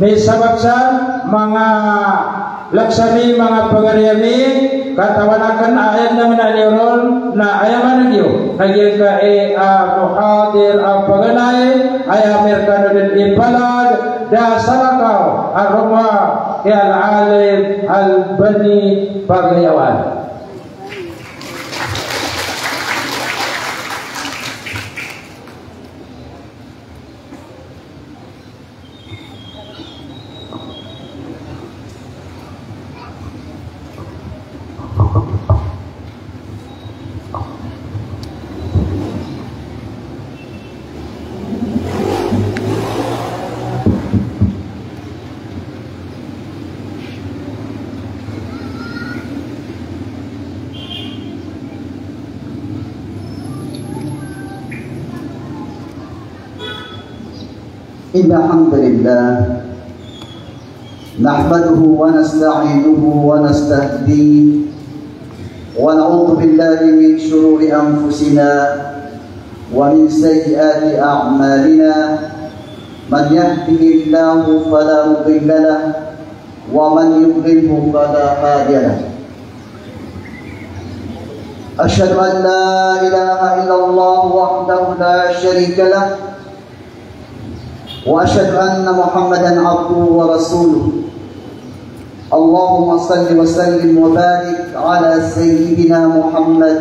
May sabab sa mga laksami, mga pagariami, katawanakan ayat naman aniron na ayaman nagyo. Nagyan ka muhadir ang paganay, ayamir ka na din ipalad, da salakaw, aroma, al-alim, al-bani, pagayawan. إن الحمد لله نحمده ونستعينه ونستهديه ونعوذ بالله من شرور أنفسنا ومن سيئات أعمالنا من يهده الله فلا مضل له ومن يضلله فلا هادي له أشهد أن لا إله إلا الله وحده لا شريك له وأشهد أن محمدا عبده ورسوله اللهم صل وسلم وبارك على سيدنا محمد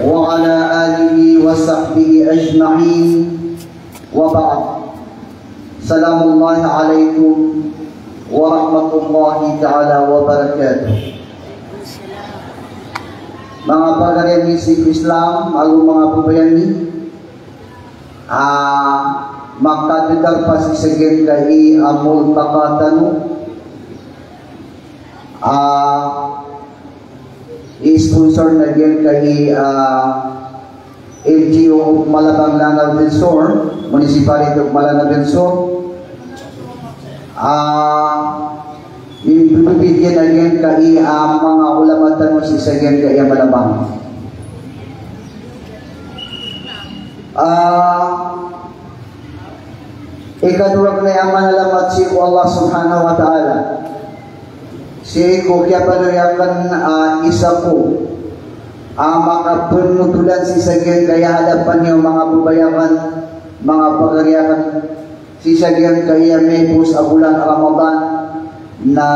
وعلى آله وصحبه أجمعين وبعد سلام الله عليكم ورحمة الله تعالى وبركاته. Mga pagkariyami sa Islam, ang mga babayani, makadudar pa si Sagir kay amul takatano, i-sponsor na din kay LGO Malabang Langaw del Sur, Municipality of Malabang del Sur. Ibibigyan na din kay mga ulamatan mo si Sagir kay Malabang. Ikaduwag na yung manalamat si Allah subhanahu wa ta'ala. Si ko kaya panayakan isa po makapunutulan si Sagir kaya hadapan niyo mga bubayakan, mga pagariyakan si Sagir kaya may pus bulan Ramadan na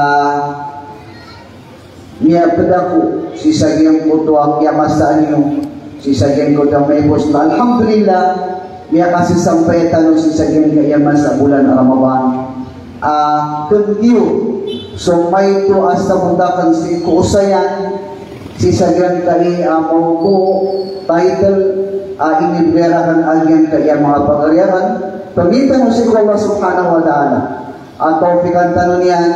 niya pedako si Sagir ko to ang yamasaan niyo si Sagir ko to may pus na alhamdulillah niya kasi sampay tanong si Sagir kaya masa bulan Ramadan kundiyo. So may to asta mundakan si kuusayan si Sagir kay mo ko title iniberahan agyan kay mga pagariyahan pagitan mo si Allah subhanahu wa ta'ala at tawfikan tanong niyan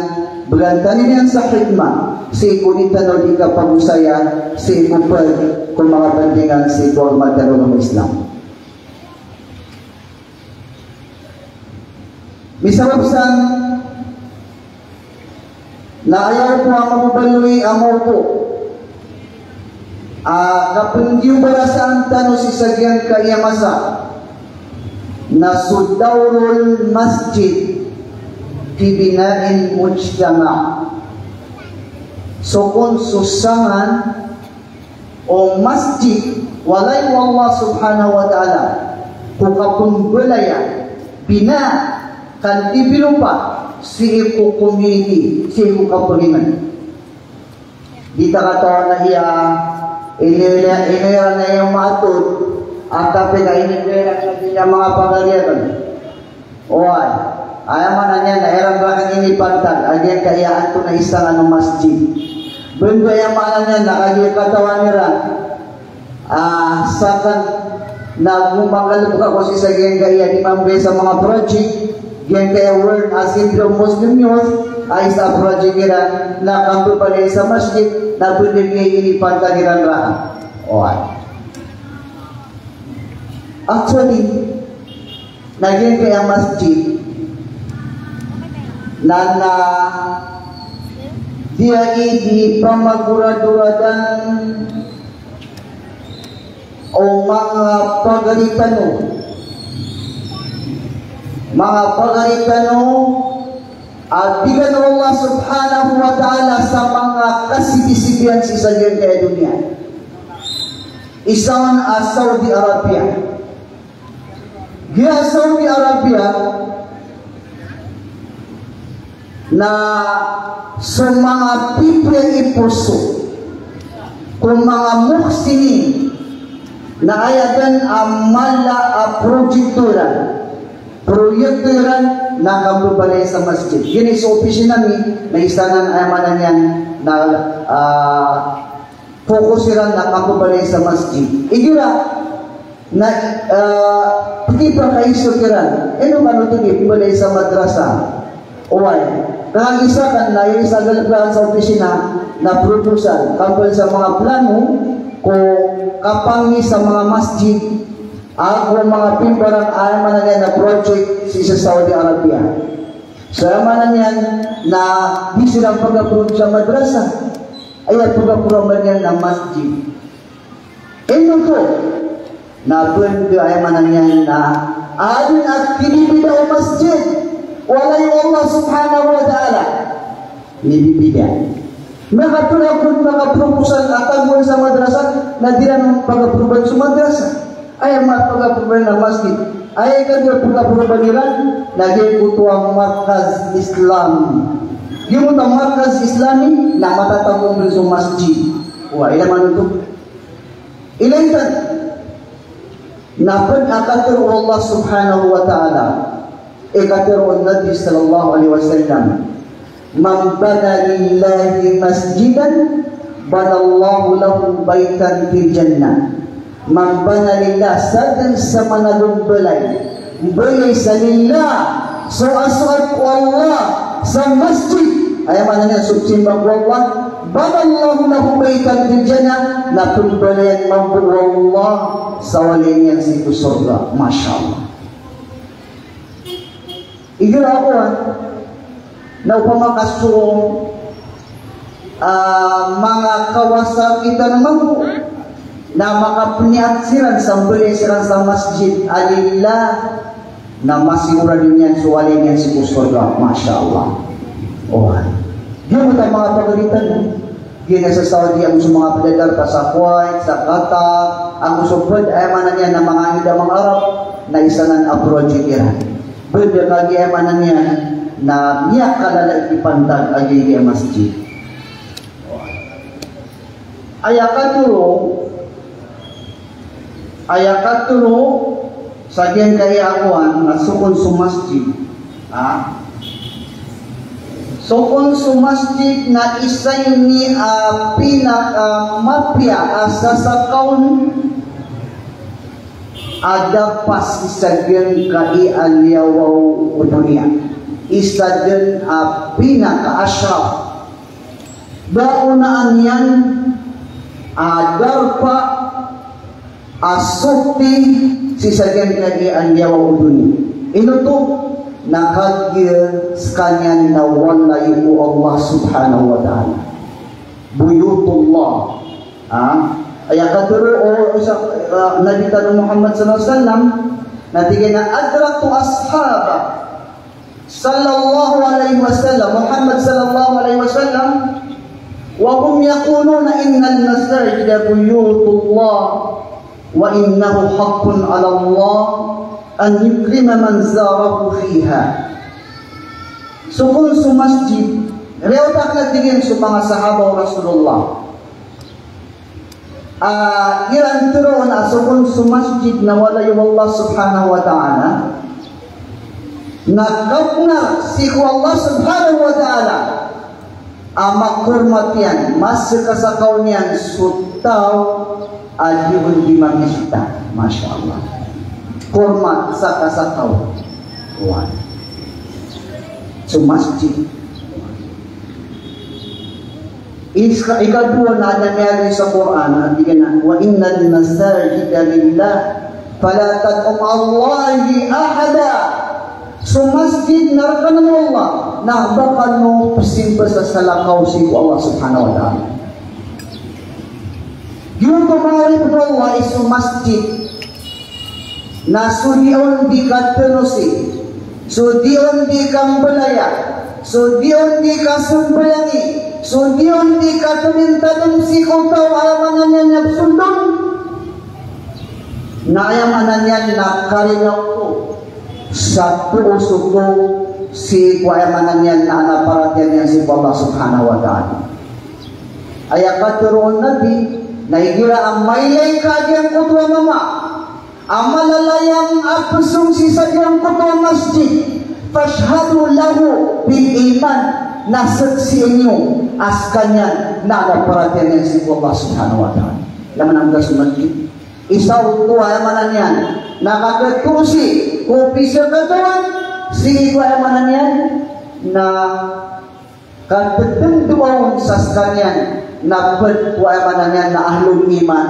bulantanin niyan sa hikmah si kunitan o di ka pag-usayan si kupal kung mga bandingan si formal ng Islam. Misarapsan na ayaw po ang mababaloy amor po. Kapundiyong balasaan tanong si Sagir kaya masa na sudawrul masjid fi bina'in mujtama. So kung susangan o masjid walay Allah subhanahu wa ta'ala kung kapung balaya bina kan dibilupa si iku community, si iku kapuliman. Dita katawa na iya inira na yung matod at tapos na inira sa niya mga pagaliatan. Oy, ayaw man na niya na erang bakang inipantag agyan kayaan to na isang anong masjid. Bungo yung mga niya nakagyan katawa nila sakan na gumagalap ako si Sagir kaya di mambay sa mga project yan kaya word as in the Muslim youth ay sa project nila na kampo pa rin sa masjid na pwede niya inipanta nilang rahan. Actually, nagyan kaya masjid na dia di pamagura-duradan o mga pagaritano at bigan Allah subhanahu wa ta'ala sa mga kasibisibihan si Sagir kaya dunia. Isang Saudi Arabia. Gaya Saudi Arabia na sa mga people ipuso kung mga muhsinin na ayagan mala proyekturan na kambubalay sa masjid. Yun sa opisina ni na isanan ayamanan yan na fokusiran na kambubalay sa masjid. Igira na pati pa kayo sukiran. Ano ba ito ibalay sa madrasa? Uway. Kaya isa kan na yung isa galaglaan sa opisina na proposal kapag sa mga plano kung kapangi sa mga masjid Ako mga pimparang ayaman na niyan na project sa Saudi Arabia. So ayaman na niyan na di silang pag-approve sa madrasa. Ay pag-approve niyan na masjid. Ito ko, na tuwing ayaman na niyan na adin at pinibida o masjid. Wala yung Allah subhanahu wa ta'ala. Nibibida. Nakatulakon mga proposal at tagwal sa madrasa na di lang pag-approve sa madrasa. Ay pag-approve ng masjid. Ay kanya pag-approve nila naging kutuang markaz Islam. Yung utang markaz Islami na matatagong rin sa masjid. Wala naman ito. Ilaitan. Napad akatiro Allah subhanahu wa ta'ala. Ikatiro ang Nabi sallallahu alaihi wasallam. Man bana lillahi masjidan banallahu lahu baitan fil jannah. Man bana lillah sadan sa managong balay sa lillah so asad ko Allah sa masjid ay mananya subsimbang ko Allah banallahu lahu baitan fil jannah na tumbalayan mambu Allah sa walin yang situ surga. Masya Allah. Igil ako na upamakasong mga kawasan kita naman po na makapuniaksiran sambali siran sa masjid alillah na masigura din yan suwalin yan si surga. Masya Allah. Yun mo tayo mga pagalitan yun sa Saudi ang gusto mga padadar sa Kuwait, sa Qatar ang gusto po ay manan yan na mga hidamang Arab na isa ng project Iran. Pwede kagi ay manan yan na niya kalala ipantag agi kay masjid. Ayakaturo sa diyan kay akuan na sukon sa masjid. Sukon sa masjid na isay ni pinaka-mapya asa sa kaun ada pas isagyan kay alyawaw dunia. Isa din pinaka-ashraf. Baunaan yan darpa asukti si sagyan kay alyawaw dunia. Ino to nakagir sa kanyan na walay mo Allah subhanahu wa ta'ala. Buyutullah. Ay katuro o Nabi Muhammad sallallahu alaihi wasallam natigay na adraktu ashaba sallallahu alaihi wasallam Muhammad sallallahu alaihi wasallam wa hum yaquluna innal masajida buyutullah wa innahu haqqun 'ala Allah an yukrima man zarahu fiha. Sukun sa masjid rewtak natigin sa mga sahaba Rasulullah iran turo na sukun sa masjid na wala yung Allah subhanahu wa ta'ala nakapna si Allah subhanahu wa ta'ala makurmat yan masikasakaw niyan sutaw adiyun di magisita. Masya Allah. Kurmat sa kasakaw sa masjid. Ikadua na nangyari sa Quran at na wa innal masajida lillah fala tad'u Allahi ahada. So masjid narkan ng Allah na bakal mo pasimba sa salakaw si Allah subhanahu wa ta'ala. Yung kumarip ng Allah is masjid na surion di katunusi so diyon di kang balaya so diyon di kasumbayangi so diyon di katumintanong si kutaw ayaman niya nagsundan na ayaman niya nakarinaw ko sa puso ko si ayaman niya na anaparatyan niya si Allah subhanahu wa ta'ala. Ayakaturoon Nabi na higira ang maylay kagyang kutwa mama ang malalayang apusong si sadyang kutwa masjid fashhadu lahu bil iman na saksi inyo as kanyan na naparatyan niya si Allah subhanahu wa ta'ala. Laman ang gasumagin isaw tuwa yamanan yan nakakatusi kupi sa katawan sige ko yamanan yan na katutungtuon sa kanyan na pagkuwa yamanan yan na ahlul iman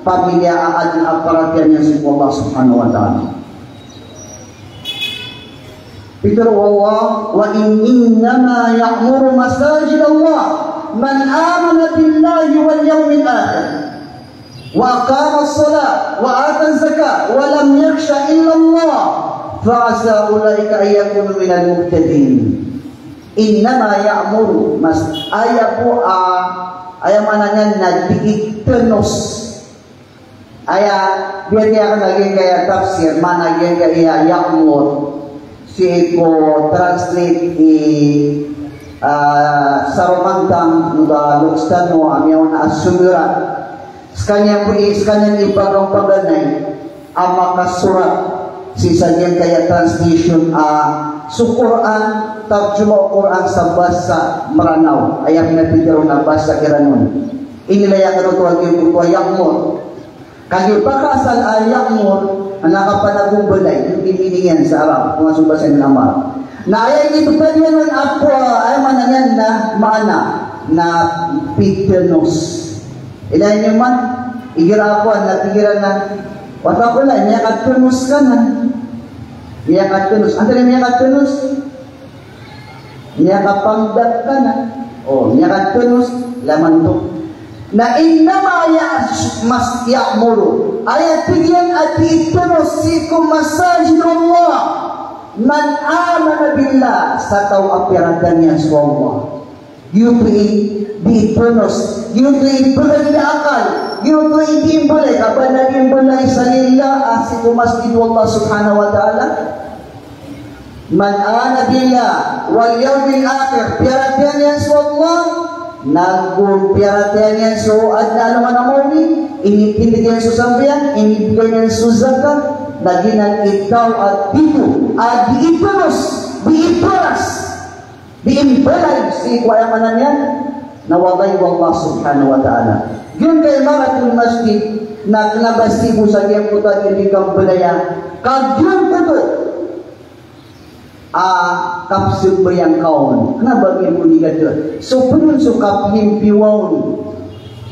pamilya aad aparatyan niya si Allah subhanahu wa ta'ala. Peter Allah wa innama ya'muru masajid Allah man amana billahi wal yawmil akhir wa aqama as-salat wa ata az-zakat wa lam yakhsha illa Allah fa'asa ulaika ay yakunu minal muhtadin. Innama ya'muru mas ayapo aya mananya nagdigitenos aya biar dia akan lagi kaya tafsir mana yang kaya ya'mur si ko translate di saromantang nuda lukstano amiyaw na asumura skanyang ibagang paganay amaka surat si sadyang kaya translation su Quran tarjuma Quran sa bahasa Meranaw ayam pinapitiro na bahasa Iranon inilayak na ito ang yung ya'mur kagi pakasal ya'mur ang nakapanagong balay yung pinilingan sa Arab kung asubasan ng Amar na ayaw ibigay nun ako ay mananyan na maana na pitenos ilayin nyo man igira ako natigiran na wata ko lang niya katunos ka na niya katunos ang tali niya katunos niya kapangdat ka na o niya katunos laman to na innama mas ya'muru ayat bigyan at itunos sikum masajid Allah man amana billah sa tao apiratan niya sa Allah yun itunos yun ibulay na akal yun ibulay kapag nag-ibulay sa nila sikum masjid Allah subhanahu wa ta'ala man amana billah wal yawmil akhir piratan niya sa Allah nagpiratan niya so at na naman ang mawin inipindigyan so sambiyan inibigyan niya so zakat naginan ikaw at dito at diipanos diiparas diimbalay si kwayamanan yan nawalay Allah subhanahu wa ta'ala yun kay maratul masjid na knabasti mo sa kiyang puta ibigang balaya kagyong puto kapsul bayang kaon na bagay mo ni gadyo so punun so kaphimpiwaon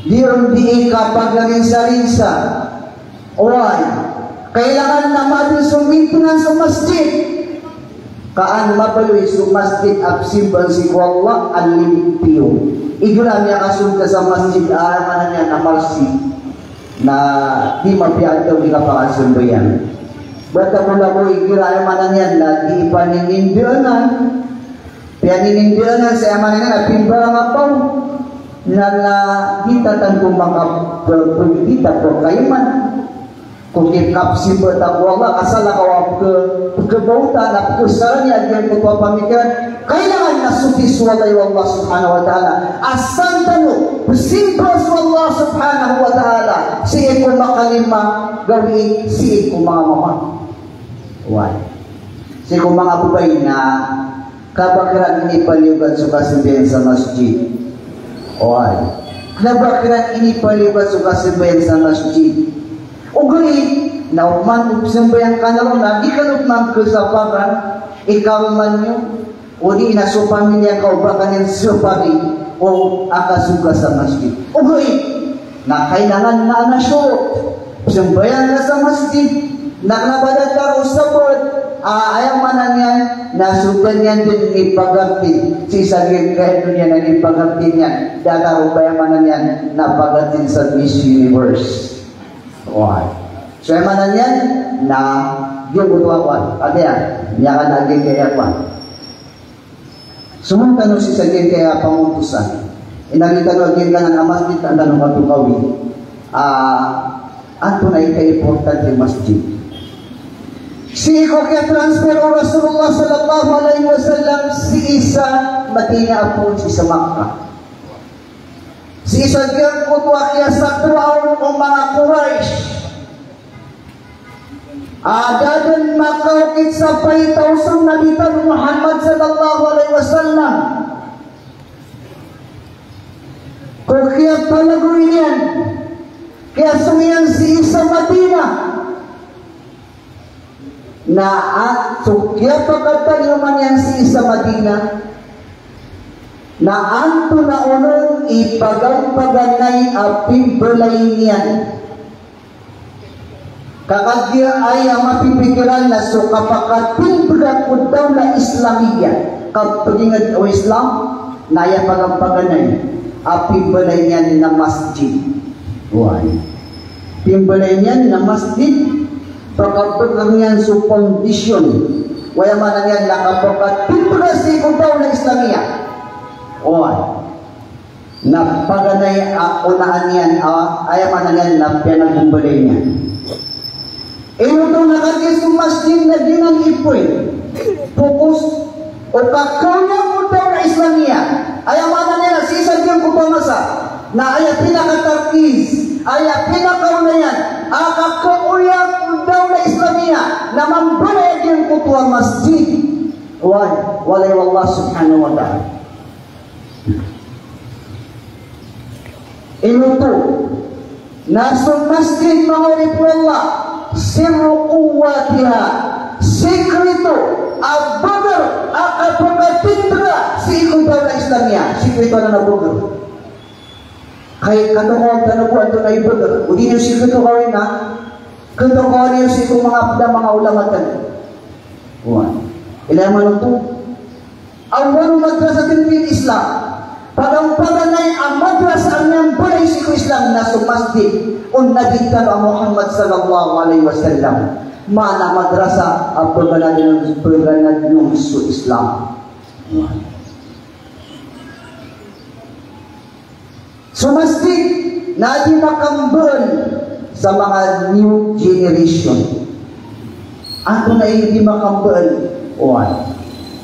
diyon di kapag rinsa oy kailangan na matin sumintunan sa masjid kaan mabaloy sa masjid absimban si Allah alimpio igulam niya kasunta sa masjid araman niya na marsi na di mapiadaw di kapakasun bayan bata mula mo ikira manan yan lagi paninindianan pianinindianan sa amanan yan pimbara mapaw na kita tangkong mga kita po kayo man kung ikapsi bata ko Allah kasala kawag kebautan at kusaran niya ang kutuwa pamikiran kailangan nasutis walay Allah subhanahu wa ta'ala asan tano bersimpros Allah subhanahu wa ta'ala siya ko makalima gawin siya ko mga mama why? Siya ko mga bubay na kabakiran inipaliwag sa kasimbayan sa masjid why? Kabakiran inipaliwag sa kasimbayan sa masjid ugay na uman upsimbayan ka na ron na di ka nukman kasaparan ikaw man nyo o di na so pamilya ka o baka ng supari o akasuga sa masjid ugay na kailangan na nasyot upsimbayan na sa masjid naknabadat ka usapot ayaw manan yan nasugan yan din ipagapin si sagir kahit niya na ipagapin yan data upayamanan yan napagatin sa Miss Universe why? So ay manan yan na yung butuwa ko at yan niya ka naging kaya ko sumuntan si sagir kaya pangutusan inangita ko agin ka ng masjid ang tanong matukawi ato na ika-importante masjid si ko kaya transfer o Rasulullah sallallahu alaihi wasallam si isa Madina apun si sa Makkah si isa kaya kutwa kaya sa tuwaw o mga Quraysh dadan makaukit sa 5,000 nabitan Muhammad sallallahu alaihi wasallam kung kaya palaguin yan kaya sumiyan si isa Madina na at sukya pagkatan naman yan si isa Madina na anto na unong ipagampaganay aping berlain yan kakagya ay mapipikiran na so kapakating berakod daw na Islamiyya kapagingad o Islam naya pagampaganay api balay niyan na masjid. Why? Pimbalay niyan na masjid pagkapagang niyan so foundation waya man niyan nakapakating berakod daw na Islamiyya. Why? Napaganay unaan niyan ayaman na niyan na pinagumbalay niyan. Ito nakagis ng masjid na ginang ipoy fokus o kakaunya mo daw na Islamiyya ayaman na niyan sisad yung kupamasa na aya pinakatarkis aya pinakauna yan kakaunya mo daw na Islamiyya na mambalay yung kutuwa masjid walay wallah subhanahu wa ta'ala. Inuto nasong masjid mga Allah sirru quwwatiha sekreto abadar akapagkatindra si ikong daw na Islamiyya sekreto na nabugar kaya kanungon tanubuan ito na ibagar o di nyo sekreto kawin na kanungon nyo si ikong mga ulamatan ilan man ito awal madrasatin fil Islam padaw-padanay ang madrasa ang balay si Islam na sa masjid un nagigtan ang Muhammad sallallahu alaihi wasallam mana madrasa ang pagbanadin ng Islam. So masjid na di makambal sa mga new generation. Ato na hindi makambal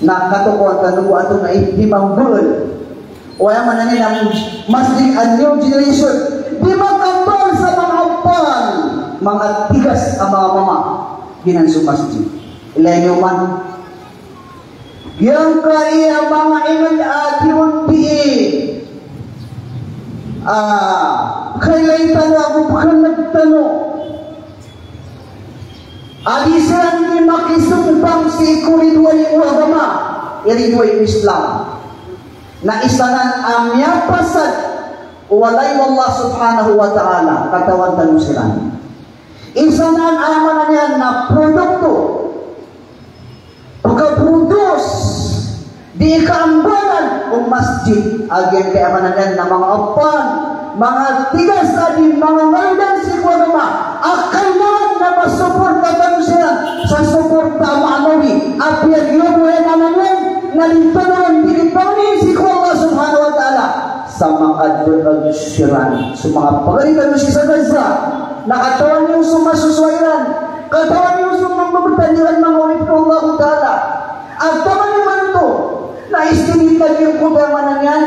nakatukuan tanubo ato na hindi makambal o ayaw man na nila masjid ang new generation di makambal sa mga upan mga tigas ang mga mama ginan sa masjid ilan nyo man yung kaya mga iman at yung kailan tano ako bakang nagtano alisan ni makisumpang si ikuridway o agama iridway Islam na isanan amya pasad walay wallah subhanahu wa ta'ala katawan tanong sila isanan amanan yan na produkto pagkaproduce di kaambanan o masjid agyan kay amanan yan na mga apan mga tigas adi mga ngaydan si kuwanama akailangan na masuporta tanong sila sa suporta maanawi at pinag-iubuhin naman yan nalitanan pinipangin si Allah subhanahu wa ta'ala sa mga advertisyan sa mga pagalitan mo siya sa Gaza nakatawan yung sumasuswairan katawan yung sumababatan mga ulit ko Allah ta'ala at taman naman ito na istinitan yung kudamanan yan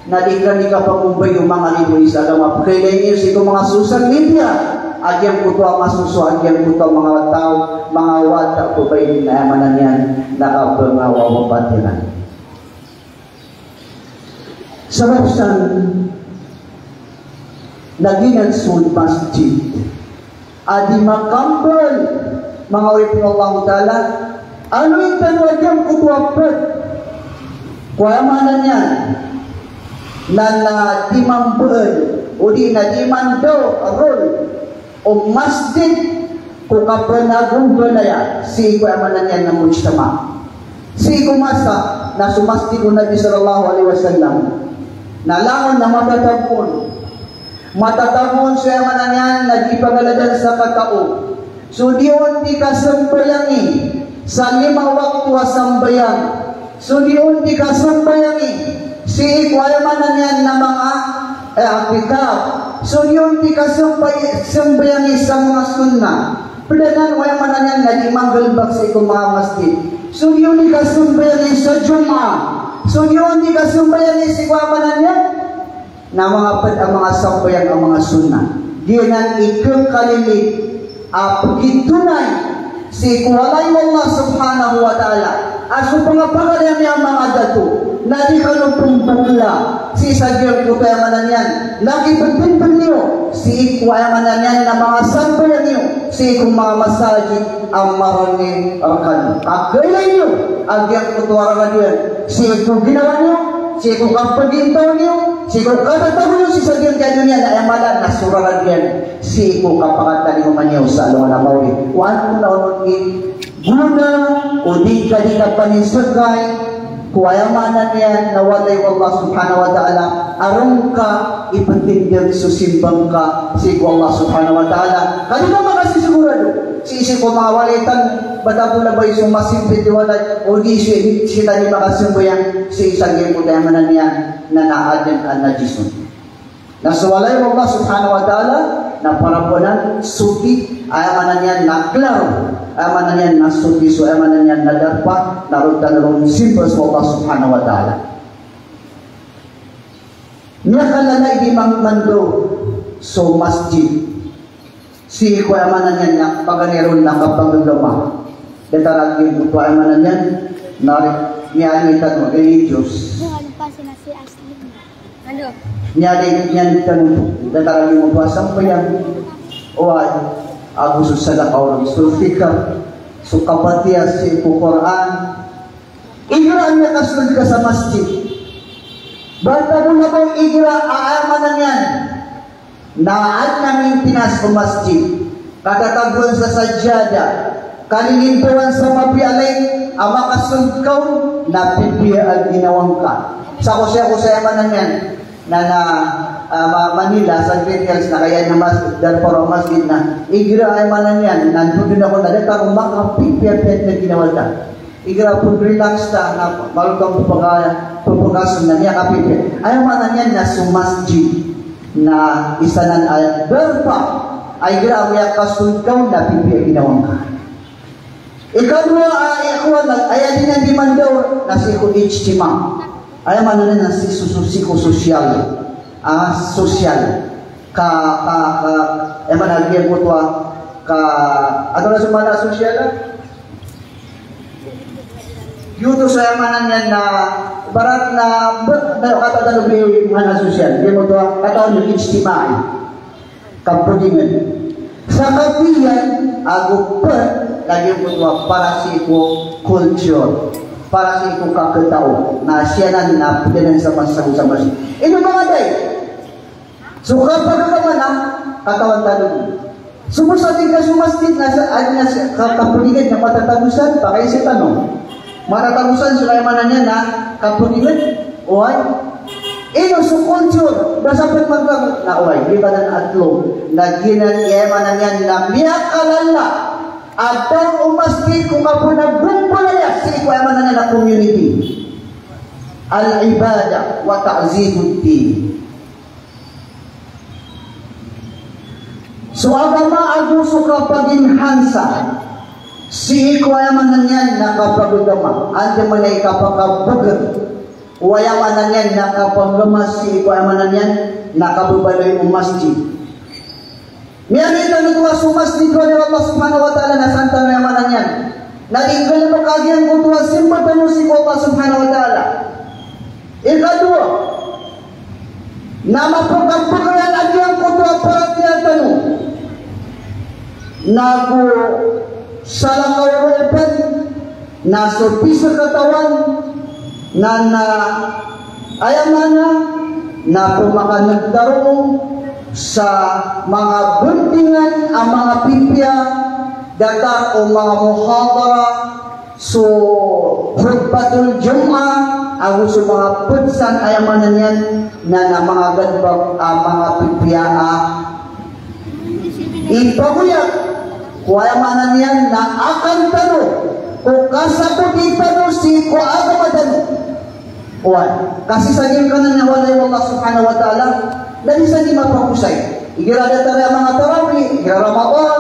nalikan ni kapagumbay yung mga liboy sa agama kailan niyo sa mga social media agyang kuto ang masuso agyang kuto ang mga tao mga wata po ba yung naamanan yan nakapangawa mapatilan sa Rapsan nagingan sud masjid adi makambal mga ulit ng Allah ta'ala ano yung tanwa diyang kuto apet kuamanan yan na dimambal o di na dimando arol o masjid kung kapanagong balaya si kuamanan yan ng mujtama si kumasa na sumasjid o Nabi sallallahu alaihi wasallam nalangon na matatabon siya manan yan nagipagaladan sa katao so diyon di kasambayangi sa 5 waktu asambayang so diyon di kasambayangi si kuamanan yan na mga akikab so yun di kasambayangi sa mga sunnah padanan kuamanan yan nagimanggalbak sa ikong mga masjid so yun di kasambayangi sa Jum'ah so yun di kasambayangi si kuamanan yan na mga sambayan ang mga sunnah diyan ikong kalilit pagkitunay si kuwalay Allah subhanahu wa ta'ala aso pangapangalan niya mga dato na di ka nung pumpagla si sadyang kutayamanan yan lagi pagpinpag niyo si ikwayaman yan na mga sambayan niyo si ikong mga masajid ang marami arkan agailan niyo agyang kutuwaragan yan si ikong ginawa niyo si ko kapagintao niyo, si ko katatago niyo, si sagyan kayo niya na amalan na suralan yan, si ko kapakatan niyo man niyo sa alungan na mauli. Kuhaan mo na ununin, guna o di ka paninsagay, kuwayamanan yan, nawalay Allah subhanahu wa ta'ala, arong ka, ipatindig susimbang ka, si Allah subhanahu wa ta'ala. Kanina makasisigurado, si isip ko mga walitan, bata po na ba yung masimpit iwalay, o di siya ni makasimbayan, si isang yung kutayamanan niya, na naadin ang najisun. Nasuwalay Allah subhanahu wa ta'ala, na parapunan, suti, ayamanan niya na klaro, ayamanan niya na suti, so ayamanan niya na darpa, narong simple sa Allah subhanahu wa ta'ala. Niya kalala di mando so masjid. Si ko ayamanan niya na paganeron na kapanglama. Detaragin ko ayamanan niya na niyanitan mo, religious. Ano pa si Ashley? Ano? Niyanitan mo, detaragin mo pa, sampayan. O ay, abuso sa lakawang sultika, so kapatiyas si Quran. Igraan niya kasunod ka sa masjid. Bata mo na bang igra, aamanan yan. Naad namin pinas o masjid. Katataguan sa sadyada. Kalilintuan sa mapialay, ang makasunod ka, napipiya ang ginawang ka. Sa kusaya amanan yan, Manila, sa Green Hills na kaya na masjid, dalparo masjid na igra ay manan yan, nandun ako na tarong makapipiyapit na ginawal ka. Igra po relax ta na malutang pupagason na niya kapipiyapit. Ay manan yan na sumasjid na isanan ay dalpa ay igra ang kasunod ka na pipiyapit ginawang ka. Ikadwa ay ako ayanin ang dimandaw na si Kudichtima. Ay manan yan na psikososyal. Social managyan mo ito ano na sumana social yuto sa yamanan yan na barat na katatanog yung mga social di mo ito kataon yung ijtimai kapudingan sa kapiyan ako pa lagi mo ito para si ko culture para sa ikong kakatao na siya na pinanan sa masang-masang. Ino mga day? So kapag naman ang katawan tanong. Sumusating ka sumastit na kapuligan na matatagusan, pa kayo sa tanong. Matatagusan sila yung manan niya na kapuligan. Uway? Ino so culture, basapat magkang na uway, di ba na atlo, na ginaniyaman niya na miyakalala. Atau masjid kung ako nagbumbalaya sa ikwayaman na community. Al-ibadah wa ta'zimuddin. So agama aguso kapag inhansa si ikwayaman na niyan nakapagagama. Ante man ay kapagkabugan. Uwayaman na niyan nakapagagama si ikwayaman na niyan nakabubaloy ang masjid. Niyamita nito sumas dito ni Allah subhanahu wa ta'ala na santa na yamanan yan. Nag-inggal mo kagiyan kung tuwa simba tanong si Allah subhanahu wa ta'ala. Ikadua, na mapagpagpagalan agiyan ko tuwa para tiyatanong. Nago salakawarapan, nasurpi sa katawan, na ayamana, na pumakanagdarong, sa mga buntingan ang mga pipya data o mga muhadara so khutbatul jum'ah ang gusto mga putsan ayamanan yan na mga gadbag mga pipya ipaguyak kung ayamanan yan na akan tanong kung kasapot itanong si ko agamadan kasi sa gilid ka na nawalay Allah subhanahu wa ta'ala dan isa di mapagusay. Igirada tayo mga tarawih, igira Ramadan,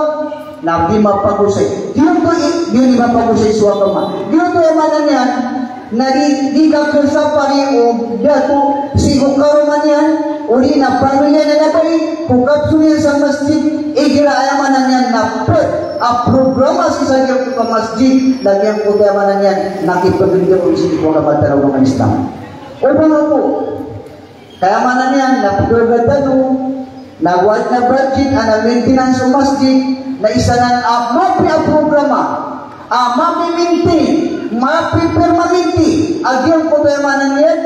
na di mapagusay. Yun di mapagusay suwa ma. Yun to yung manan yan, na di ka kersapari o dato, sigo karuman yan, o di na pamilya na nabali, kung kapsunin sa masjid, igira ayamanan yan na programa sa iyo sa masjid, lagyan po tayo manan yan, nakipagligyan o isip ko na mataraw ng Islam. O ba po? Kaya manan yan, napagagad nagwad na budget, na maintenance sa masjid, na isa ng mapi ang programa, mapi-maintain, mapi-permanente, agyan po tayo manan yan,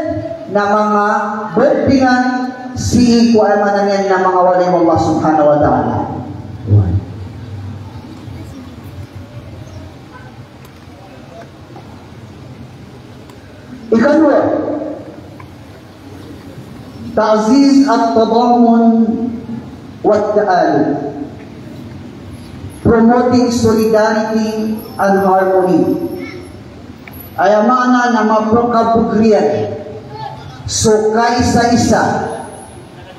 na mga berbingan si iko ay mananyan na mga wali Allah subhanahu wa ta'ala. Ikadua, ta'ziz at-tadamun wa ta'aluf, promoting solidarity and harmony. Ay mana na mapagkabugrian so kaisa-isa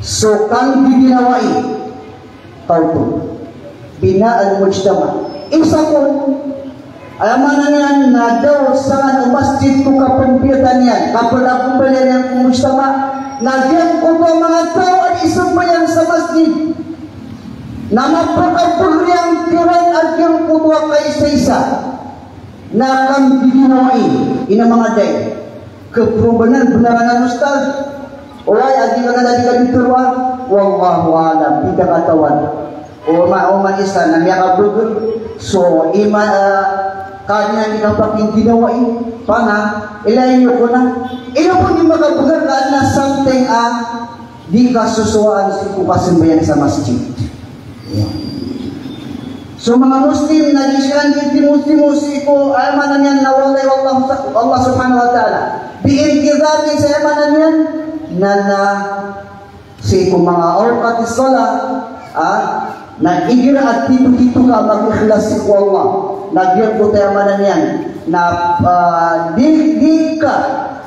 so kang ginawain tawto binaan mujtama. Isa ko ay mana niyan na daw sa masjid ko kapampitan yan kapag akong balian yung mujtama nagyan ko po mga tao at isang bayan sa masjid na mapagkabugrian kiran at yung kutwa kaisa-isa na kang ginawain ina mga day keperubahan benaran ustaz olay agi kana dadi kadituruan wallahu alam tidak katawan oma isa na miya kabugul so ima kanya ni kapaking ginawain pana ilayin yo ko na ilo po di makabugar ka na something di kasusuan si kupasimbayan sa masjid. So mga Muslim na isyan di Muslim ko ay mananyan na walay Allah subhanahu wa ta'ala biintidami sa mananyan na si ko mga awqat as-sala na igira at tito ka mag-ikhlas si ko Allah nagyan ko tayo mananyan na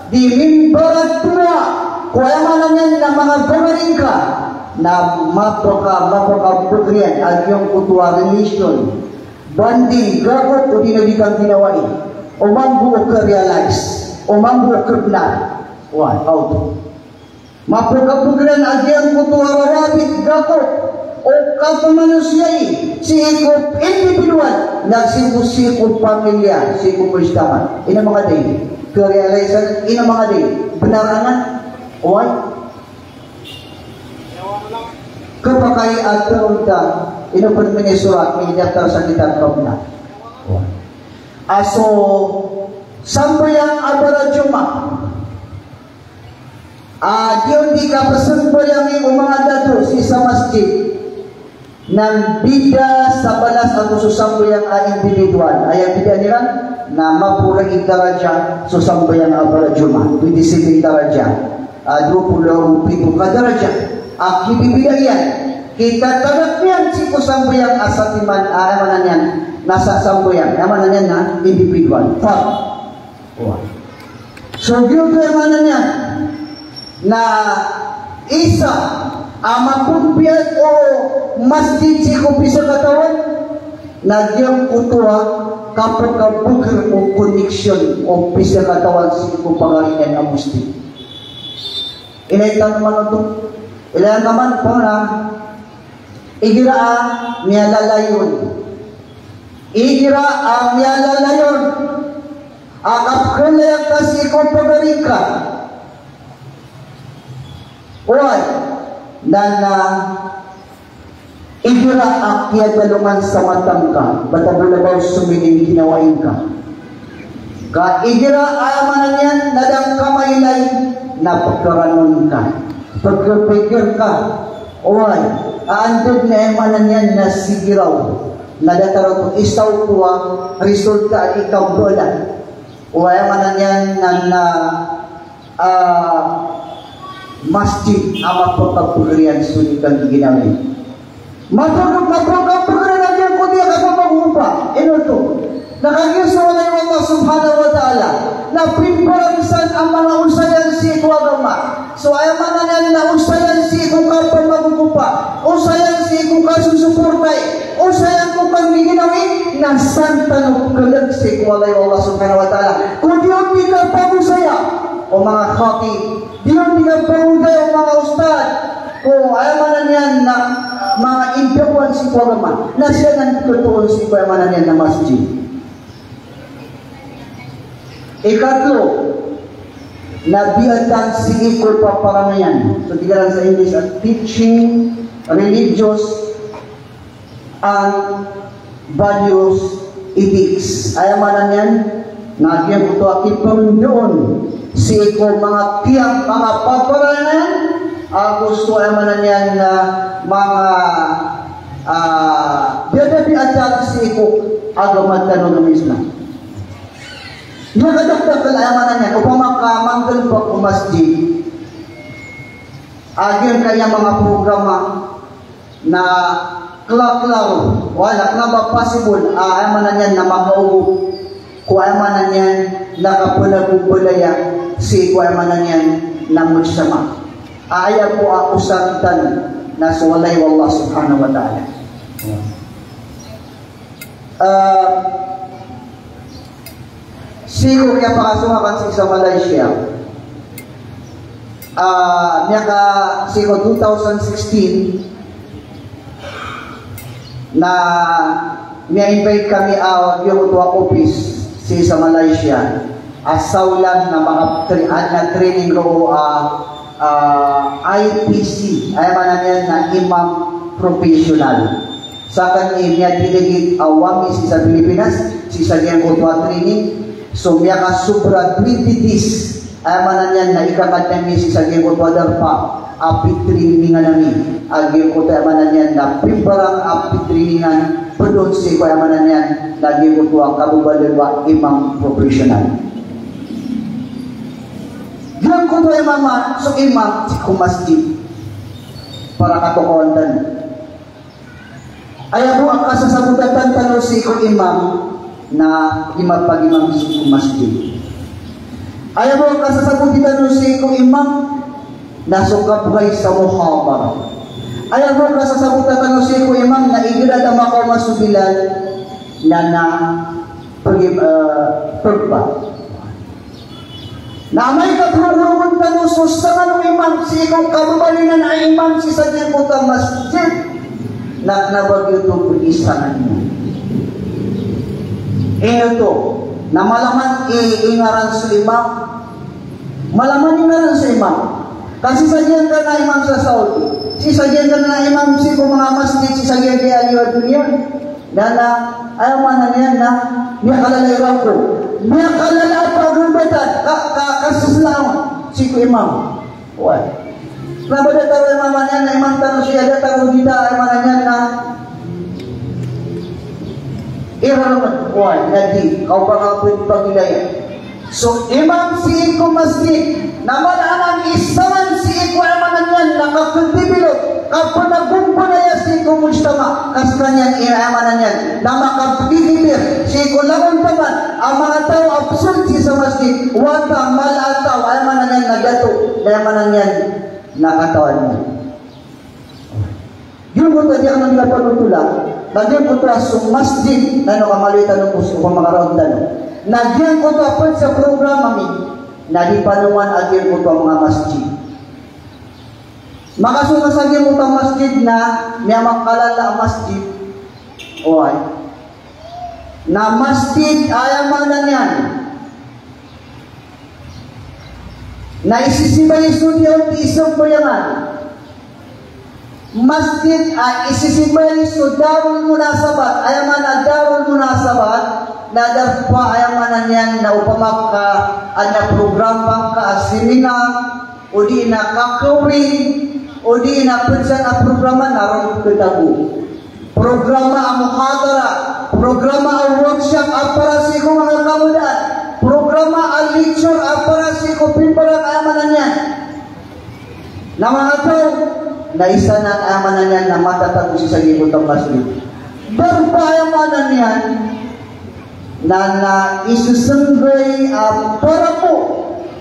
di mimbarat tuwa ko ay mananyan na mga bumaring ka na mapakabugrian at yung kutuwa religion banding gagot o dinabikang ginawain o mambuo ka realize o mambuo ka plan out mapakabugrian at yung kutuwa rarabit gagot o kapamanusyay si ikot individual nagsikusiko pamilya siko pustaman ina mga day ka-realize ina mga day benarangan kepakai atur dan ini bermini surat menyatar sakitan kaumna. Aso sampai yang abara Jumat. Diyon di kapasan po yang umang adado sa masjid nang bida sa balas atau susambo yang individual. Ayang bida nila na mapura itaraja susambo yang abara Jumat. 27 itaraja. 27 kadaraja. Kibibigyan kita tagakyan si kusambayang asatiman amanan yan nasa sambayang amanan yan na individual so yun amanan yan na isa amakumpiyat o masjid si kupisa katawan nagyang kutuwa kapag kabukir o connection o pisa katawan si kupangarinan ang masjid inaitan naman ito ilan naman po na igira ang miyalalayon. Igira ang miyalalayon. Akapkalayak kasi kung pagaring ka. Uy, na igira akyat dalungan sa matang ka. Batabulabaw sumingin ginawain ka. Ka igira amanan yan nadang kamaylay na pagkaranon ka. Pagkapikir ka, oy, aandod na emanan yan na sigiraw, na dataraw kung isaw kuwa, resulta at ikaw dola. O emanan yan na masjid amat pagpagpagrian sulit kang ginawin. Mapagpagpagrian yan ko diya kapag maghupa. Ino to, nakagisa wala yung Allah subhanahu wa ta'ala, na pimparamisan ang mga usayan si Ikuagama. So ay mananan na usayan si kung kapag magugupa, usayan si kung kasusuportay, usayan kung pang giginawin na santa ng kalag si kung Allah subhanahu wa ta'ala. Kung diyon di ka pag-usaya o mga khati, diyon di ka pag-usaya o mga ustad, kung ay mananan na mga impyawan si Kuagama, na siya nang tutuon si kung ay mananan na masjid. Ikatlo, nabiatan si ikul paparamayan. So, tigalan sa English, teaching religious and values ethics. Ayamanan yan, nagyan ito akipang doon si iko mga tiyang mga paparanan, gusto naman niyan na mga biadabi adat si iko agamat tanong ng Islam. Nakadagdagan naman niyan, upang makamanggal pa ko masjid, agyan kaya mga programa na klaro, wala na ba possible, ayaman na niyan na makaubo, kung ayaman na niyan nakapulagubulaya, si kung ayaman na niyan na mutsama. Ayaw po ako sakitan na suwalay wallah subhanahu wa ta'ala. Siguro kaya pakasuhakan sa isang Malaysia, niya ka siguro 2016 na niya-invite kami out yung tuwa office sa Malaysia asawlan na mga training ro IPC ay manan na imam professional sa kanya niya diligid awami sa Pilipinas sa diyan tuwa training so niya ka sobra 20 days ay manan na ikakad namin sa diyan tuwa darpa apit trainingan namin agil ko tayo manan yan na pimparang apit trainingan pedon si ko manan yan lagi ko tuwang kabubaliwa imam professional diyan ko tayo mama so imam si kumasjid para katokontan ayaw mo ang kasasabutatan tanong si ko imam na imam pag-imam si kumasjid ayaw mo ang kasasabutatan tanong si ko imam nasukabay sa muhabara. Ayaw mo kasasabutan ka si ko imam na igilad ang makaw masubilan na pagba. Na may katrurungan ka no susangan ng imam si ikong kababalinan ang imam si sa diyan po ka masjid na nabagyo itong pag-isangan mo. Ito, na malaman ingaran sa imam, malaman ingaran sa imam. Kasi sajian ka na imam sa Saudi. Si sajian ka na imam si kung mga masjid, si sajian kaya aliwa dunia. Dan ayaw man na niyan na niya kalalay ko. Niya kalalay pag-ubatan, kasuslawan si ko imam. Why? Nabada taro imam niyan na imam tanong siya, ada taro kita ayaw man na niyan na iralaman. Why? Nadi, kau pangapin pagilaya. So, imam si ko masjid, naman ang isaman si ko amanan yan, nakapagbibilog, kapag nagumpunaya si ko mujtama, kas kanyan amanan yan, na makapagbibilog, si ko laman taman, ang mga tao absurd si sa masjid, wata, malataw, amanan yan, nagato, amanan yan, nakatawan yan. Yung ko tadi ang nila panutulang, nagyan ko tra sa masjid, na kamalitan ng puso ko mga raundan, nagyan ko tapos sa programa mi, na di panuman agyan ko ang mga masjid. Makasungasagyan ko ang masjid na niya makalala ang masjid. Oy. Na masjid ayaman na niyan. Na isisibay studio ti isang bayangan. Masjid ay isisibay so darul munasabat. Ayaman na darul munasabat. Na darpa ayaman na niyan na upamak ka na programa ka seminar o di na kakawin o di na pinsan na programa naroon kitabu. Programa ang muhadara, programa ang workshop para sa ikong mga kamudan, programa ang lecture para sa ikong pimparang amanan niyan. Na mga tao, na isa na amanan niyan na matatag si sa libot ang masjid. Darpa amanan niyan, na isusunggay para po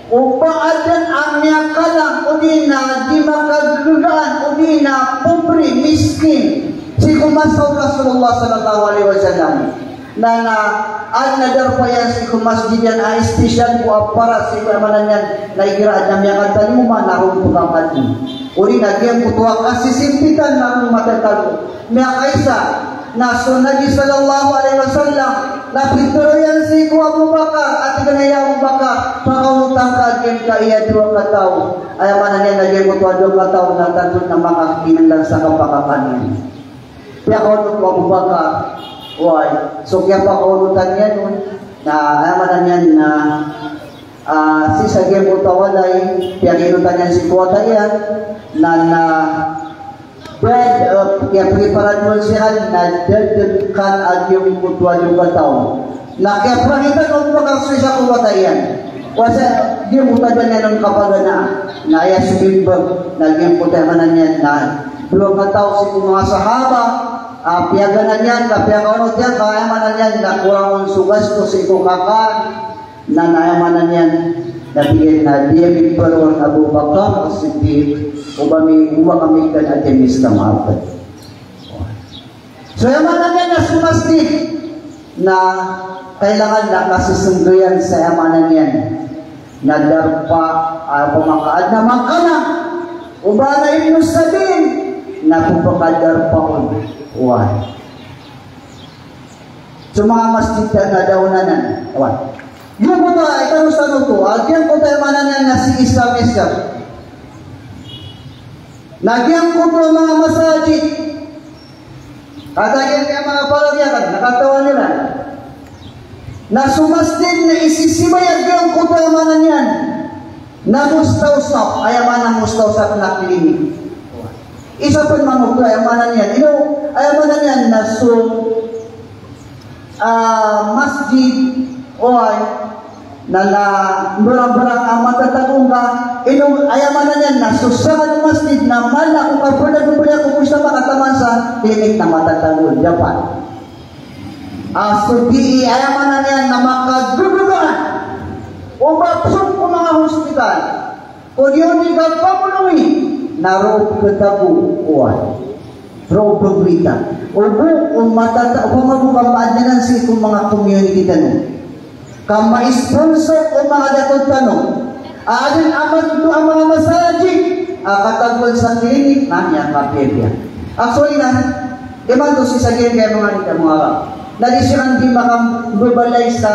upaadan ang niyakalang o di na di makaglugaan o di na pobre, miskin si kumasaw Rasulullah sallallahu alaihi wasallam na nadar pa yan si kumasjid yan ay espesyal po para si kamanan yan na igiraan na miyakang taluman na kung pagkakat o di na diyan po tuwag asisimpitan na kung matatalo miyakaisa na sunagi sallallahu alaihi wasallam na pinturoyan si ko Abu Bakar at kanaya Abu Bakar pakautang ka agyan ka iya dua kataw ay manan yan agyan mo tuwa dua kataw na tanto na makakinan lang sa kapakakan yan kaya kaunot ko Abu Bakar why so kaya pakaunutan yan na ay manan yan na si Sagem Utawalay, piyakinutan niya si Kuwata yan, na kaya preparan mo siya na dadagkan at yung kutwa yung kataw. Na kaya prahitan mo makakasya siya Kuwata yan. Kasi di mo tayo niya ng kapagana na aya sumimbag, naging putemanan niya na belum kataw si mga sahaba, piyaganan yan, kapiyaganon yan, kayamanan yan, na kurang sugas to si kukakan, na nayamanan yan, nabigyan na dia bigparoon Abu Bakar As-Siddiq ubami kami kan at yamis na maapad. So yamanan yan na sumastik na kailangan na kasusunduyan sa yamanan yan na darpa pumakaad na makana ubana ibn sabihin na pupakadarpa ko uwan. So mga masjid na daunanan uwan. Yung po ito, ikaw sa nuto, agyan ko tayo mananan na si Islam. Nagyan ko po mga masajid. Katagyan kaya mga palagyakan, nakatawa nila. Na sumasdid na isisimay agyan ko tayo manan yan. Na mustausap, ayaman ang mustausap na klinik. Isa po mga mukha, ayamanan yan. Ayamanan yan na masjid oy na barang-barang ang matatagong ka ayaman na yan na susahan ng masjid na mala kung kapula kung gusto makataman sa klinik na matatagong Japan. So di ayaman na yan na makagugugan o mapsok ko mga hospital kung yun ikaw pamulungi na rob katago oy rob pagbita o kung matatagong si kung mga community tanong kama sponsor o mga datong tanong adin amat ito ang mga masajid katagol sa klinik na niya kapirya actually na diman to si Sagem kaya mga nita mga nalisirang di makababalay sa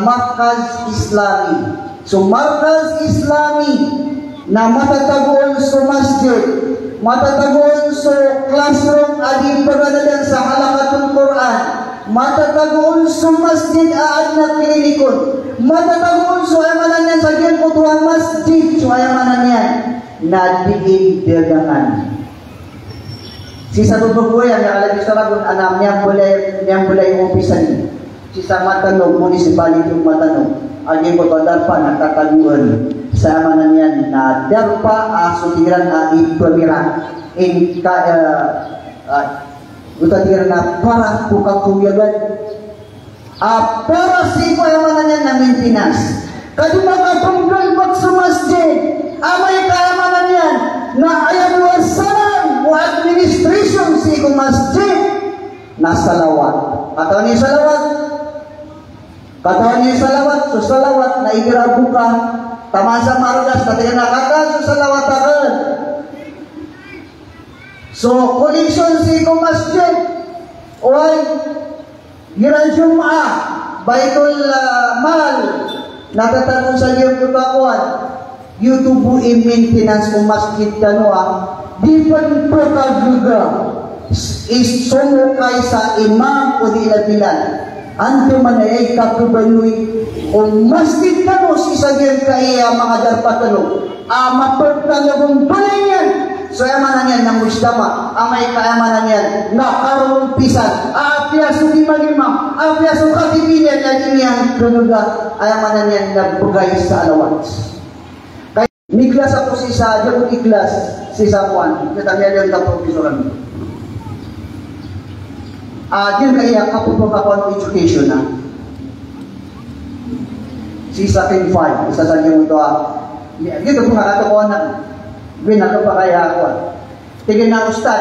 Markaz Islami. So Markaz Islami na matatagol sa masjid, matatagol sa classroom adin pagdadalan sa halakatul Quran, matatagol sa masjid aad na klinikon, matatagol sa ayamanan yan sa ginputuang masjid, sa ayamanan yan na diin dagangan. Si sa tutubuyan, nakalagay sa ragon, anam niyang bulay yung umpisan. Si sa Matanog, municipality yung Matanog, ang ginputuang darpa, nakataguan sa ayamanan yan na darpa, sutiran na ipamira, utatiran na para kukakuyagan para si ayamanan yan na maintenance. Kadi makapunggal bag sa masjid, amay kayamanan yan na ayawasanan o administration si kong masjid na salawat. Katawan niya salawat, so salawat na igirabu ka, tamasa marugas, katiga nakaka, so salawat agad. So, koleksyon si kong masjid, oy, giran Jum'ah, Baitul Mal, natatagong sa iyong kutakuan, YouTube maintenance kong masjid kanoa, di pa rin juga is sumo kay sa imam o di ilabilan. Ante manayay kapubayoy o masjid kano si sa iyong kaya mga darpatano, mapagtanagong balay yan. So ayamanan yan ng mustama, amay kaayamanan yan na karong pisan, apiaso di magimam, apiaso katibinyan na diniyang kanuga, ayamanan yan na bugay sa alawat. Kaya niklas ako si sa Jabot Iklas, si sa Juan, katangyan yung kaprofisoran. Diyan kaya kapupakakuan education na. Si sa King 5, isa sa niyo ito, dito po nakatakuan na. Binalo pa kaya ako. Tingin na ustad.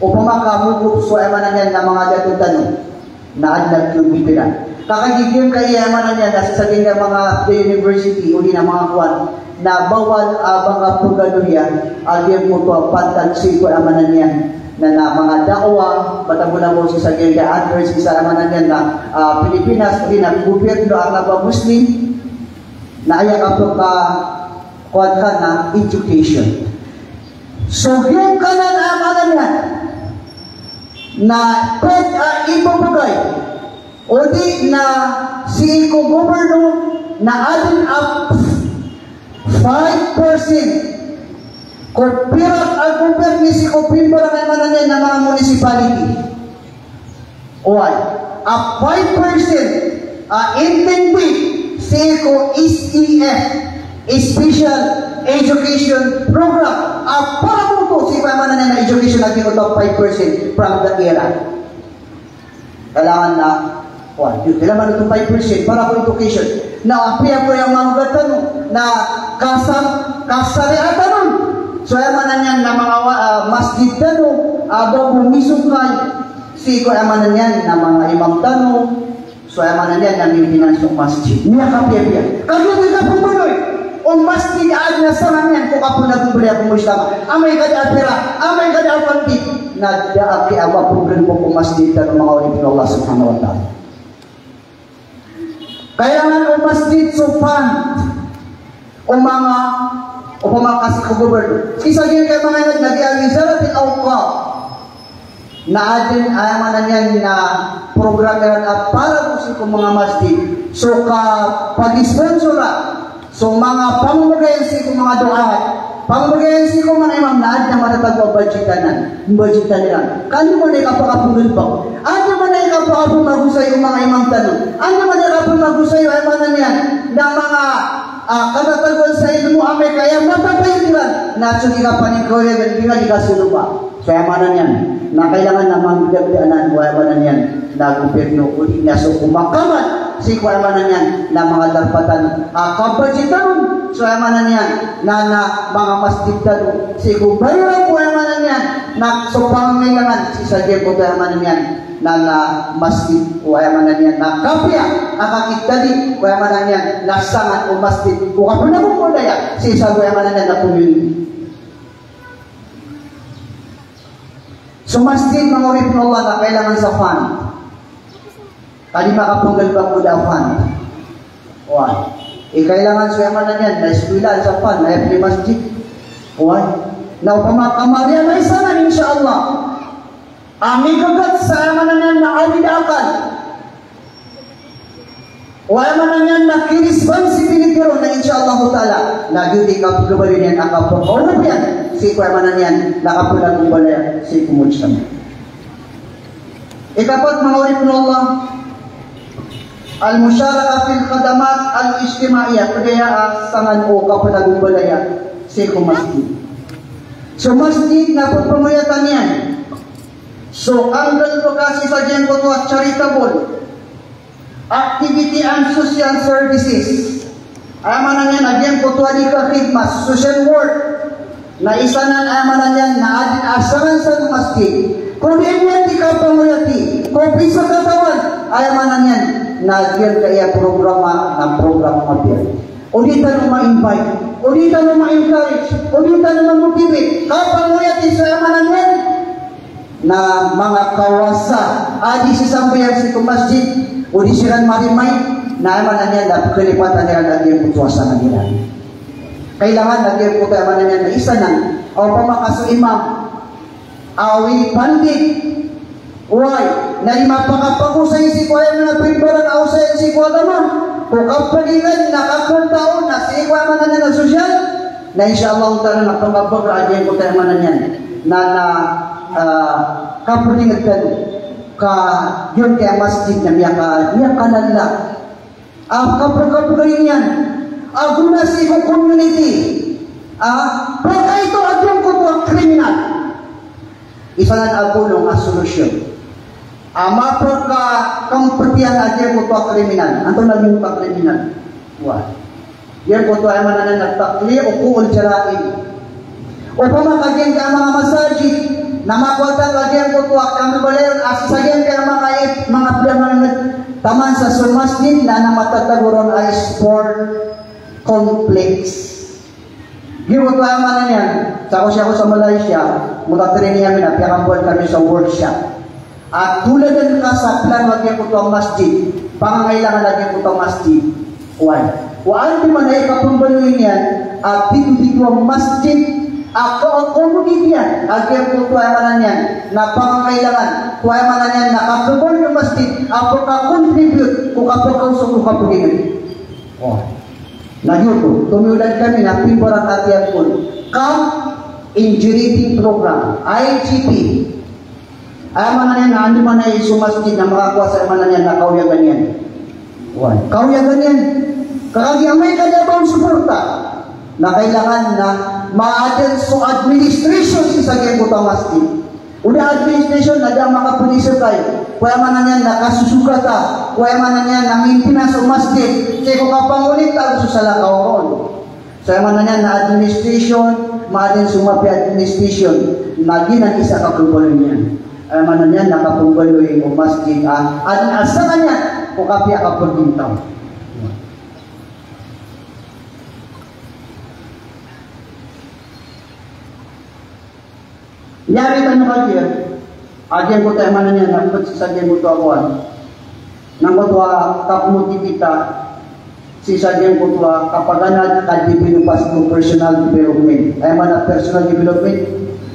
O pamakamugot so ayamanan yan na mga datong tanong na adlag yung bibilan. Kakagigim kaya ayamanan yan nasa saging ng mga university uli na mga kuwan na bawal mga paganoria agyan mo to pantag sipo ayamanan yan na mga dakwa batabula mo sa saging ka adverse sa ayamanan yan na Pilipinas uli na gobyerno ang mga Muslim na ayak ako ka kuwan ka na education. So, yung kanan amanan yan na ibabagay o di na si Governor na adin up 5%. Kupirat ang gobyerno si Kupirat ang mananay ng mga municipality. Why? A 5% intended si SEF, Special Education Program. Para mo po si mananay na education natin ito 5% from the era. Kailangan na kailangan ito 5% para po education. Na apiya po yung mga gatanong na kasariatan nun. So yaman na niyan na mga masjid tanong, abo bumisukay, si ko yaman na niyan na mga imam tanong, so yaman na niyan na maintenance ng masjid. Niya kapiya-piya. Kaya ka pumuloy, o masjid aad na sa nanyan, kung ako nagubuli ako mo isama, amay ka di alpira, amay ka di alpantip, nagdaaki awa problem po kung masjid tanong mga ulipin Allah subhanahu wa ta'ala. Kailangan o masjid so fund o pamakas ko gobernador. Isa din kayo mga nag-ializar at ikaw na adin ayaman na niyan na program na para po sa mga masjid. So pag-sponsora, so mga pamumugayansi ko mga doa, pamumugayansi ko mga imam na adin na matatag o budgetan nila. Kano mo na ikapakapungil pa? Ano man na ikapakapung magusay o mga imam tanong? Ano man na ikapakapung magusay o ayaman na niyan na mga katatagon sa ilmu amay kaya mapapayunan na sugi ka panikoy at hindi ka sulupa. So ayaman na niyan na kailangan naman bigagdaanan o ayaman na niyan na gobyerno o niya so kumakaman si ko ayaman na niyan na mga darpatan kabadjitan. So ayaman na niyan na mga masjid tanong si ko bayran ko ayaman na niyan na so pangailangan si sa ko ayaman na niyan na masjid o ayaman na niyan na kapya akakitali o ayaman na niyan na sangat o masjid o kapag na kong kundaya si isa o ayaman na niyan na community. So masjid mga uripin Allah na kailangan sa fund. Kali makapunggal ba ko da fund? Why? Kailangan sa ayaman na niyan na eskwila sa fund na every masjid. Why? Na pamakamarya na isa na insyaAllah. Ami kagat sa ayaman na niyan na alid akal. O ayaman na niyan na kiresponsibility ron na insyaAllah ta'ala. Nagyuti ka pagkabali niyan akapag-orap yan. Si ko ayaman na niyan nakapulag ng balaya si kumulsam. Ikapat mga uripin Allah, al-musyaraka fil khadamat al-ijtimaiyah, kaya sangan o kapulag ng balaya si kumasjid. So masjid na pagpamuyatan yan. So, ang ganito kasi sa dyan ko ito charitable activity and social services. Ayaman na yan, again ko ito alika khidmas, social work. Na isa na ayaman na yan na adin asaran sa masjid. Kung hindi di ka pamulati, kung pisa katawan, ayaman na yan na again kaya programa ng programa mabiyay. Ulitan mo ma-invite, ulitan mo ma-encourage, ulitan mo ma-motivate. Kapamulati sa ayaman na yan na mga kawasa adi si sambayan si masjid o di siran marimay na naman na niya na kalipatan nila na niya putuasa na nila. Kailangan na niya putuasa na niya na isa na o pamakaso imam awi pandit why na imapakapagusay si kuya na pagbarang ausay si kuya naman kung kapaligan nakakataon na si kuya man na sosyal na insyaAllah ta'ala na pangabag adi yung putuasa na niya na kapulingat ka ka yun kaya masjid na niya kanala kapag yan aguna si community pagka ito adyong ko po kriminal isa na agulong as solusyon mapagka kampatian adyong ko po kriminal anto naging ka kriminal yan po ito ay mananan nagtakli o kuul jarain o pamakagyan ka mga masajid na makwatan lagyan ko tuwak kami balayon asasagyan kaya mga pilihan taman sa masjid na namatataguron ay sport complex. Gino tayo man yan. Sako siya ko sa Malaysia, mutatirin niya na piyakambuan kami sa workshop. At tulad ng sa plan lagyan ko tuwang masjid, pangangailangan lagyan ko tuwang masjid. Why? Waan di man ay kapambaluin yan, at dito ang masjid ako ang community yan, agyan po tuwa manan yan, na pangangailangan, tuwa manan yan, na kapagol yung masjid, ako ka-contribute, kung kapag-kausok ko kapag-ingat. Oh. Nagyo po, tumiulan kami na pimborang atiyan po, Camp Engineering Program, IGP. Ay manan yan, na ano man ay sumasjid na makakuha sa manan yan, na kauyagan yan. Kauyagan yan. Kakagyamay ka na ba ang suporta? Na kailangan na ma-attend sa administration sa Sagyan Masjid. Una administration na dyan makapulisyo kayo. Kaya man na yan nakasusuka ta. Kaya man na yan namimpinas sa masjid. Kaya kung kapangulit tayo sa salakaw ron. Kaya man na yan na administration, ma-attend sumapi administration. Naging ang isa kapumbalo niyan. Kaya man na yan nakapumbalo yung masjid. At asa ka niya kung kapya kapumbintaw. Yari tayo kagir, agyan ko tayo manan yan, napot sa sagyan mo ito akuan. Nang ko ito kapunuti kita, si sagyan ko ito kapaganad kadibinupas ko personal development. Ay man personal development,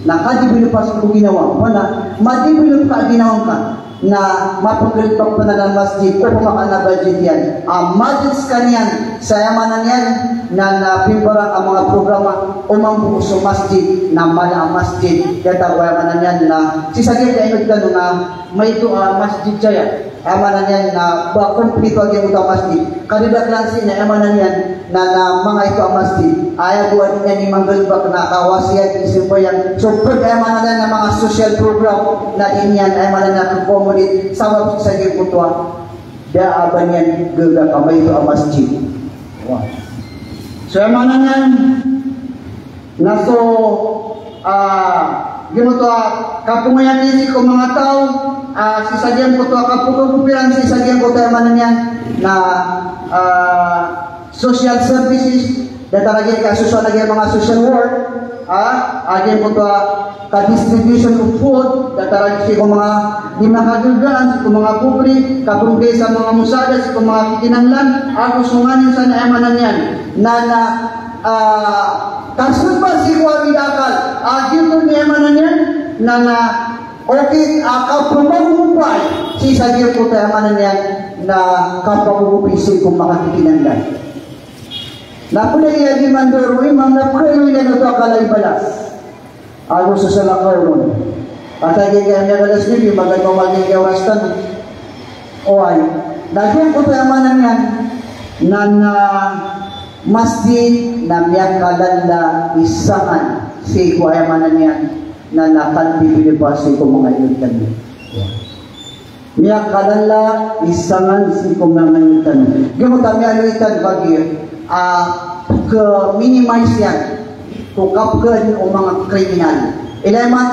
na kadibinupas ko ginawa. Mana, madibinup ka ginawa ka, na mapagalitok pa na ng masjid o pumakan na budget yan. Majlis ka niyan, sa yamanan yan, na napimbarang ang mga programa umambuo sa masjid, na mala ang masjid. Kaya tawayaman na yan na, si Sagir kainod ka na may ito masjid siya. Amanan yan na kumplito ang yung ito masjid. Kanidak lang siya, amanan yan na mga ito ang masjid. Ayaw buwan niya ni Manggalbak na kawasiyan, isimpo yan. So, amanan yan na mga social program na inyan, amanan na accommodate sa wapit sa Sagir Putua. Daaban yan, gaga kamay ito ang masjid. Wow. So, amanan yan na so, ginuto kapungayan nisi ko mga tao, si Sagyan ko to kapukupiran si Sagyan ko tayo manan yan na social services dataragyan ka social lagi mga social work agyan ko to ka-distribution of food dataragyan si ko mga di makagulgaan si ko mga kubri kapungkay sa mga musada si ko mga kikinanglan sunganin sa naemanan yan na kasun pa si Kuwami Dakal agyan ko naemanan yan na okay, kapumagupay si Sagir ko tayo manan yan na kapagupisi kung makakikinandan. Napunay yan di mandoro, imang napunay yan ito akalay balas. Ako sa salakaw nun. At ay kaya niya galas nili, magandang maging gawastan. O ay, nagyan ko tayo manan yan na masjid na miyakalan isangan si kuwaya manan yan na nakandibili pa si kong mga ilutan. Miyak kalala, isangan si kong mga ilutan. Gimot kami ilutan bagir, minimize yan, kukapkan o mga kriminal. Ilaman,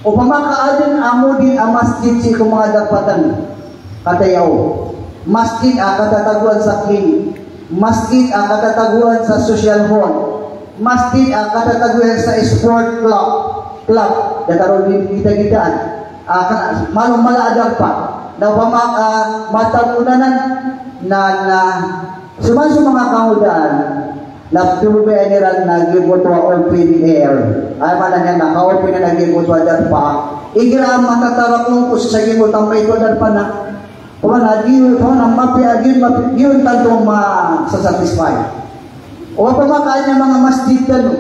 o pamakaadin amo din ang masjid si kong mga dapatan. Katayaw, masjid katataguan sa clinic, masjid katataguan sa social hall, masjid katataguan sa sport club dataron din kita-kitaan malong malaadar pa na matagunanan na sumanso mga kahudaan na pinubayan nila nagibutwa on clean air ay manan yan naka-open na nagibutwa dar pa igira matatarak nung kung sa gibutang may ito dar pa na kumana diyo na mapi yun tantong masasatisfy o pamakain ng mga masjid talo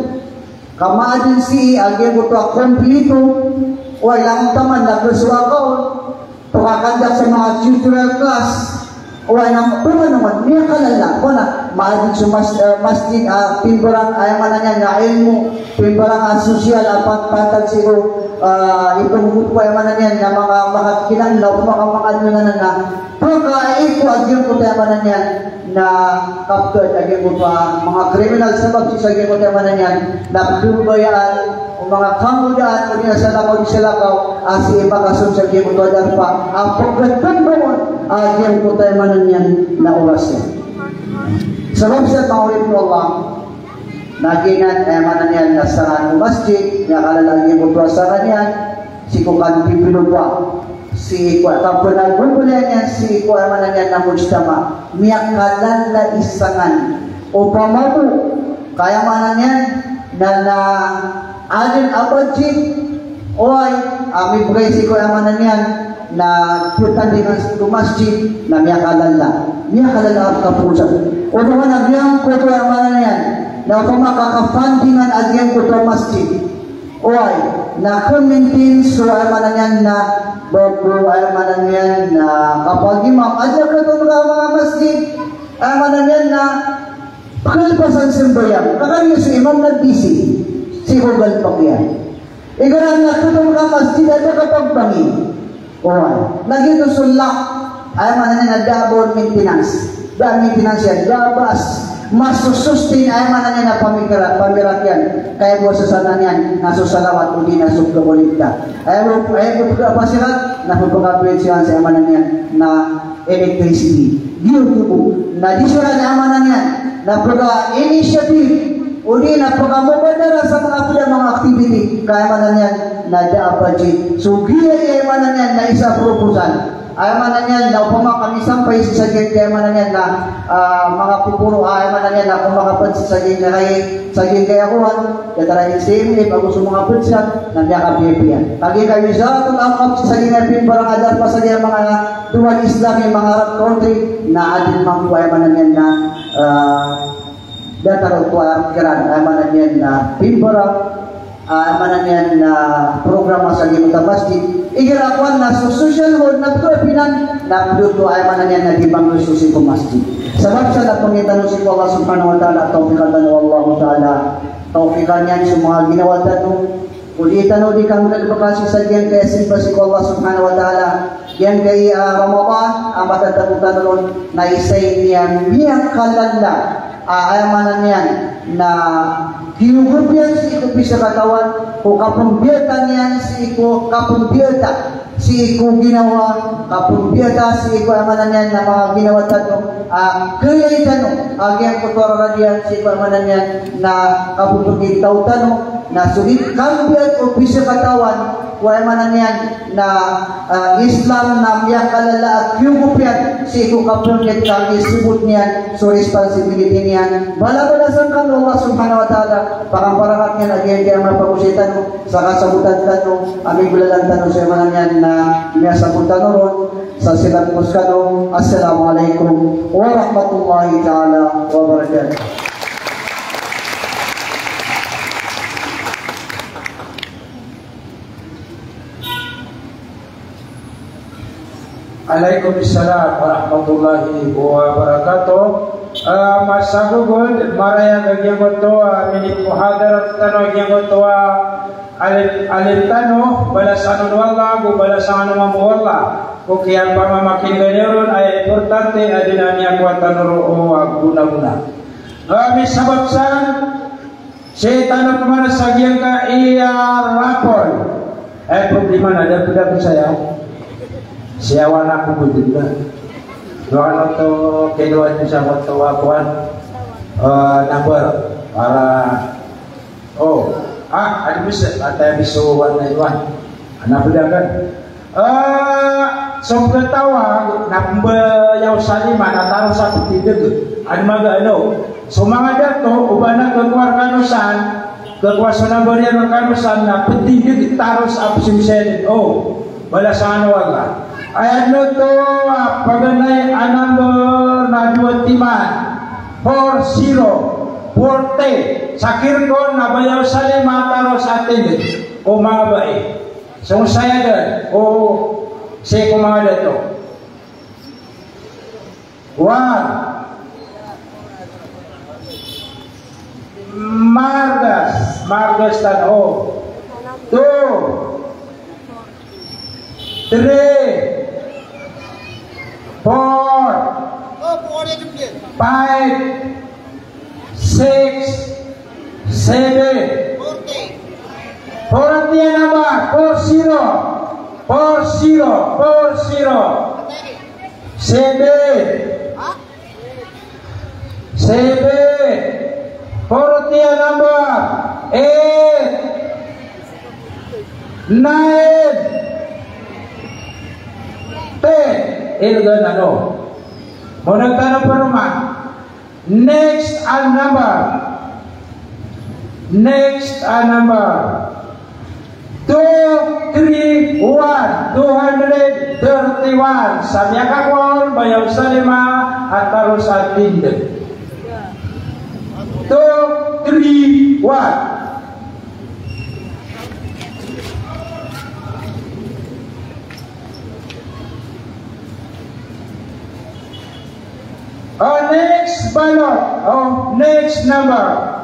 kamadin si agyan ko to kompleto o ilang taman nagresuwa ko pakakandak sa mga tutorial class o ilang naman niya kalala ko na maadin sa masjid pimbarang ayaman na niya na ilmo pimbarang social pantag siguro ipamukut ko ayaman na niya na mga kinanlaw mga na pagka ito agyan ko tayo na niya na kaptod agyan ko pa mga criminal sa pagsisagyan ko tayo na niya na dubayaan o mga kamudaan o niya sa napag-isalakaw si ipakasun sa agyan ko tayo pa ang pagkatang bawon agyan ko tayo na niya na oras niya sa website mga ulit mo Allah naginan ayaman na niya na sa masjid niya kalalagyan ko to sa kanya si kukan pipilo pa si Ikwa, tapos nagbubulan niya si Ikwa naman niya na mujtama miyak kalan na isangan o pamato kaya manan yan na alin abadjit oy ami bugay si ko amanan yan na putandingan sa masjid na miya kalala ang kapusan o naman nagyang ko to amanan yan na pumakakafundingan agyan ko to masjid oy na kumintin so amanan yan na bago amanan yan na kapag imam adya ka to mga masjid amanan yan na pakalpasan simbayan kakariya si imam nagbisi si Hugal Pakyan igaran na ito mga masjid at nakapagpangin lagi ito sulak ay manan na double maintenance yan labas masusustin ay manan na pamirakyan kaya mo sa sanan yan nasusalawat o di nasubgabulit ka ay mo pasirat na pagpagkapulit siya sa manan yan na electricity YouTube na di siya na manan yan na pagka-initiative uli na pagkamubadara sa mga activity kaya manan yan na budget so gaya manan yan na isa proposal ay manan yan na upama kami sampay sa sagin kaya manan yan na mga pupuro ay manan yan na kumakapad sa sagin na sagin kaya kuhan katara yung same pag gusto mga putsyan na niya kapiyapiyan kagi kayo sa itong akap sa sagin na parang adar pa sa mga duwan Islam yung mga Arab country na adil mga ay manan yan na datang kuat keran amanan yan na pimpara amanan yan na program sa limutan masjid igirakuan na social hall na pinan na duto amanan yan na dibang susi ko masjid sabab sa napungitan si Allah subhanahu wa ta'ala taufikan na Allah ta'ala taufikan yan sa mga ginawa tanong ulitan o di kang nagbakasi sa diyan kaya simpa si Allah subhanahu wa ta'ala yan kay Ramadan ang matataputan ron na isay niyan miyang kalala ayamanan yan na hinugot yan si iko bisa katawan o kapumbiyatan yan si iko kapumbiyata si iko ginawa kapumbiyata si iko amanan yan na mga ginawa tanong kaya itanong agyan kutora yan si iko amanan yan na kapumbiyataw tanong na sulit kambiyat o bisa katawan wala manan yan na Islam na miyak kalala at yung kupyan si iko kapunyat kang isibot niyan so responsibility niyan bala-balasan kang Allah subhanahu wa ta'ala pakamparangat niyan agyan kaya mapagusitan mo sa kasabutan tanong aming bulalan tanong sa manan yan na miya sabutan ron sa silang muskano assalamualaikum warahmatullahi ta'ala wabarakatuh. Waalaikumsalam warahmatullahi wabarakatuh. Masagugod maraya gagyang goto minit muhadarat tano gagyang goto alin tano balasan wala go balasan mamuwala ko kiyan pamamakin ganeron ay importante adina niya kwatan ro guna-guna. Kami sabab san setan kemana sagian ka iya rapor problema ada tidak saya siawan aku betul doa to kedua itu sama to akuan number para ada bisa ada bisuan iwan anak pedagang sobat tawa number yang salima taruh satu titik ada maga semangat dato ubana keluarga nusan kekuasaan berian kanusan na penting taruh absim sen balasan wala ayat to paganay number na dua timan 40 sakir ko na bayaw sali mataro sa atin o mga bae so saya dan say ko mga dato 1 Margas tan 2 3 4 5 6 7 40 nama 40 number 8 9 10 ilgan mau nagtanong pa naman next ang number Next number 231 231 Samyakakon bayaw salima at taros at tinde 231. Next ballot. Next number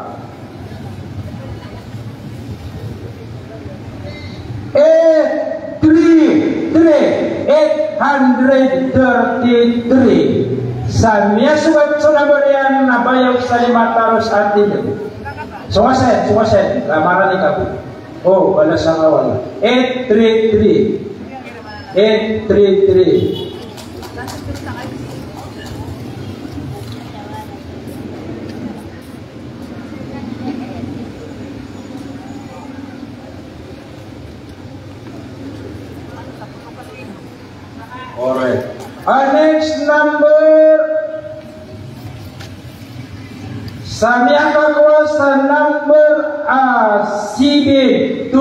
833 Samia sugat sunabarian nabayaw sa lima taros atin. Suwasen lamaran ikaw. Wala sa kawan 833 Alright. Next number Samyakakwa sa number 728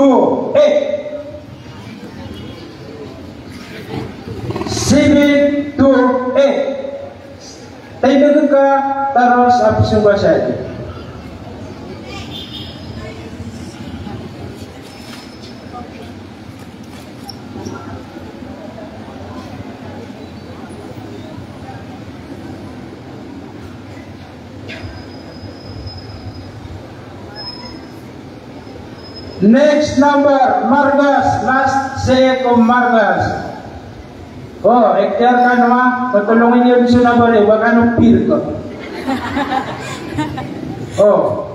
tayo ka taros apsungwa siya. Next number Margas, last say ko Margas. Ikhtiar ka naman, patulungin niyo sa number wag anong pil ko.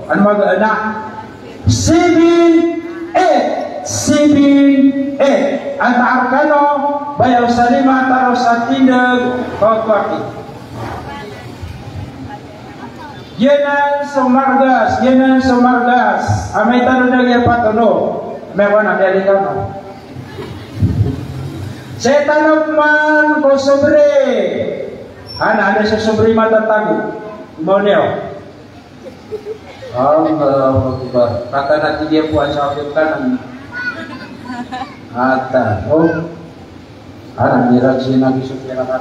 Ano mag-anak? 7-8 ang arkano bayaw sa lima taro sa tindag pagwaki. Yenan sumargas amay tanong na yung patulo meron na kaya ikaw no saya tanong man ko sobre ada sa sobre matatago mo niyo kata natin dia po sa akin kanan ata mirag siya nagisupira ka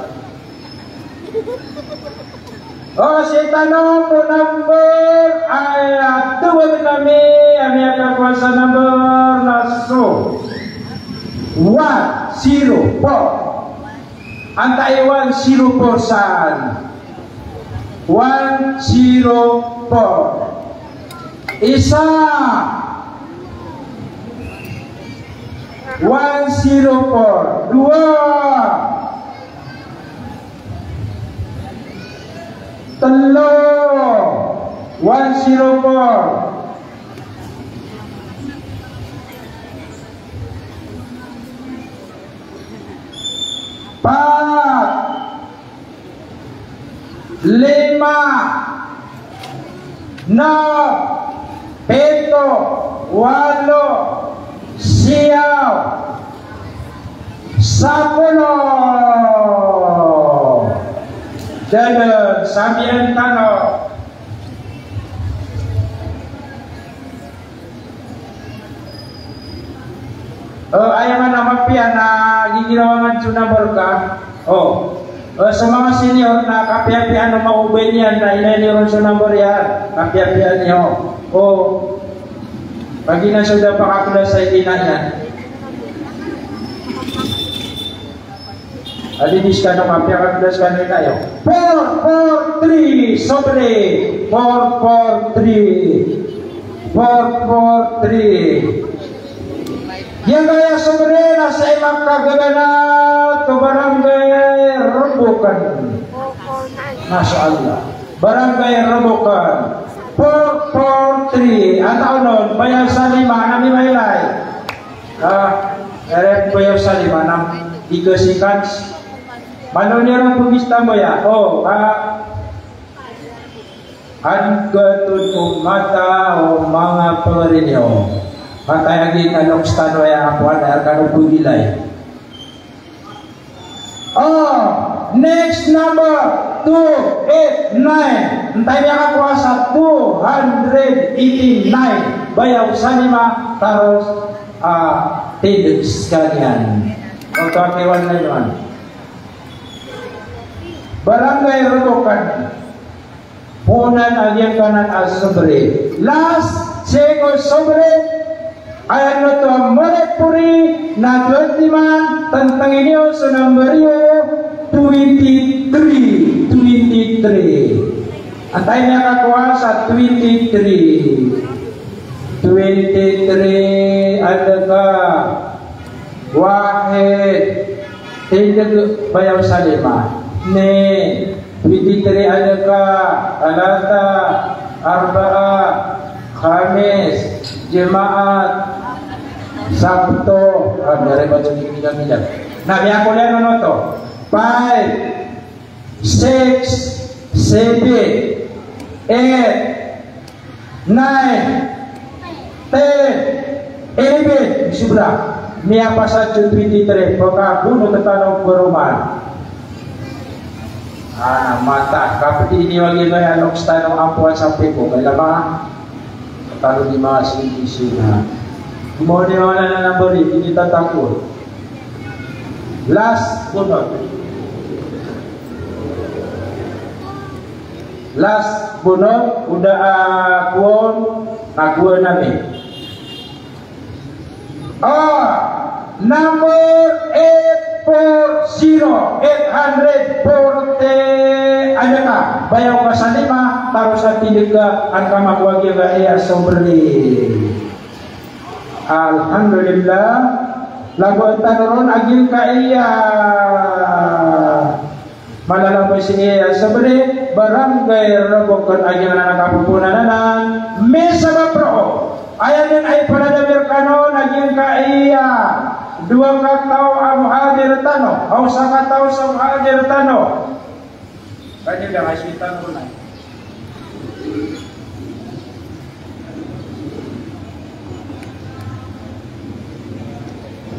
si tanong po number ay tuwag kami ang iyakakwa sa number na 104 ang Taiwan 04 saan 104 isa 104 dua telo 104 pat 5 6 7 8 siyaw 10 dan sabian tanong ayaman na magpian na giginawangan sa number ka sa mga senior na kapiapian na maubay niyan na inaniron sa number yan kapiapian niyo pag inasuda pa kakula sa idina yan alinis ka na kapiapian ka nila yun 443 sobre 443 yang kaya sebenarnya saya maka kagana ke barangay Robokan. Masya Allah. Barangay Robokan 443 atau non bayar sa 5 nami mailay. Bayar sa 5 nam ikasikan. Malo niya ang pumista mo ya. Ang katun mata mga pangarinyo. Matayagin anong stano ya apuan ay kanong pugilay. Next number 289. Entah dia kuasa 289. Bayaw salima terus tidak sekalian. Untuk akiwan na yun. Barangay Robokan. Punan agyang kanan as-sobre. Last, sego sobre. Ayan na to ang Moretpuri na 20 tentang inyo sa numberyo 23. At tayo nakakuha sa 23. 23 ada ka wahid tidak bayaw salima ne 23 ada ka alata arba'a khamis jemaat sabto dari batu kijang-kijang nah biar kuliah nono to 5 6 7 8 9 11 subra mia pasal 23 poka bunuh ketanong perumahan mata kapit ini lagi gaya nok stanong ampuan sampai ko kaya ba talo di mga sina mo ni wala na nambari hindi tatakot last bunot udah akuan namin. Number 840 ada ka bayaw ka sa 5 taros at tinig ka ang kamakwagi ka iya sobri alhamdulillah lagu ang tanoron agil ka iya malalabay si iya sobri barangay Robokan agil na nakapupunananan mesa ba pro ayan din ay panadamir kanon agil ka iya 2 katao ang muhadir tano o 1 katao sa muhadir tano kanya lang asitan ko na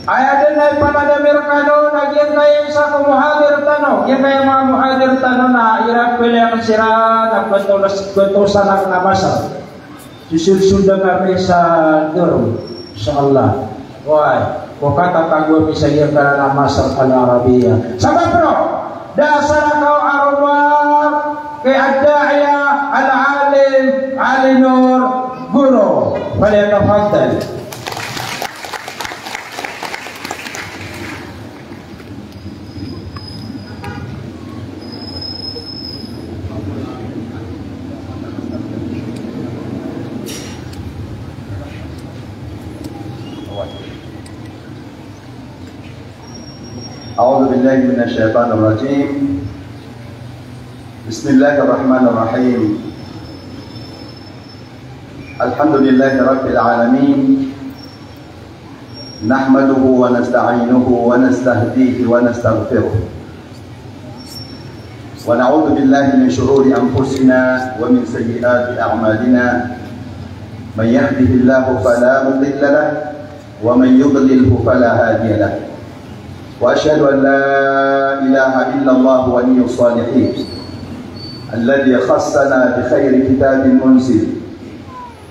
ayan din ay panadamir kanon agil kayo sa muhadir tano yan kayo mga muhadir tano na irap pili ang sira nagkwento sa nabasa susundan kami sa durong sa Allah why wakata tagwa misaya ka na masal al-Arabiya sabab bro dasar kau arwah kay ad-da'iya al-alim Ali Nur Guru falyatafaddal أعوذ بالله من الشيطان الرجيم بسم الله الرحمن الرحيم الحمد لله رب العالمين نحمده ونستعينه ونستهديه ونستغفره ونعوذ بالله من شرور أنفسنا ومن سيئات أعمالنا من يهده الله فلا مضل له ومن يضلله فلا هادي له وأشهد أن لا إله إلا الله ولي الصالحين الذي خصنا بخير كتاب منزل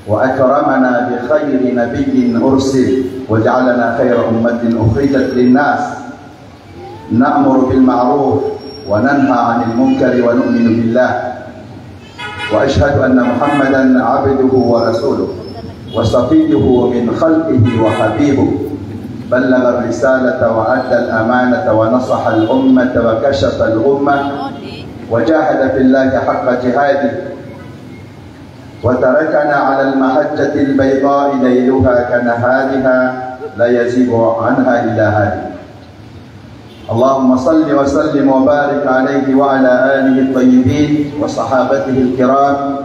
وأكرمنا بخير نبي أرسل وجعلنا خير أمة أخرجت للناس نأمر بالمعروف وننهى عن المنكر ونؤمن بالله وأشهد أن محمدا عبده ورسوله وصفيه من خلقه وحبيبه بلغ الرسالة وأدى الأمانة ونصح الأمة وكشف الغمة وجاهد في الله حق جهاده وتركنا على المحجة البيضاء ليلها كنهارها لا يزيغ عنها إلا هادي اللهم صل وسلم وبارك عليه وعلى آله الطيبين وصحابته الكرام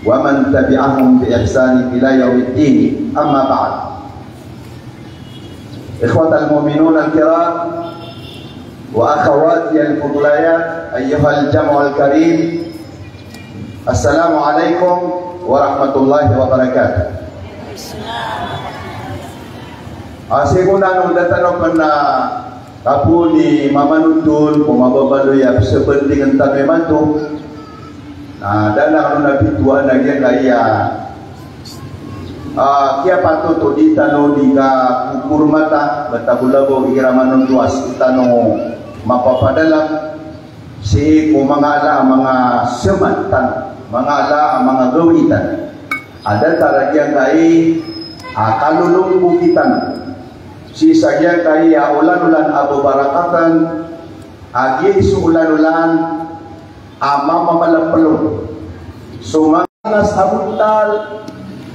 ومن تبعهم بإحسان إلى يوم الدين أما بعد إخوة المؤمنون الكرام وأخواتي الفضليات أيها الجمع الكريم السلام عليكم ورحمة الله وبركاته Siguna nung datano pa na Kapu ni mamanutun pumababalo ya sepenting entah memang tu. Nah, dan nak nabi tua lagi kaya. Kia patut tu di tano di ka ukur mata betabulabo iramanun luas tano mapapadalam si kumangala mga sematan mangala mga gawitan. Ada taragian kai kalulung bukitan. Si saja kai ulan-ulan Abu Barakatan agi isu ulan-ulan ama mamalapelun sumangas abutal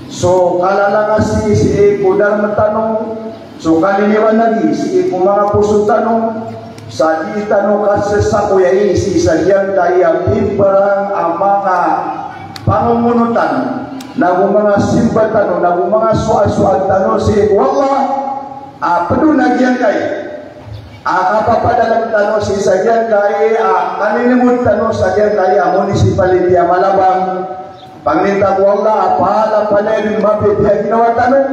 so kalalangasi si kudar metanong so kaliniwan lagi si mga puso tanong sa di tanong kasesako yai si saja kai piperang mga pangumunutan nagu mga simbatan nagu mga soal-soal tanong si wallah penuh nagian kai apa dalam tanah si saja kai kalilimut tanah saja kai municipality Malabang panglintah wallah apa pada di mabit dia ginawa tanah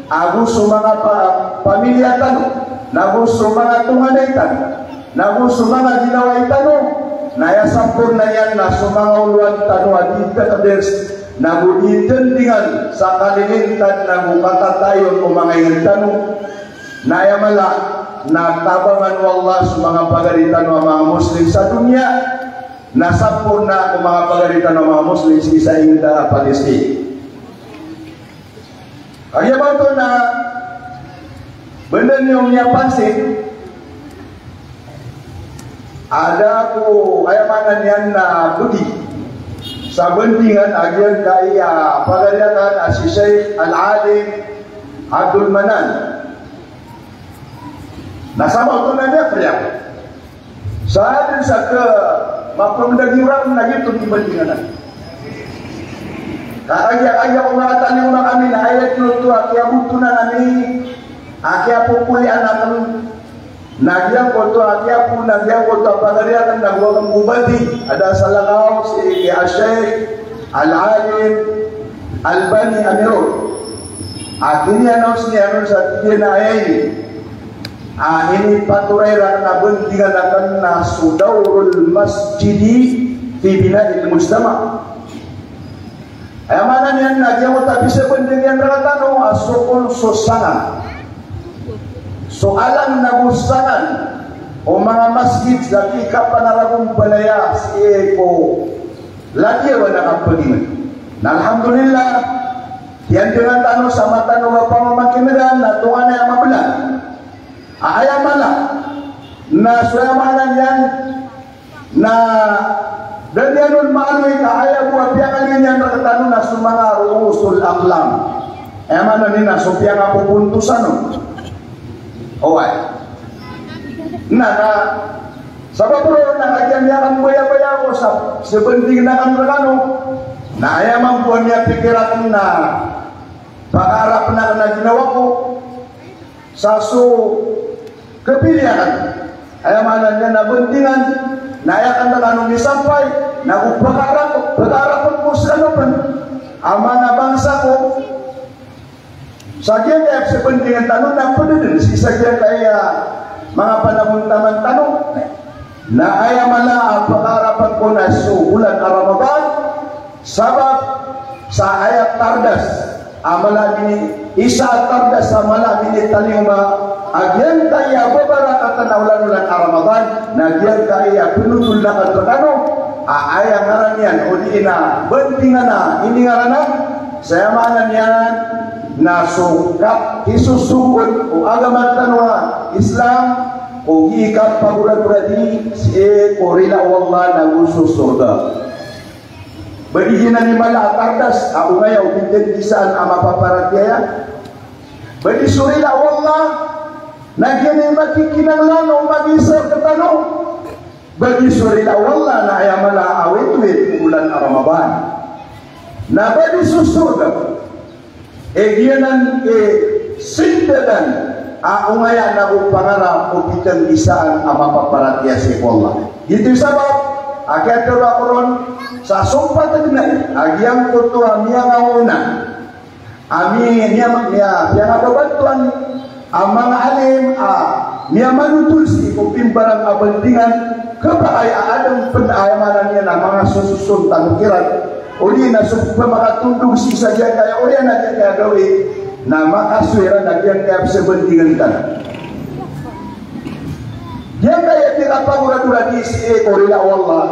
aku sumanga pamilya tanah nagu sumanga tunganay tanah nagu sumanga ginawa tanah naya sampurna yan na sumanga uluan tanah adita kaders nagu ditendingan sa kalilintan nagu katatayon umangayin tanah naya mala na tabangan wallah sa mga pagalitan ng mga Muslim sa dunia nasampurna ang mga pagalitan ng mga Muslim sa isa inda Palestina. Kaya ba ito na benda niyong niya pansin ada ko kayamanan yan na budi sa bendingan agyan kaya pagalitan si Sheikh Al-Alim Abdul Manan nasama ito na niya priya sa atin sa ke mapamdagiran na ito di bandingan kaya umatan yung mga kami na ayat nyo ito kaya buto na nami kaya pupulian natin nagyang ko ito nagyang ko ito pagariatan nagwagang bubadi ada sa lakaw si Sheikh Al-Alim Albani Amirul kini niya sa tiyan na ayat ini paturairan na bentingan akan na sudaurul masjidi fi bina'il mujtama. Ay mana niyan na diyan mo tabi sa bentingan rakatano asukul sosangan. Soalan na busangan o mga masjid sa kapanaragong balaya si Eko lagi ba nakapagiman. Na alhamdulillah yan dengan tanong sa matanong ang pamamakinan na tungan na yung mabulan. Ayam mana na suyamanan yan na dan yanun maalui ka ayam buat piangan yan nakatano na sumanga ruusul aklam ayam mana ni na supya nga pupuntusan ay na sabab bro na kagyan yan baya-baya ko sa sebenting na ang regano na ayam ang buwan niya pikiran na pangarap na ginawa ko sa kepilihan ayam mana niya nabuntingan nayakan na kanong misampay nagpagharap ko sa anupan ang mga bangsa ko sa kaya sa pentingan tanong na pwede si sa kaya mga panahon-taman tanong na ayam mana ang pagharapan ko na bulan Ramadan sabab sa ayat tardas amala ini isa tardas sa mala ini talima agyan kaya babarakatan na ulan-ulan Ramadan nagyan kaya pinutul na kanto ayang ngaran yan o di na bentingan na ini ngaranan saya maanan yan na sungkap isusugod o agamat tanwa Islam o ikat pagurad-uradi si korila wallah na gusto surga badihinan ni mala tardas ako ngayaw pintintisaan ang mapaparatya badi surila wallah nagyan makikinanglan o mag-isar katanong bagi surila wallah na ayamala awit-wit bulan Ramadan na badi susurga egyanan sindadan ako ngaya na upangarap o pitang isaan ang mapaparatya si wallah ito sabab akyat karon sa sumpat na agyang kutuwa miya nga una ami niya yang ada bantuan ang mga alim Mia manutul si kupimbarang abendingan kebaayaan penayamanan niya na mga sususun tanukiran. Uli na pagmakatundong si saja kaya uli na kaya gawin na makaswera na kaya kaya sebendingan ka. Yang kaya tinapagura-dura di si ori na Allah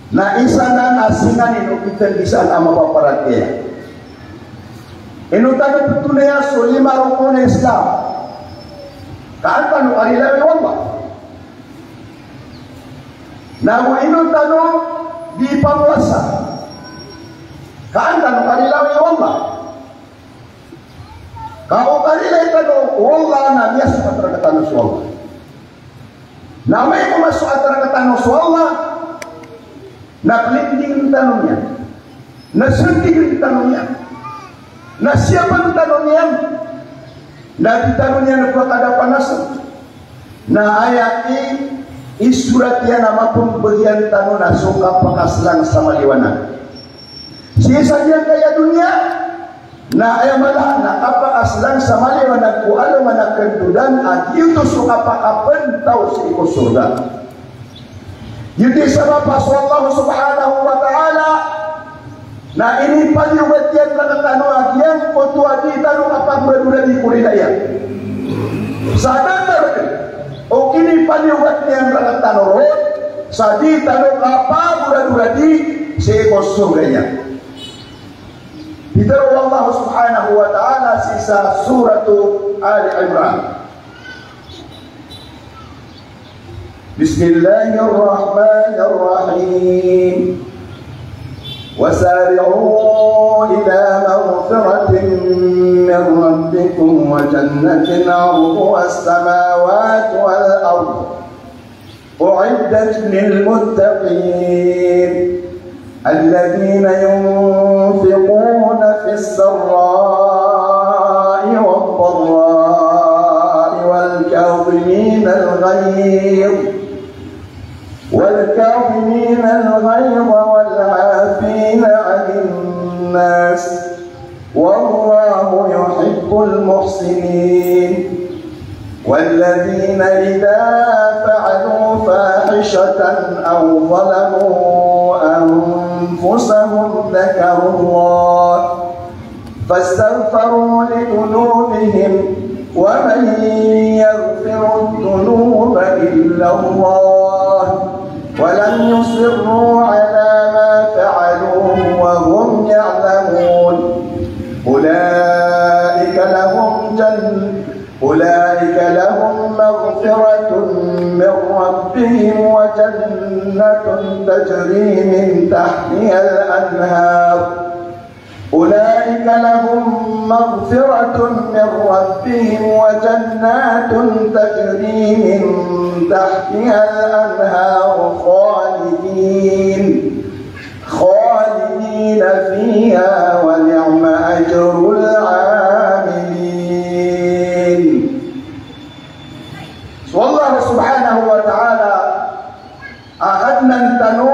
na isa na asingan inukitan isaan ang mapaparat kaya. Inutan ito tunaya so 5 rukun na Islam. Kaan pa nung arilawi Allah? Namu inutan di penguasa. Kaan ka nung arilawi Allah? Kau karilay ka nung Allah na niya sa kataragatan sa Allah. Na may pumasok at kataragatan sa Allah, naglinding tanong niya, nasundig tanong niya, na siapa tanong niya, na ditanong niya nagpakadapanasan, na ayati isurat niya na mapumbagian tanong na suka pakaslang sa maliwanag. Siya saja kaya dunia, na ayamala na kapakaslang sa maliwanag ko alam na kendudan at ito suka pakapentaw sa iko surga. Yudi sabab Allah subhanahu wa ta'ala na ini paliwat yan nakatano agyan ko tuwa di tanong kapag berdura di kurinaya. Sa datar o kini paliwat yan nakatano roon sa di tanong kapag berdura di si iko surga niya. Ditaruh Allah subhanahu wa ta'ala sisa suratu Ali Imran. Bismillahirrahmanirrahim. وسارعوا إلى مغفرة من ربكم وجنة عرضها السماوات والأرض أعدت للمتقين الذين ينفقون في السراء والضراء والكاظمين الغيظ والعافين عن الناس والله يحب المحسنين والذين إذا فعلوا فاحشة أو ظلموا أنفسهم ذكروا الله فاستغفروا لذنوبهم ومن يغفر الذنوب إلا الله ولم يصروا على ما فعلوا وهم يعلمون أولئك لهم مغفرة من ربهم وجنة تجري من تحتها الأنهار أولئك لهم مغفرة من ربهم وجنات تجري من تحتها الأنهار خالدين فيها ونعم أجر العاملين. والله سبحانه وتعالى أخذنا التنو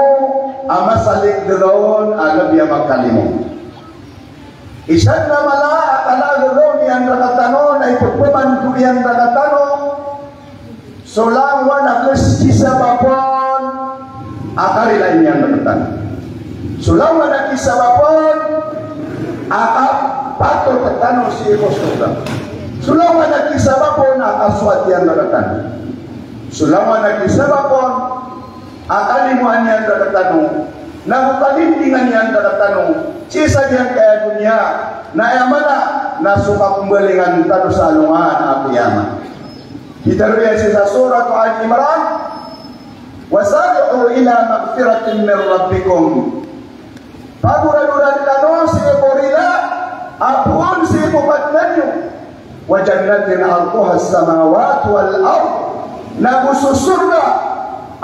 أما سلك درون أغب يمكالمون Isan na mala akala gawin yang nakatano na ipagpaman yang nakatano solangwa na kisisa papon akari lain yang nakatano solangwa na kisisa papon akap patol katano si kosuda solangwa na kisisa papon akaswat yang nakatano solangwa na kisisa papon akalimuan yang nakatano nakukalindingan yang nakatano sisa yang kaya dunia na yamana na suka kumbalingan tado sa alungan ang kiyamat. Kita lihat sisa surat Ali Imran wasari'u ila magfiratin min rabbikum pagura-dura dilano si porila apun si pupatnanyo wa jannatin arduha as-samawati wal ard na bususurga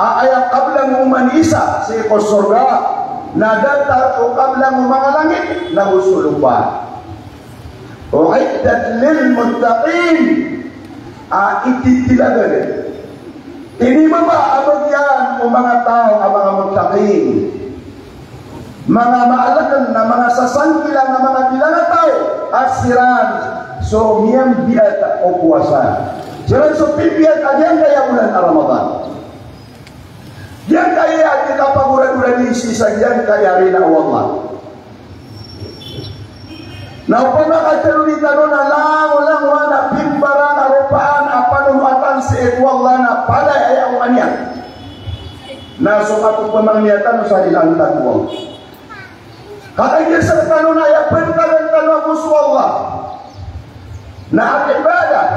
ayat qabla manisa si surga na datar o kablang mga langit na usulupan. U'iddat lil muttaqin ititilagan. Ini abagyan o mga tao ang mga muttaqin. Mga maalakan na mga sasangkilang na mga bilang tao asiran so miyang biata o puwasan. Jangan sopipian aja kaya bulan Ramadan. Yang kaya kita paguran-guran di sisa yang kaya rina Allah. Na upama katalu ni tanong na lang wana pimbaran arupaan apanuhatan si Allah na palay ayaw kanya. Na so ako pamangniatan sa dilantan ko. Kakaya sa tanong na ayapan ka ng tanong ko sa Allah. Na ang ibadah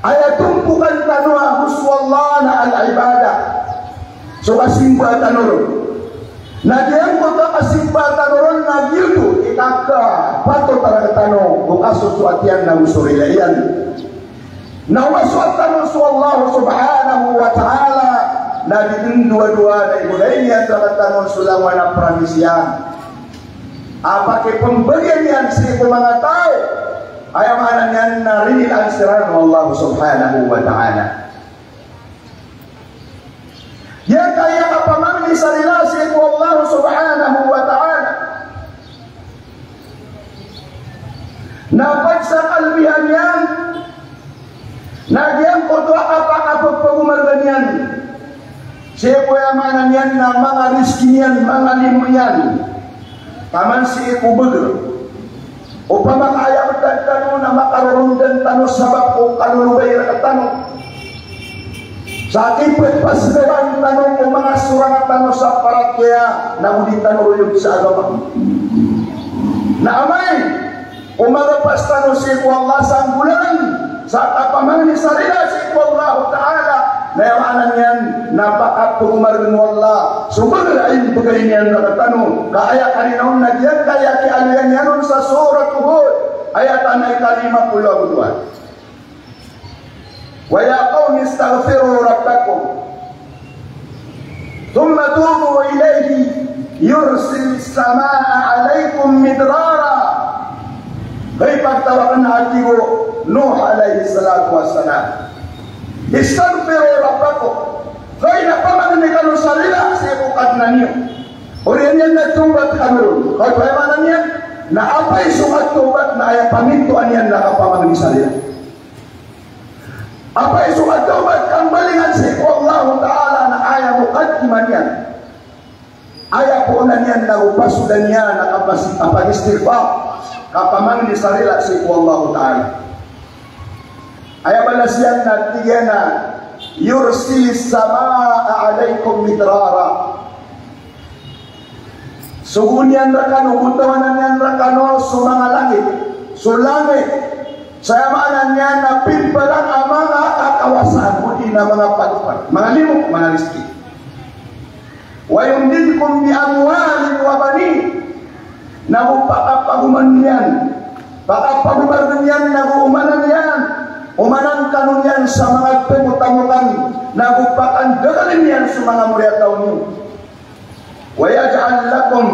ayatumpukan tanong ako sa Allah na al-ibadah. So kasimba tanong. Nagyan ko ta kasimba tanong na gildo itaka pato talaga tanong bukas susuatian na musurilayan. Na waswatan sa Allah subhanahu wa ta'ala na dua-dua na ibulay niya talaga tanong sulawan ng pramisiyan. Apake pemberian yan sa mga tao ay amanan yan na rin ang siran ng Allah subhanahu wa ta'ala. Yan kaya kapamangni sa relasi ko Allah subhanahu wa ta'ala. Napag sa kalbihan yan, nagyan ko to apa-apa pagumargan yan. Siya ko yamanan yan na mga rizki yan, mga limo yan. Taman si ikubaga. O pamakaya ko tanong na makarundan tanong sabab o kalulubay na tanong. Sa ipit pasdawan tanong o mga surang tanong sa parakya na ulit tanong yung sa agama. Na amay, umagapas tanong si Allah sa bulan sa kapamangni sa rila si Allah Ta'ala na yawanan yan napakatumargan Allah. Sumagalain bagay niyan na tanong kaya kaninaon nagyan kaya kialayan yanon sa surat Uhud ayatan ay 52. وَيَا قَوْمِ اسْتَغْفِرُوا رَبَّكُمْ ثُمَّ تُوبُوا إِلَيْهِ يُرْسِلِ السَّمَاءَ عَلَيْكُمْ مِدْرَارًا. Kaya pagtawakan na atigo Nuh alayhi salatu wassalam. Istaghfiru rabbakum. Kaya napamagani ka sa rila sa ibukat na niyo. Uriyan yan na tubat kameron. Kaya payamanan yan na apay sukat tubat na ay pamintuan yan na kapamagani sa rila. Apa isu atobat kambalingan si Allah Ta'ala na ayah mukaddiman yan. Ayah puunan yan na upasudan yan na kapagistirpa kapamang ni sarila si Allah Ta'ala. Ayah balas yan na tiga na yursilis sama'a alaikum midrara. Sugunyan rakano, utawanan yan rakano sumanga langit. Sulangit. Saya maanan niya na pinpalang ang mga kakawasan mo na mga pagpag, mga limok, mga rizki. Wayumdidkum bi amwalin wa banin. Nagupakapaguman yan. Pakapaguman yan, naguumanan yan. Umanan kanon yan sa mga pemutang-utang. Nagupakan gagalin yan sa mga muryataw niyo. Wayaj'al lakum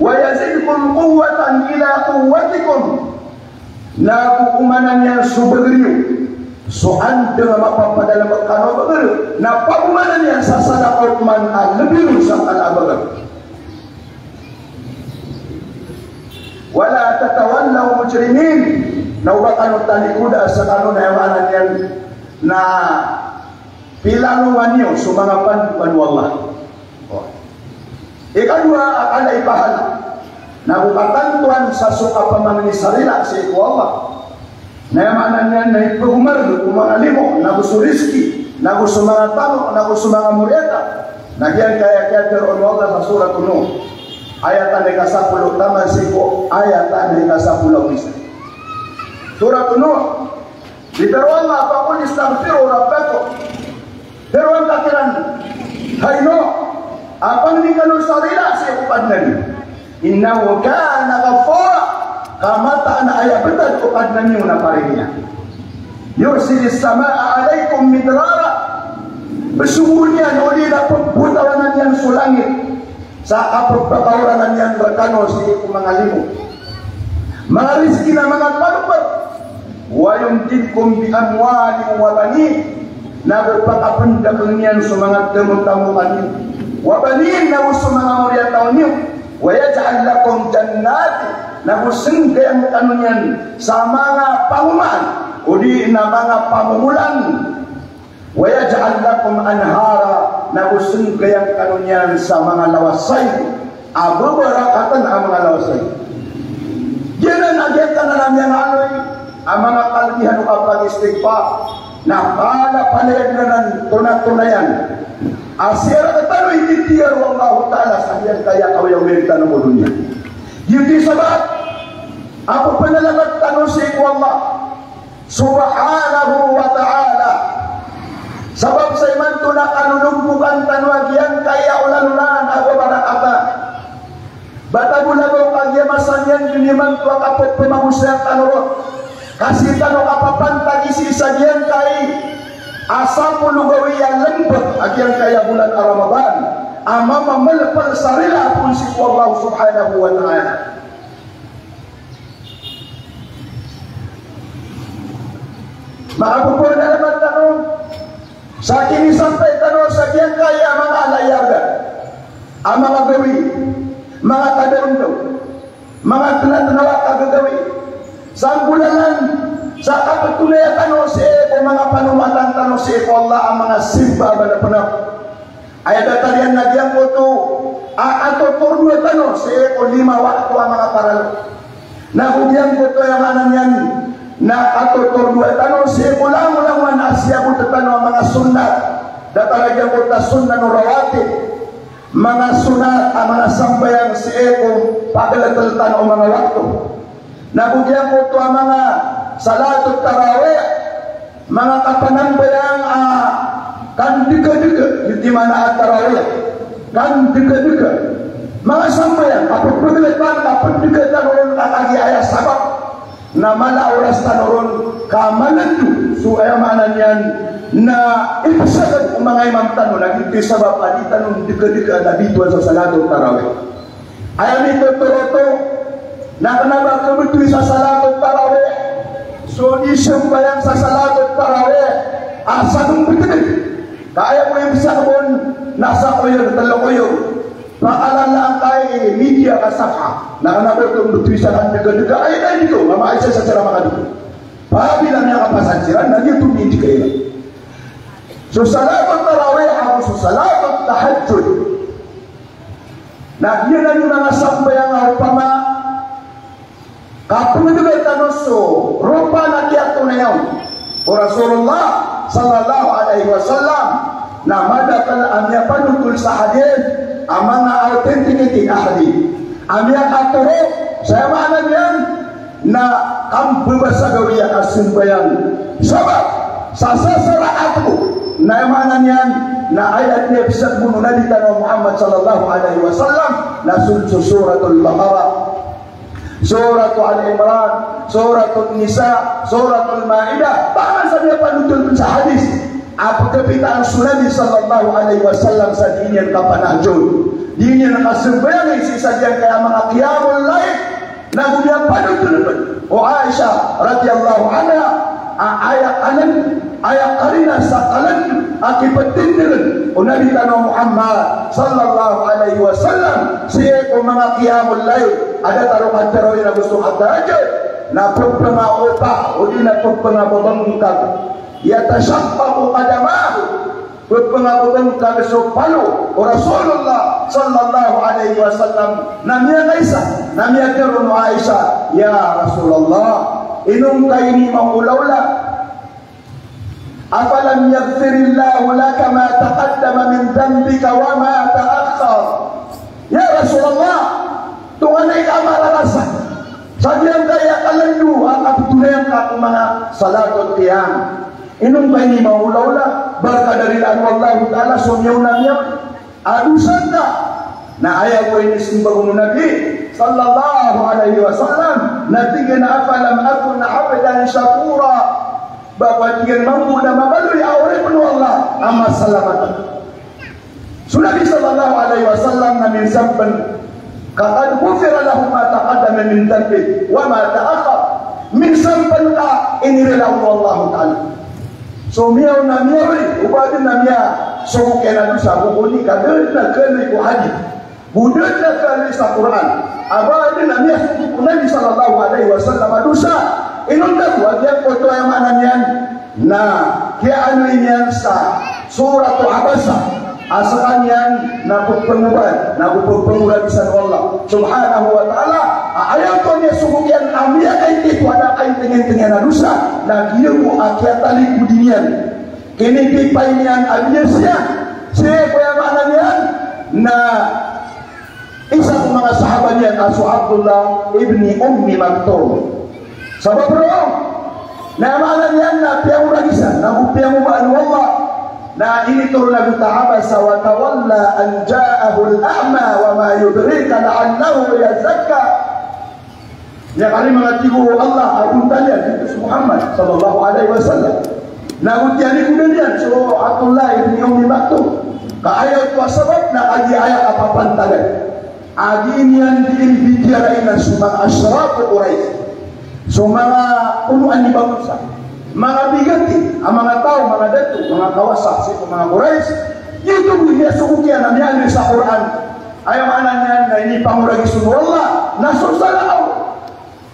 وَيَزِدْكُمْ قُوَّةً إِلَىٰ قُوَّتِكُمْ. Nakukumanan niya subagriyo. So, anda mapapadala magkano bagriyo. Napakumanan niya sa salakot man ang lebih sa kalabagan. Wala tatawallaw mujrimin. Naubakan talikuda sa kanon na yawanan yan na pilanuan niyo sa mga panduan wallah. Ikadua akala ipahala nagukatantuan sa suka pamangni sarila sa ito Allah na yamanan yan na ipagumardo kung mga limo nagusto rizki nagusto mga tamo nagusto mga muryata nagyan kaya teron Allah sa surat Nuh ayatan ni kasapulo taman siko ayatan ni kasapulo isa surat Nuh diteron Allah apapun istaghfiru rabbakum teron takiran hai Nuh apang ni kanon sarila sa upad na niyo. Innahu kana ghafura. Kamata na ayat betad upad na niyo na parinya. Yursilis samaa alaikum midrara. Besungguhnya nuli na pagbutawan yan sa langit. Sa apagpakauranan yan rakano sa mga limo. Mga rizki na mga palupad. Wayumdidkum bi amwalin wa banin. Nagpakapandakan yan sa mga tamu-tamuan niyo. Wabanin na gusto mga muryataw niyo. Wayaj'al lakum jannati na gusto kayang kanon yan sa mga pangumaan. udi na mga pamumulan, wa yaj'al lakum anhara, na usun kayang kanunyan sa mga lawasay, ababarakatan ang mga lawasay. Yan ang nagyatan na namin ang mga kalbihan o kapag istighfar, na kala palayag na ng tunatunayan. Asira ka talo, hindi tiyar wa Allah ta'ala sa yan kaya kawayaw merita ng dunya. Hindi sabat, ako panalagat tanong sa iku Allah subhanahu wa ta'ala. Sabab sa iman ito na kanulugbukan tanwag yan kaya ulan-ulan ako barakata. Batagulabaw kagyamasan yan yuniman ito kapot pumangusayang tanurot. Kasi tanong kapapantag isisagyan kay asam lugawi yang lembut agyang kaya bulan Ramadan. Ama mamalapal sarila pun si Allah subhanahu wa ta'ala. Maapupur na naman tanong. Sa kini sampai tanong sa kiyang kaya mga alayaga, ang mga gawi, mga kadarundo, mga tunatanawa kagagawi, sa bulanan, sa kapatunayan tanong si Eko, mga panumatan tanong si Eko Allah, ang mga simba ba na panap. Ay datalian na diyan ko ito, ato turno tanong si Eko, 5 waktu ang mga paralo. Nakudiyan ko ito yung anan yan, na ato turno tanong si Eko lang asya ko tanong ang mga sunat. Datalagyan ko ito sunat no rawatib. Mga sunat, ang mga sambayang si Eko, pagalatalatan o mga waktu. Nabugyan ko ito ang mga salatul tarawih, mga kapanambayang kan dika-dika, di mana tarawih, kan dika-dika, mga sambayan, kapag pagalitan, kapag dika tanurun kakagi ayah sabab, na mala oras tanurun kamanan tu, so ayamanan yan, na ipasagad ang mga imam tanong, naging sabab, adi tanong dika-dika na dituan sa salatul tarawih. Ayaw nito turoto, na kenapa kebetul sa salatul tarawih, so disembayang sa salatul tarawih, asal betul. Kaya mo yung bisa pun nasa koyo, talo koyo, paalala kay media kasaka, na kenapa kebetul sa kandiga-diga, ay dito, mama Aisyah secara makaduk. Pabilang yang kapasansiran, na dia tumindi kayo. So salatul tarawih, ako so salatul tahajud. Nah, dia na yung mga sambayang upama, kapag nagagay tanong so, rupa na kiyato na yun. O Rasulullah sallallahu alaihi wasallam na madakal amya panukul sa hadith ang mga authenticity na hadith. Amya katuro, saya maanan yan na ang bebasa gawiya asimbayan. Sabab, sa sasaraat ko, na maanan yan na ayat niya bisag mo na tanong Muhammad sallallahu alaihi wasallam na suratul Baqarah, Suratul Al-Imran, Suratul Nisa, Suratul Ma'idah. Bahkan saja panutul sa hadis. Apa kepitaan Nabi sallallahu alaihi wasallam sa dinyan kapanahjon. Dinyan kasembayan isi saja kaya mga qiyamul lail. Nagunya panutul. O Aisyah radhiyallahu anha ayat karina sa kalan akibat tindiran. O Nabi tanong Muhammad sallallahu alaihi wasallam siya ko mga qiyamul lail. Ada taruhan tarawih na gusto at darajat na pagpangauta o di na pagpangababangkag yatashaqqaqu qadamahu pagpangababangkag so palo o Rasulullah sallallahu alaihi wasallam namya Aisyah namya karun Aisyah ya Rasulullah inung kaini maulawla afalam yaghfirillahu laka ma taqaddama min dhanbika wa ma ta'akhkhar ya Rasulullah tunganay ka mararasan. Sabihan kaya kalandu ang abitunayan ka kung mga salatul qiyam. Inong kayo ni maulaula, barka dari Allah Ta'ala, sumyaw na niya, adusan ka, na ayaw ko inisimbang mo Nabi, sallallahu alaihi wasallam, natigyan na afalam ako na abadan syakura, bahwa tigyan mampu na mabaloy, awalay penuh Allah, amat salamatan. So Nabi sallallahu alaihi wasallam na minsampan, Qad ghufira lahu ma taqaddama min dhanbi wa ma ta'akhkhar. Min sampan ka inirelahu Allah Ta'ala. So miyaw na miyaw ubadin na miya so kena bisa bukuni kadal na kali ko hadith. Budad na kali sa Quran. Abadin na miya Nabi sallallahu alaihi wasallam dosa. Inunda ko agyan ko to ay manan Nah, kaya ano yan sa Surah Abasa, asakan yan napagpanguran sa Allah subhanahu wa ta'ala. Ayaw ko niya sumugyan amya ay ito ada kayo tingin-tingin na rusa na giyo mo akyat talik budinian kinipipay niyan amya siya kaya maana niyan na isa ng mga sahabat niyan aso Abdullah ibni Ummi Maktum sabab bro na maana niyan na piyang isa na piyang ubaan Allah na ini turun lagu ta'abasa wa tawalla an ja'ahu al-a'ma wa ma yudrika la'allahu yazakka. Ya kali mengatiku Allah agung tanya itu Muhammad sallallahu alaihi wasallam. Na utiani kemudian so Abdullah ibn Ummi Maktum. Ka ayat wa sabab na agi ayat apa pantalan. Agi nian din bicara ina sumang asyraf Quraisy. Sumanga unuan di bangsa. Mga bigati, ang mga tao, mga datu, mga kawasak, si mga Quraisy. Itu dia sukukian na niyan sa Quran. Ayaw mana niyan na ini panguragi sunu Allah. Nasusalaw.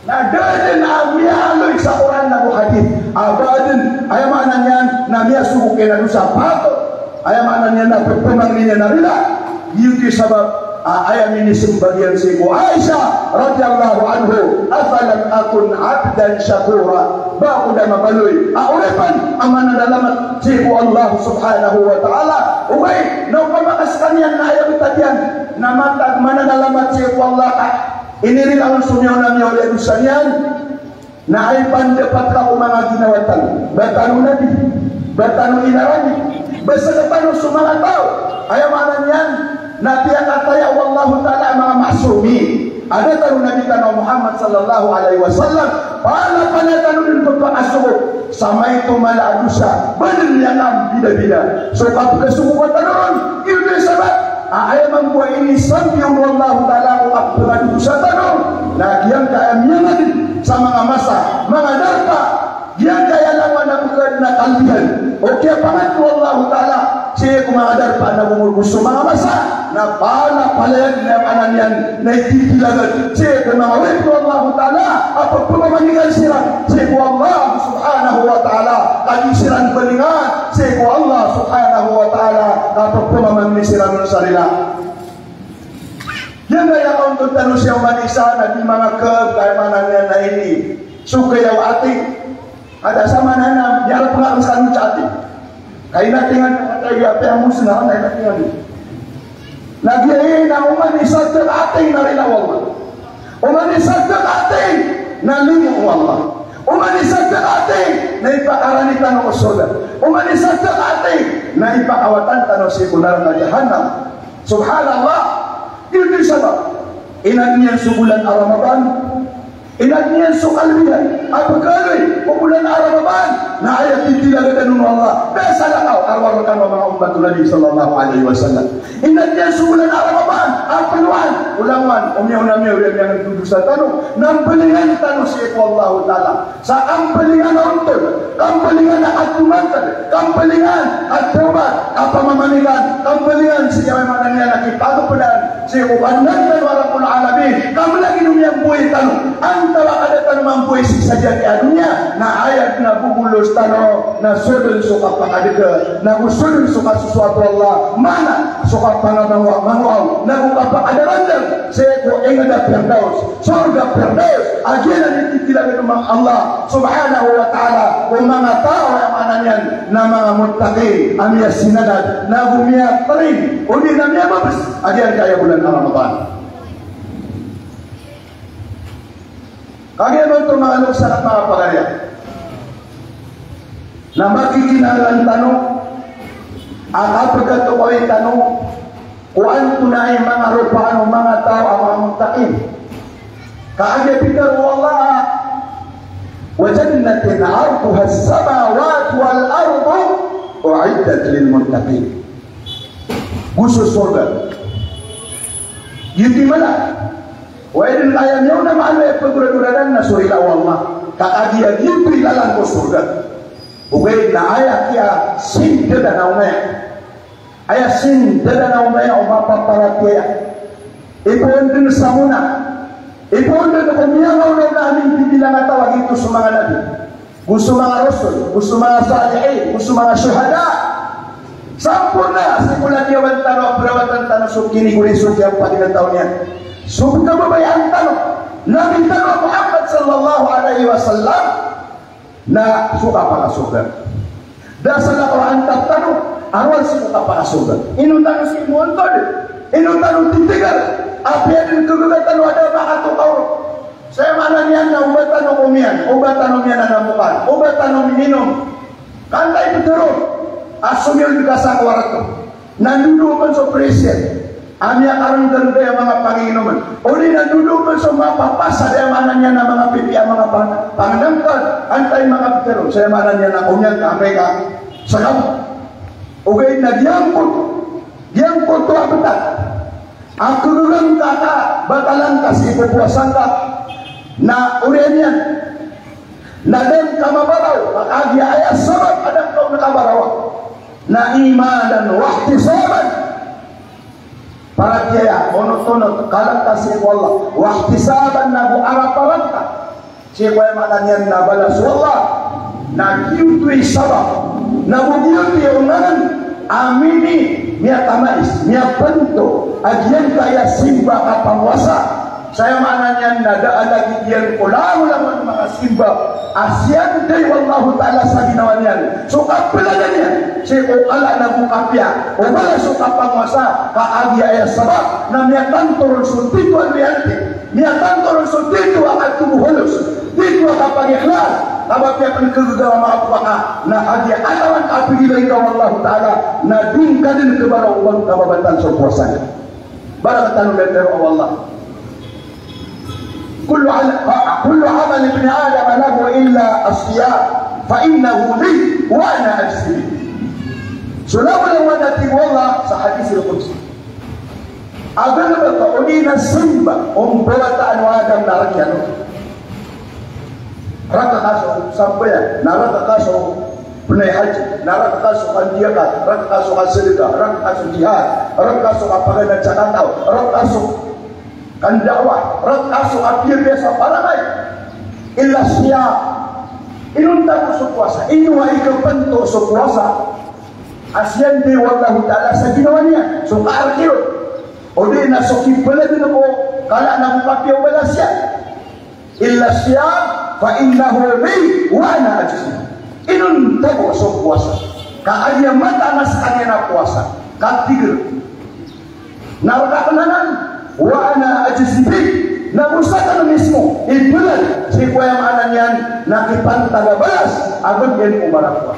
Na dadin ang miyaloy sa Quran na buhadid. Abadin, ayaw mana niyan na miya sukukin na sa pato. Ayaw mana niyan na pagpumang niya na rila. Yuki sabab ayam ini sebagian siku Aisyah radhiyallahu anhu afalam akun abdan syakura ba udah mabalui urepan amana dalam siku Allah subhanahu wa ta'ala uwe no pamakas kanyan na ayam tadian na matag mana dalam siku Allah ini rin ang sunyaw na miyaw ya dusanyan na ay pandapat ka mga ginawatan batano nabi batano inarani basta katano sumangat tao ayam mana niyan na tiyak ataya wallahu ta'ala mga masumi ada tanong Nabi tanong Muhammad sallallahu alaihi wasallam pala tanong din pagpakasubok sama itu mala adusa benar yang bida-bida so kapag kasubukan tanong itu sahabat ayam membuat ini sampai wallahu ta'ala akbar adusa tanong na kiyang kaya miyangan sa mga masa mga darpa yang kaya lawan na bukan na kalbihan okay pangat wallahu ta'ala siya kumadar pa na bumurguso mga masa na pala-palayan na mananyan na ititilagan siya kumawin ko Allah ta'ala apag pumamanigan sila siya ko Allah subhanahu wa ta'ala lagi silang balingan siya ko Allah subhanahu wa ta'ala apag pumamanigan sila ng sarila yan na yung untuk tanong siya umanisa na di mga keb kaya mananyan na ini sukayaw ating ada sama nana biar pengarusan cati kain natingan tayo apa yang musnah kain natingan lagi ini na umani sadaq ating na rin Allah umani sadaq ating na limu Allah umani sadaq ating na ipakarani tanong surga umani sadaq ating na ipakawatan tanong sikular na jahannam subhanallah itu sebab inagniyan subulan Ramadan inagniyan sukalbihan apagkaloy bulan Ramadan na ayat titilagan ng Allah besa lakaw arwarakan wa mga ummatul Nabi sallallahu alaihi wasallam inagniyan subulan Ramadan apanuan ulangan umyaw-namyaw yang duduk sa tanong nambalingan tanong siya ko Allah ta'ala sa kampalingan ontol kampalingan na atumantan kampalingan at tawbat kapamamanigan kampalingan siya may manangyan nakipagpadan siya ko bandan warapul alamin kamalagi numiyang buhay tanong antara ada tanaman buhay saja di dunia na ayat na bubulus tanong na sudun suka pakadega na usudun suka sesuatu Allah mana suka pangamangaw na buka pakadarandan saya ko ingada Firdaus surga Firdaus ajaran dititilagan ng Allah subhanahu wa ta'ala kung mga tao yang mananyan na mga muttaqin amiyas sinadad na gumiyak parin uli na miya mabas ajaran kaya bulan Ramadan kaya nun itong mga luksan at mga pagarya na makikinalang tanong at apagkat ito ay tanong kuan tunay mga rupaan o mga tao ang mga mutakin kaagya pitar wallah wa jannatin arduha as-samawat wal ardu u'iddat lil muttaqin gusto surga yun di mana waidin ayam yaw na maano ay pagdura-duradan na surila wallah kaagya yun prilalan ko surga ugay na ayak ya sinda na umaya ayasin dada na umaya o mapaparatya ipon din sa muna ipon din na kumiyangaw na namin bibilang at tawag ito sa mga nabi gusto mga rasul, gusto mga salihin, gusto mga syuhada. Sampurna simula dia bantano perawatan tanah sukini kuri suci yang pada tahunnya. Suka babayan tanah Nabi tanah Muhammad sallallahu alaihi wasallam na suka para surga. Dasar kalau antap tanah awal suka para surga. Inu tanah si muntol, inu tanah titigal. Apa yang kegugatan ada bakatu kau. Saya mana nian na ubatan umian na mukan, ubatan minum. Kantai betul. Asumil dikasang warat nandudu man so presyen amya karon ganda yang mga panginuman uli nandudu man so mga papasa yang mana niya na mga pipi ang mga panganangkan antay mga pitero saya mana niya na umyan kami ka sagam ugay na diangkot to abetat ako nurang kaka batalang kasi ipupuasan ka na urian yan na dan kamabaraw makagi ayas sabab adang kau nakabaraw na iman dan wahtisaban para kaya monotono kalang kasih wallah wahtisaban na bu arap-arapka siya maknanya na balas wallah na kiyutui sabab na bu kiyutui unganan amini niya tamais niya pento agian kaya simba kapangwasa saya maknanya nada ada gigian ulang-ulang mga simba asyan day wallahu ta'ala sa ginawa niyan so kapalagan si ala na bukapya o bala so kapangwasa kaagi ay sabab na miyatan turun sultito ang reality miyatan turun sultito ang atubuholos dito kapag ikhlas kapag yapan kagagawa mga paka na agi atawan kapigilan ka wallahu ta'ala na din ka din kabara ubang kababatan sa puwasan barakatan ulit o Allah كل عمل ابن آدم له إلا الصيام فإنه لي وأنا أجزي به. سلام الودة والله سحديث القدس. أغلب قولين السنبة بلت آدم نارك raka kaso sampai naraka kaso punai haji naraka kaso kandiakat raka kaso sedekah raka kaso jihad raka kaso apagana cakatau raka kaso kan dakwah rakasu apir biasa paramai illa siap inun taku supuasa inu wa ika bentuk supuasa asian di wallahu ta'ala sa ginawannya so kaarkirot o di na so kipaladin ako kala na bukapya o balasya illa siap fa innahu li wa ana ajzi inun taku supuasa kaarya mata nas kanya na puasa katigir narakanan wa ana ajzibi na usatan mismo ibulan si kuya mananyan nakipantaga balas agad yan umarakwa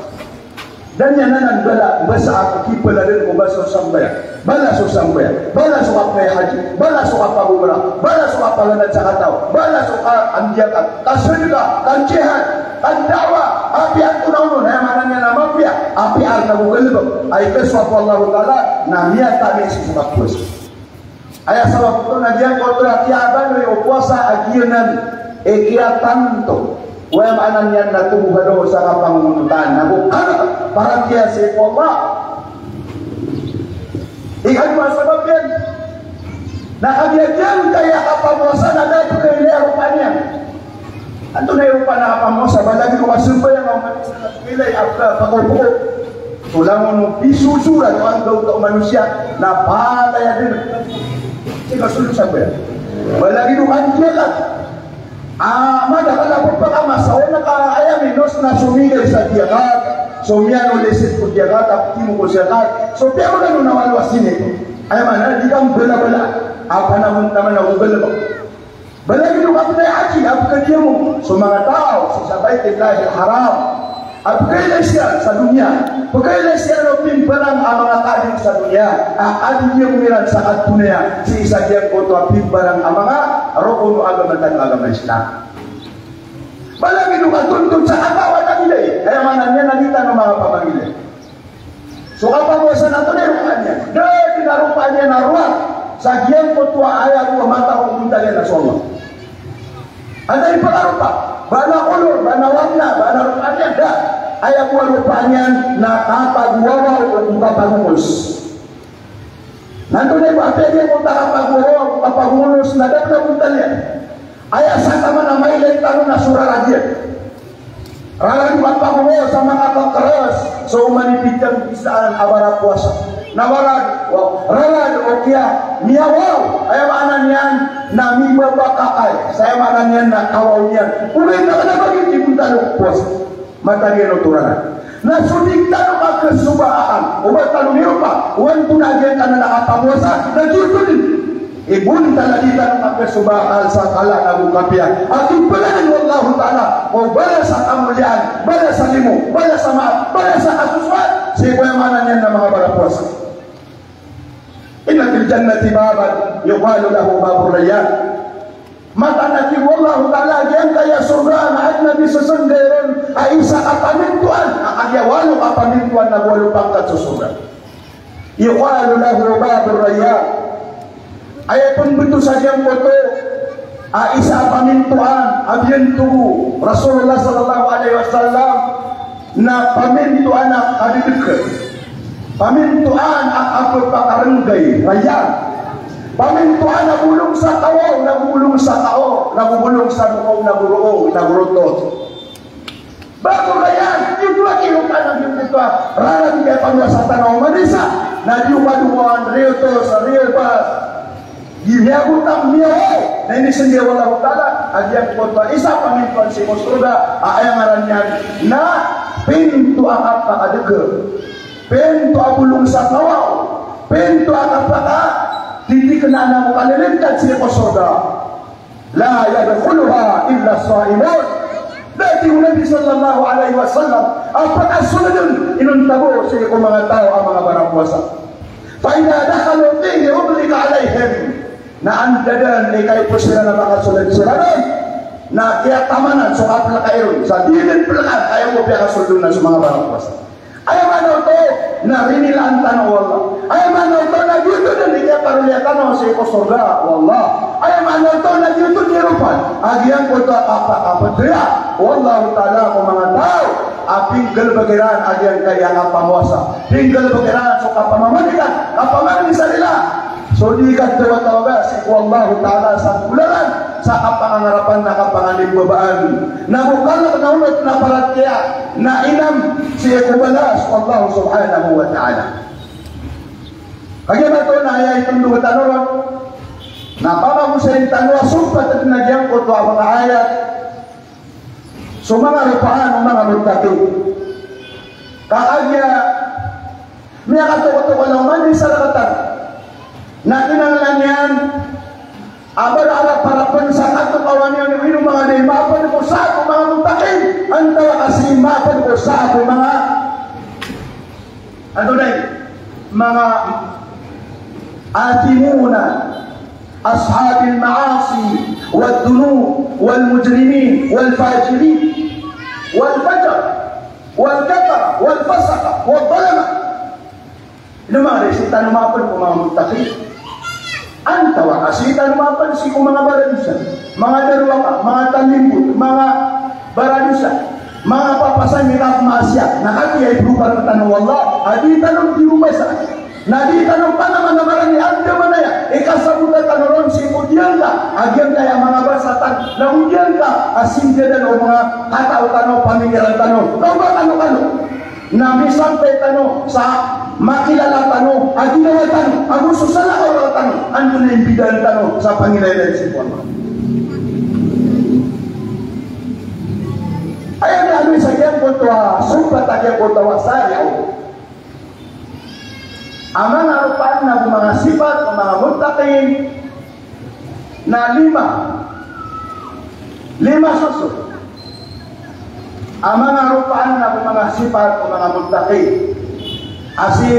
dan yan nanan bala basa ako kipalalin mo baso sambaya balas o sambaya balas o kapay haji balas o kapagumra balas o kapalanad sa kataw balas o kaandiyakat kasulga kanjihan kandawa api ang tunawnon ay mananyan na mapya api ang nagugalibag ay kaswap Allah ta'ala na miya tabi si sumakpus ayah sabab itu najian kontrak tiaban we puasa agianan kia tanto we maanan yan na tumuhado sa kapangunutan na bukan para kia si Allah ikan mo sabab yan nakagiagian kaya kapamuasa na dahil kailaya rupanya anto na yung panapamuasa balagi ko masumpa yung mga kilay apka pakupo tulang mo bisusuran ang daw ka manusia na pataya din sehingga sulit sampai balagi dukan dia kan mada kala pagpaka masaw na ka ayam inos na sumigay sa diagat sumiano lesit ko diagat apti mo ko siya so pero na nawalwasin ito ay man di kang bala-bala apa naman taman na ubal balagi dukan na haji apka dia mo so mga tao sa baitillahi haram apkailan siya sa dunia pagkailan siya no pimparang ang mga kading sa dunia adik yung miran sa katunya si isa diyan ko to pimparang ang mga rokono agama Islam balagi nung katuntun sa akawan na nila kaya mananya nalita ng mga pamangili so kapamuasan nato na rupanya dahil pinarupanya na ruwag sa diyan ko to ayaw mata kong puntalya na soma Ada iparupa, bana ulur, bana warna, bana rupanya dah. Ayah buah rupanya na kapagwawa o kapagulus. Nanto na iba pwede mo kapagwawa o kapagulus na dapat na puntalya. Ayah sa tama na may lentano na suraragyan. Rala pangulo sa mga pangkeres so manipitang isaan abara puasa nawaran raran o kya miyawaw ay maanan yan na mibabakakay saya maanan yan na kawaw yan ulit na kanabagin ibuntalong puasa matagyan o turanan nasudik tanong ang kesubaan ubat tanong niyo pa uwan punagyan ka na nakapamuasa nagyutulin ibun talagi tanong ang kesubaan sa kala na bukapya at ipalaan wallahu ta'ala o bala sa kamulian bala sa limo bala sa maat bala sa kasuswan siya kuyamanan yan na mga barapuasa inna fil jannati baban yuqalu lahu babur rayyan mata nabi wallahu ta'ala yang kaya surga na nabi sesenderan ay isa kapamintuan akaya walu kapamintuan na walu pangkat sa surga yuqalu lahu babur rayyan ay pun betul saja foto isa pamintuan abiyantu Rasulullah sallallahu alaihi wasallam na pamintuan na adidekat pamintuan ang apa pakarenggay rayyan pamintuan na bulong sa tao nagulong sa tao nagulong sa bukaw naguruong nagurutot bago rayyan yung dua kilupan ang yung ito rarang kaya pangwasatan ang manisa na diumaduan rio to sa rio pa ginagutang niya na hindi sendiri wallahu ta'ala adiyang kota isa pamintuan si Musruga ayang ngaran yan na pintu ang apakadege pintu abulong sa kawaw pintu ang apaka hindi kenana mo kalilintad si Musruga la yadkhuluha illa saimun dati Nabi sallallahu alaihi wasallam apakah sunadun inuntabo sa mga tao ang mga barang puasa fa idza dakhalu fihi ublika alaihim na andadan ni kay pusira na mga sulad-suladan na kaya tamanan so apla kayon sa dilin pelakan ayaw mo piya kasuldunan sa mga barang puasa ayaw man to na rinilaan tanong wallah ayaw man to na yuto na ni kaya paruliya tanong sa ikosurga wallah ayaw man to na yuto ni rupan agyan ko to apa-apa wallah ta'ala ko mga tao aping galbagiran agyan kaya nga pamuasa ping galbagiran so kapamamanikan kapamamanin sa nila so di kadwa-tawaga si Allah Ta'ala sa bularan sa kapangangarapan na kapanganimbabaan na bukalak na unat na paratya na inam si Ekubalas Allah Subhanahu wa Ta'ala kaya ba ito na ayay itong duwa tanoron na pamamusayin tanwa sumpat at nagyang ko ito ang mga ayat so mga rupaan ng mga mutati kaagya may katukutukan ng mani sa lakatan na kinanglan yan abad-arap harapan sa katukawan yan yung mga naimapan ko sa ako mga mutakin ang tawa kasi imapan ko sa ako mga ano na mga atimuna ashabil maasi wad-dunub wal-mujrimin wal-fajirin wal-fajar wal-kafara wal-fasaka wal-balama ino mga resita numapan ko mga mutakin antawa kasi tanumapan si kung mga baradusan, mga darwaka, mga talimbut, mga baradusan, mga papasan nila maasya, nakakiyay berupa ng tanong Allah, adi tanong di umasa, nadi tanong pa naman na marami, anda manaya, ikasabutan tanong si udian ka, agyan kaya mga basatan, na udian ka, asin dyan o mga katao tanong, pamikiran tanong, kau ba tanong-tanong? Na misampay tanong sa makilala tanong, aginawa tanong, ang gusto sa lakaw tanong, ano na yung bidan tanong sa Panginoon si Puan. Ayaw na ano sa kiyang puntua, sumpat at kiyang puntua sayaw. Ang mga rupan na mga sifat o mga mutakin na lima susunod. Ang mga rupaan na mga sifat o mga mutakin asi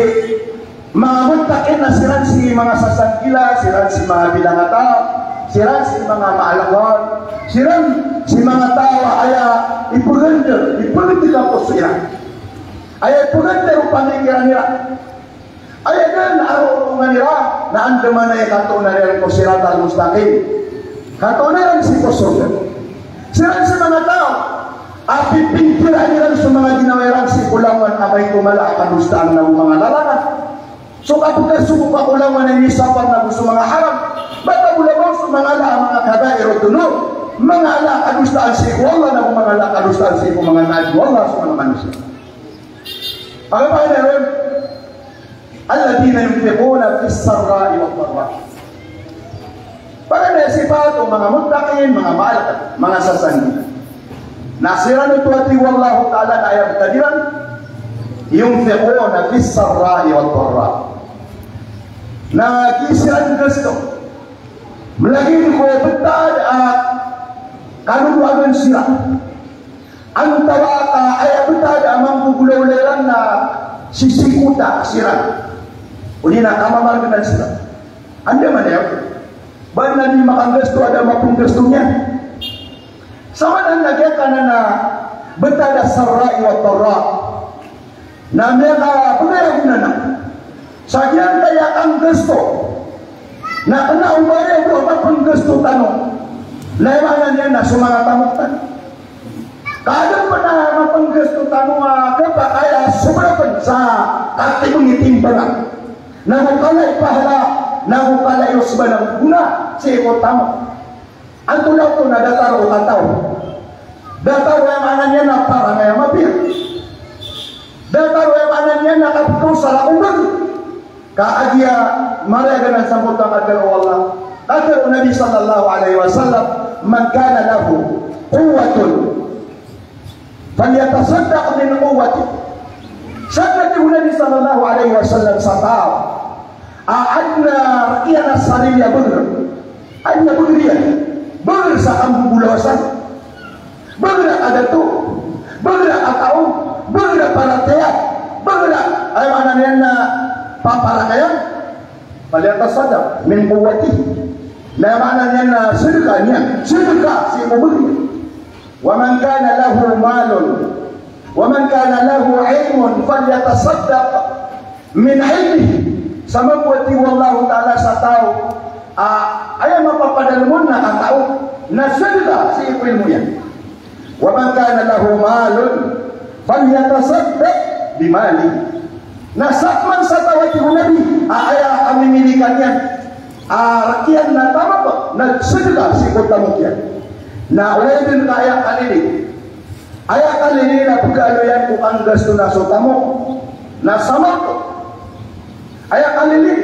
mga mutakin na siran si mga sasangkila, siran si mga bilangata, siran si mga maalagon, siran si mga tawa aya ipaganda po sila aya ipaganda o pamikiran nila aya gan arurungan nila na andaman na ikatunan nila po sirat al-mustaqim katunan si posogan siran si mga tao api pingkiran nila sa mga ginawerang si kulangan abay kumala kadustaan ng mga lalangan. So kapag suko pa kulangan na nisapan na gusto mga haram, bata ulamang sa mga kabair o tunod mengalah kadustaan si Allah na mengalah kadustaan si mga nabi Allah sa mga manusia. Ang panginoon, alladhina yunfiquna fis sarra'i wad dharra. Para na sifat o mga muttaqin, mga maalkat, mga sasandi. Nasiran ito ati wallahu ta'ala na ayat kadiran, yunfiquna fis sarra'i wad dharra. Nagisiran gusto. Melagi ko betad at kaluwagan sila. Ang tawaka ay betad amang pugulaw-leran na sisikuta sila. Uli na kamamarganan sila. Anda man yan? Ba't na di makanggasto ada mapong gasto niya? Sama na nagyaka na betad sarra'i wa tarra. Na mga pagayag na Sagyan kaya kang gusto na kena umaya ko apapun gusto tanong lewanan yan na sumanga tamutan kadang na mapang gusto tanong kapa kaya subrapan sa katimong itimbangan na kukalay pahala na kukalay usba ng guna sa ikot tamo ang tulaw ko na datar o kataw datar o yung anan yan na para na yung mapir datar o yung anan yan na kapito sa lakumbag Kaagia marega ng sambutan kadal Allah. Kadal Nabi sallallahu alaihi wasallam, man kana lahu quwwatun falyatasaddaq min quwwati. Sadat Nabi sallallahu alaihi wasallam satab. Aadna rakyana sariya bener. Anya bener bener sa kambu bulawasan. Bener ada tu. Bener atau bener para teat. Bener ay mananena papara kayan falyatasaddaq min quwwati la maknanya na sedekahnya sedekah si memberi wa man kana lahu malun wa man kana lahu ilmun falyatasaddaq min ilmihi sama buati wallahu taala satau aya mapapadalmon na katao na sedekah si ilmunya wa man kana lahu malun falyatasaddaq bimali Nasakman sa tawati Nabi aya kami milikannya rakyat na tama po nagsedekah si kotamukyan na ulay din kaya kalili na pagkaloyan kung ang gasto na sotamo na sama ko aya kalili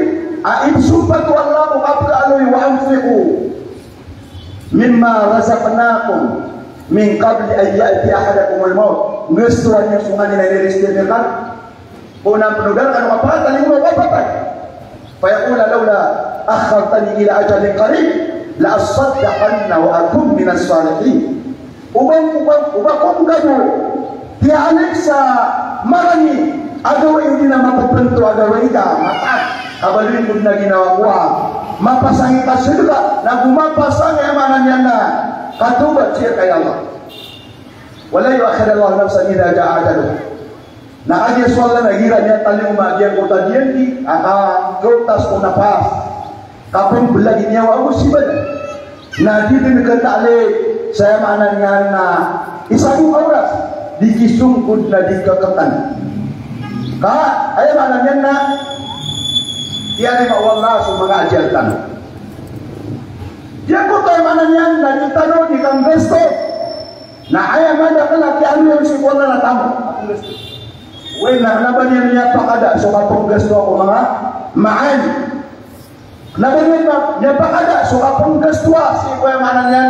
ibsumpat ko Allah kung kapagaloy wa anfiqu mimma razaqnakum min qabli an ya'ti ahadakumul maut gustuhan niya sungan na nilistirkan Unang penugal kan apa tadi mau apa tak? Fayaqul laula akhartani ila ajalin qarib la asaddaqanna wa akun minas salihin. Ubang kung gabo dia Alexa marani agawa hindi na mapapunto agawa ika mata kabalin kung na ginawa ko mapasang ika sila na gumapasang emanan yan na katubat siya kay Allah wala yuakhir Allah nafsan idha ja'a ajaluh. Na aja soalnya nagira niya tali umagian kota dienti kautas ko napas kapun belagi niya wa musibad na dito nagkatali saya manan nga na isang oras dikisungkod na dikakatan ka ay manan yan na iyan ay mawala sa mga ajaltan diyan ko tayo manan yan na ditano di kang besto na ay amada kalaki ano yung sikuala na tamo Wen naban niya pakada so kapong gasto ako mga maan. Naban niya pakada so kapong gasto si kuya manan yan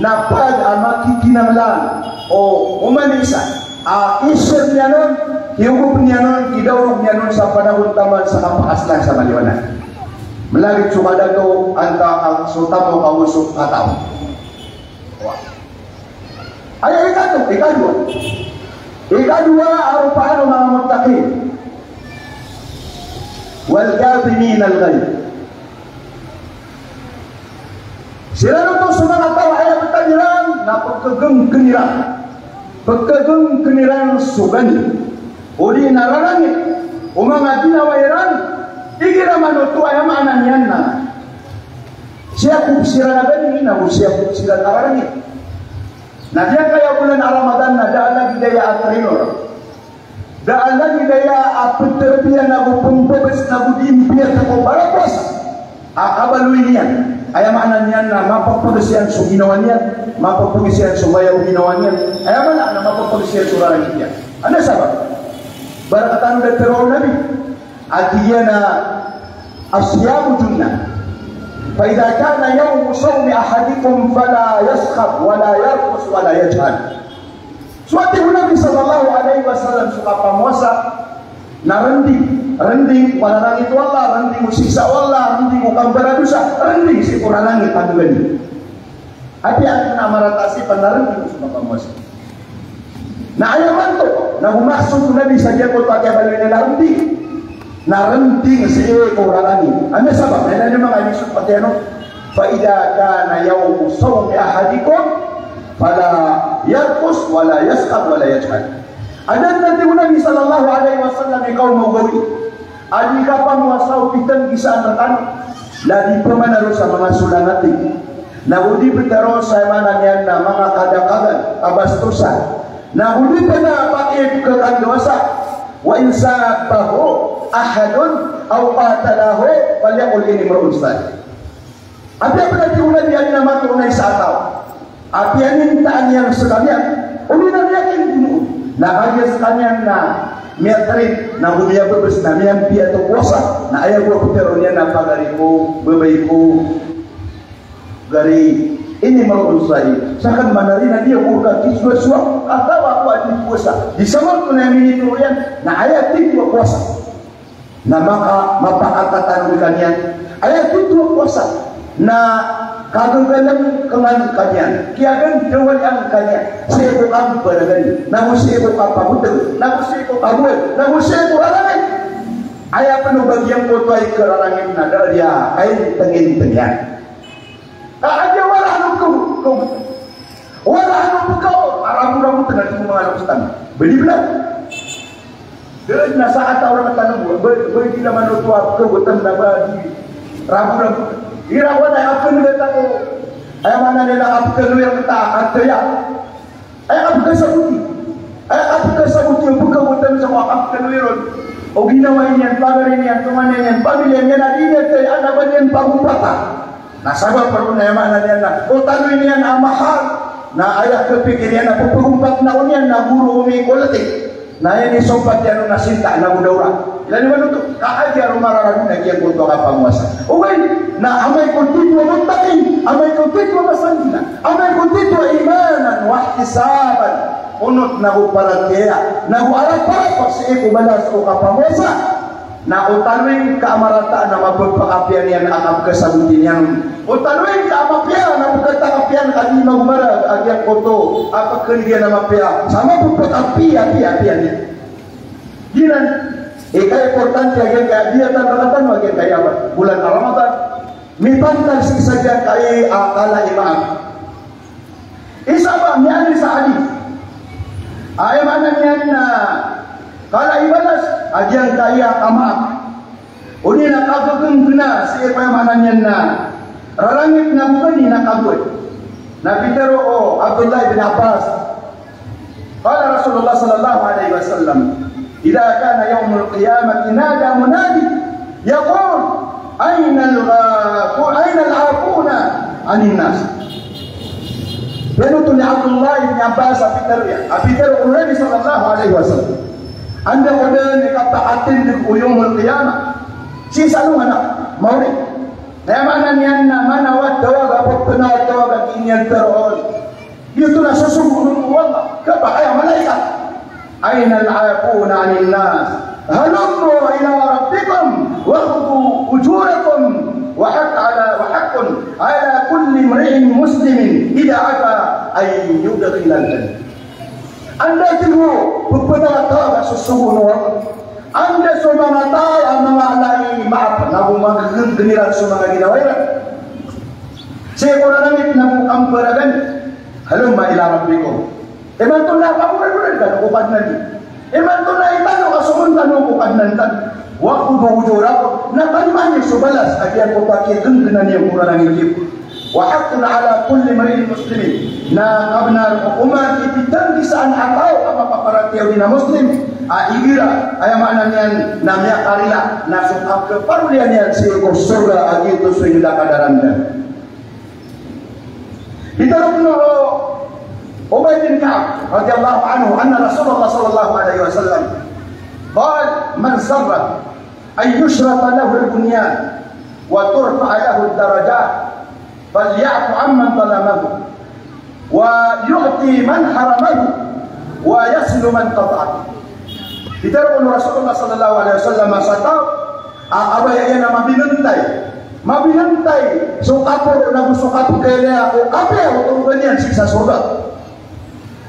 na pag makikinanglan o umanisa. Isip niya nun, hiugup niya nun, idawrog niya nun sa panahon taman sa kapakaslan sa maliwanan. Malagit sukada to ang sutamo kausok katao. Ay ikadwa. Ikadua arupaan mga muttaqin wal kadhimin al ghaib. Sila nito sa mga tao ay pagkaniran na pagkagang keniran sugani uli nararangit o mga ginawairan ikira manuto ay maanan yan na siya kupsira na gani na siya kupsira na nararangit. Nah dia kaya bulan Ramadan na daan lagi daya atrinor. Daan lagi daya peterbian na pembebas na budimpian na kumbara puasa. Akabaluin yan. Aya maknanya na mapapagasian sa ginawa niya, mapapagasian sa bayaw ginawa niya. Aya mana na mapapagasian sa orang niya. Ano sabab? Barakatan dari teror Nabi. Artinya na asyamu junnah. Fa idza kana yawm sawmi ahadikum fala yaskhab wala yarqus wala yajhal. Suatu Nabi sallallahu alaihi wasallam suka pamuasa na rending pada langit wallah, rending musiksa wallah, rending ukang beradusa, rending si pura langit adu gani. Api akan amaratasi panarending suka pamuasa. Na ayam mantu, na maksud Nabi saja kau pakai balik rending. Na rending si pura langit. Anda sabab, anda memang ada seperti itu. Fa idza kana yawmu sawmi ahadikum fala yarqus wala yasqab wala yajhal. Ada nanti Nabi sallallahu alaihi wasallam kaum Maghribi. Adi kapan wasau pitan kisah rekan. Ladi pemana rusa mga sulanati. Nahudi betaro sa mananyan na mga kadakagan abastusan. Nahudi pa na pakai kekandosa. Wa insabahu ahadun aw qatalahu falyaqul inni mar'un salih. Ada berarti Nabi yang nama tunai satau. Apa yang mintaan yang sekalian, ulinan yakin bunuh. Nah ayah sekalian na miatrin na ulia bebes na miampi atau puasa. Nah ayah gua puteronya na pagariku bebaiku gari ini maupun saya. Sakan mandarina dia urka kiswa suap atau aku adi puasa. Di sama tunai mini tulian. Nah ayah itu puasa. Nah maka mapakatan kalian ayah itu puasa. Nah kagagalan kengan kanya, kiagan dewalian kanya, sebo kamu beragani, namun sebo apa betul, namun sebo kamu, namun sebo arangan. Ayah penuh bagian kotoai kerangin nada dia, kain tengin tengian. Tak aja warah kau, aramu tengah di mengalami stand. Beli benar. Dia saat orang tanam beli di mana tua kebutan nabadi, rabu. Irawan ay apun nila ko. Ay mana nila apun nila kita atya. Ay apun sabuti. Ay apun sabuti buka bukan sama apun nila. O ginawa niyan pagarin niyan tumanen niyan pamilya niyan adina tay anak niyan pagupata. Nasabab perlu na mana niyan na. O tanong niyan amahal na ayah kepikiran na pagumpat na niyan na guru umi kolati. Na ini sobat yang nasinta na mudaura. Ilan naman ito, kaaja rumararan na kaya kung ito ka panguasa. Okay, na amay kuntitwa muntakin, amay kuntitwa masandina, amay kuntitwa imanan, wahtisaban, unot na uparatya, na uarap-arap pa sa ikubalas o kapanguasa, na utanwing kaamarata na mapagpakapian yan ang kasabutin yan. Utanwing kaamapian na pagkatakapian at di magmarag agyan ko to, apag kanigyan na mapia, sama pagpakapian yan. Ginan, kaya importante agyan kaya dia tanda-tanda agyan kaya bulan Ramadan mipantal si saja kaya akala imam isa ba miyani sa hadis ay manan yan na kala ibadas agyan kaya kamak uni nakagageng gena si manan yan na rarangit na bukan ni nakagod na pitero o Abdullah bin Abbas kala Rasulullah sallallahu alaihi wasallam إذا كان يوم القيامة نادى منادي يقول أين العافون عن الناس. Benutul Abdullah bin Abbas apitar Nabi sallallahu alaihi wasallam. Anda udah dikatakan di yaumul qiyamah. Si selalu mana mau ni. Mana nian mana wat dawa gapot kenal dawa ginian terol. Itulah sesungguhnya Allah kepada malaikat. أين العافون عن الناس هلموا إلى ربكم واخذوا أجوركم وحق على كل امرئ مسلم إذا عفا أن يدخل الجنة. Anda itu beberapa sesungguhnya Anda semua tahu mengalami maaf nabu menggeniran semua ginawaira. Saya orang itu nabu amparagan halumma ila rabbikum. Eman tu lah kamu kan upat nanti. Eman tu lah itu kasumun kan upat nanti. Waktu berujurap, nak mana sebalas agar kau pakai gengganan yang kurang ini. Wahakun ala kulli marin muslimin. Na kabnar umat ipitan kisaan atau apa para tiawina muslim. Igira ayam maknanya namanya karila nasuk ke parulian yang si surga agi tu sudah kadaranda. Diteruk Ubay bin Ka'ab radhiyallahu anhu anna Rasulullah sallallahu alaihi wasallam qala man sarra ay yushrata lahu al-bunyan wa turfa'a lahu ad-darajat falya'fu amman zalamahu wa yu'ti man haramahu wa yaslu man qata'ahu. Diteruk Rasulullah sallallahu alaihi wasallam masatau abay yan na mabinantay so kapur nagusukap kaya ako kape ako ganyan sa surga.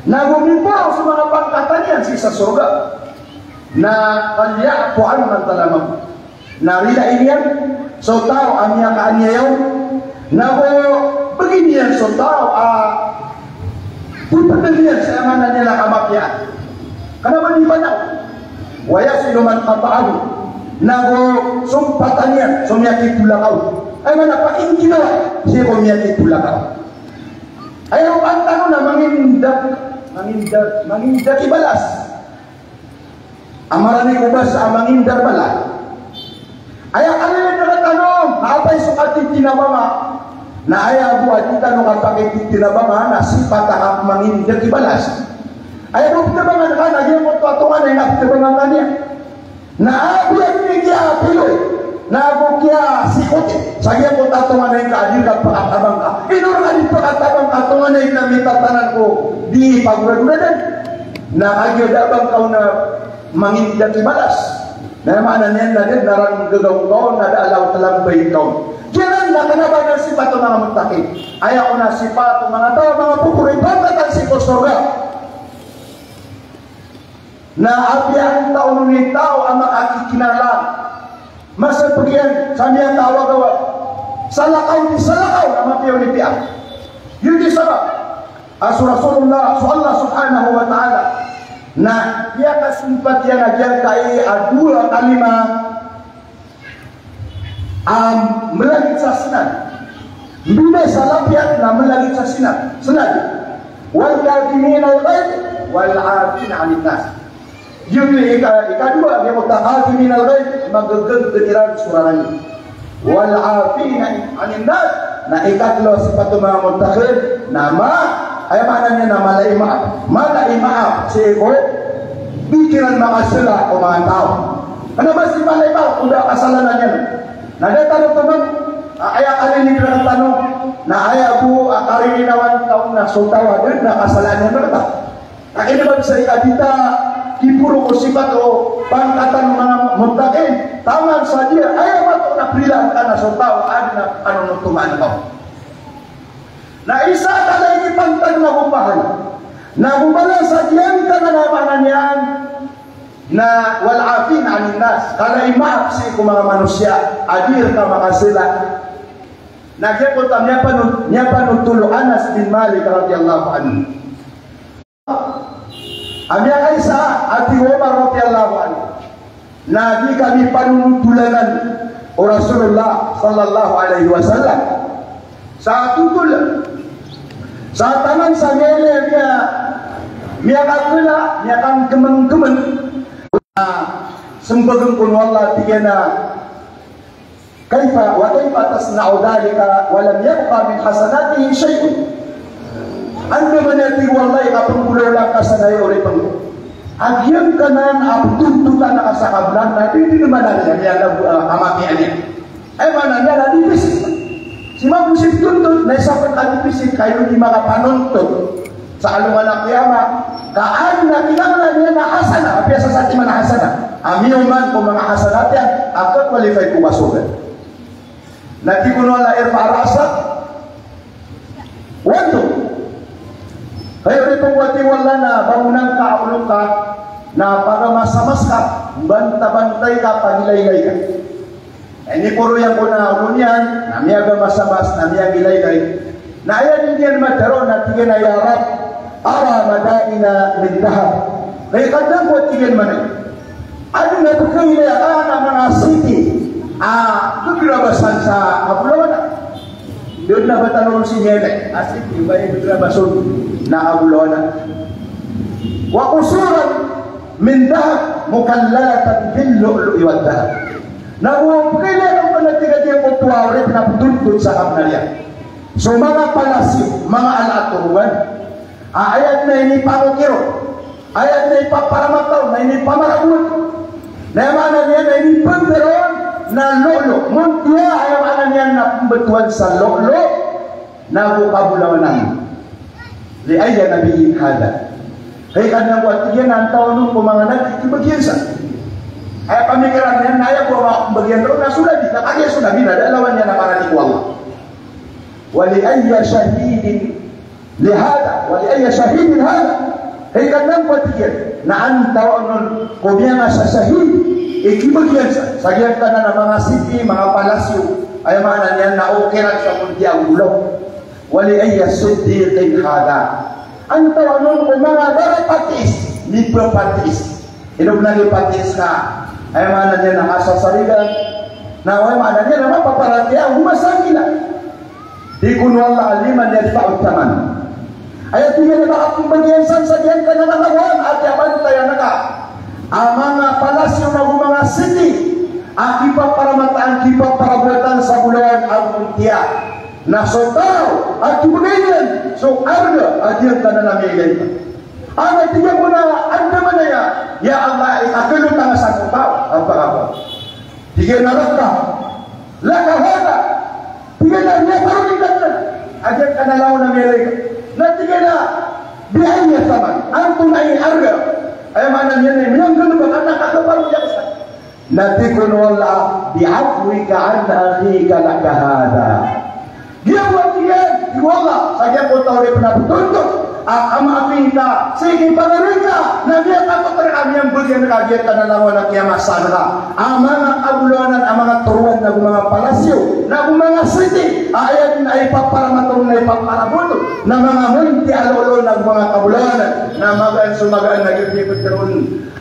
Nagumimpaw sa mga pangkatan yan sa surga na kalya po ang nagtalamang narila yan so tao ang niya kaanyayaw nago begini yan so tao pupagalian sa amanan nila kamakya kanaman di ba na waya sinuman kapaago nago sumpatan yan sumiyakit tulakaw ay manapain ginawa siya kumiyakit tulakaw ayaw ang tanong na mangindak ibalas amarani ubas sa mangindar bala ayaw kanila nakatanong naapay sukatit tinabama na ayaw buhat itanong kapag tinabama na sipat ang mangindak ibalas ayaw pitabangan ka nagyang mo tuwatungan ay napitabangan ka niya na ako yung niya piloy na ako kaya sikot sagya ko tatungan ay kaadil ka pakatabang ka inurang ka pakatabang katungan ay namitatanan ko di paguradunan na kagyodabang ka na mangindak ibalas na maanan na din narang gagawin ko na daalaw talang bayin ko kaya na kanaban ng sipat o mga mutakin ayaw ko na sipat o mga tao mga pupurin pagkatang sikot sorga na apiang taon ni tao ang makakikinalang masa pagyan sa niya tawagawa salakaw na mapiyaw ni piyak yun di sabab Rasulullah Allah subhanahu wa ta'ala na dia kasimpat yang ajar kai adua kalima melagit sa sinan bila salapiat na melagit sa sinan senad wal kadhimin al-ghaib wal 'afin 'anil nas yung ikadua dia mutaqaddimin al-ghaib magagag ketiran surarani wal 'afin 'anil nas na ikatlo sifat mga muttaqin nama ay mananya na malay maaf si ko pikiran makasala o mga tao ano ba si malay maaf kuda kasalanan yan nadatanong naman aya kalini na tanong na aya bu akarini nawan taon na sultawa din na kasalanan ba akin naman sa ikadita kipuro ko sibat o pangkatan mga muntakin taman sa dia ayaw mato na prilan ka na sultawa adi na anong tumaan ko na isa kalay ipantang na upahan na bumala sa diyan ka na namanan yan na wal'afin anin nas kalay maap si kung mga manusya adir ka makasila nagyapuntam niya panutulo Anas bin Malik radiyallahu anhu amya kaisa ati Umar radiyallahu anhu na di kami panunutulanan o Rasulullah sallallahu alaihi wasallam sa tutul sa taman sa mele miya kakula miya kang gemeng-gemeng sembagang kun wallah tigana kaifa wa kaifa tasna'u dhalika wa lam yabqa min hasanatihi shay'un anda manati wallahi kapung pulola kasanay ori pang agyan kanan abtuntutan na kasakablan na hindi naman natin yan amamian ay mananya na dipisik si mabusik tuntut na isapat na dipisik kayo di mga panuntut sa alungan ng kiyama kaan na kinanglan niya na hasana apya sa sati man na hasana amiyuman kung mga hasanat yan ako qualify ko masugan nati kuno la irfa rasa wanto kayo rin pong wati wala na bangunan ka ulong ka na para masamas ka banta-bantay ka panilaylay ka ini puro yang kuna ulun yan na miyaga masamas na miyaga ilaylay na ayan hindi yan mataro na tigyan na yarap ara madaina min dahab kaya kadang ko tigyan man ano na ito kayo na mga city kagirabasan sa Abulawan doon na batanong si Mele asik iba yung kagirabasan na Abulawan wa kusuran min dahab mukallatan bil lu'lu'i wad dahab na kung kailangan pa nagtigadyang kutuwarit na tuntun sa kamnalya So mga palasyo, mga alaturuan, ayat na ini pamukiro, ayat na ipaparamataw, na ini pamarabut, na mana niya na ini pemberon na lolo, muntia ay mana niya na pembetuan sa lolo, na bukabulawanan. Liaya nabiin hada. Kaya kanang buat yan ang taon nung pumanganan, ibagyan sa. Ay pamikiran niya, naya po mga bagyan doon, na sudah di, nakagaya sudah di, nadalawan niya na para ni Allah. ولأي شهيد لهذا ولأي شهيد هذا هي kanang patiyan na antaon kumiya sa shahid ikibagyan sa sagyan kana na mga city mga palasyo ay mana niya na okiran sa kunti ang ulo ولأي صديق هذا antaon ko mga darapatis ni papatis inog na ni patis na ay mana niya na asasarigan na ay mana niya na mapaparati ang humasangila Ikun wallah aliman yadfa'u taman. Ayat tiga na makakumbagian sa diyan ka na nalawan at yaman tayo naka. Ang mga palasyo na mga city, ang kipa para mataan, kipa para buatan sa bulawan ang muntia. Na so tao, at kibunayan, so arga, at yan ka na namigan. Ang tiga mo na, ang naman na ya Allah, akalong nga sa kumpaw, ang pangapal. Tiga na raka, lakahana, tiga na niya parang ikan ajar kana law na mereka na tiga na biaya sama antum ay arga ay mana niya na minang gulo ba anak ka parang yaksa natikun wala bi'afwika an akhika laka hada dia wasiat wala saja ko tahu dia pernah bertuntut ama pinta sige pangarika na dia takot terang yang bagian kagiat kana lawan na kiamat sana ang mga kabulanan ang mga turuan na mga palasyo na mga city ayat na ipaparamatong na ipaparabuto na mga munti alolo na mga kabulanan na magaan sumagaan na gipipit karon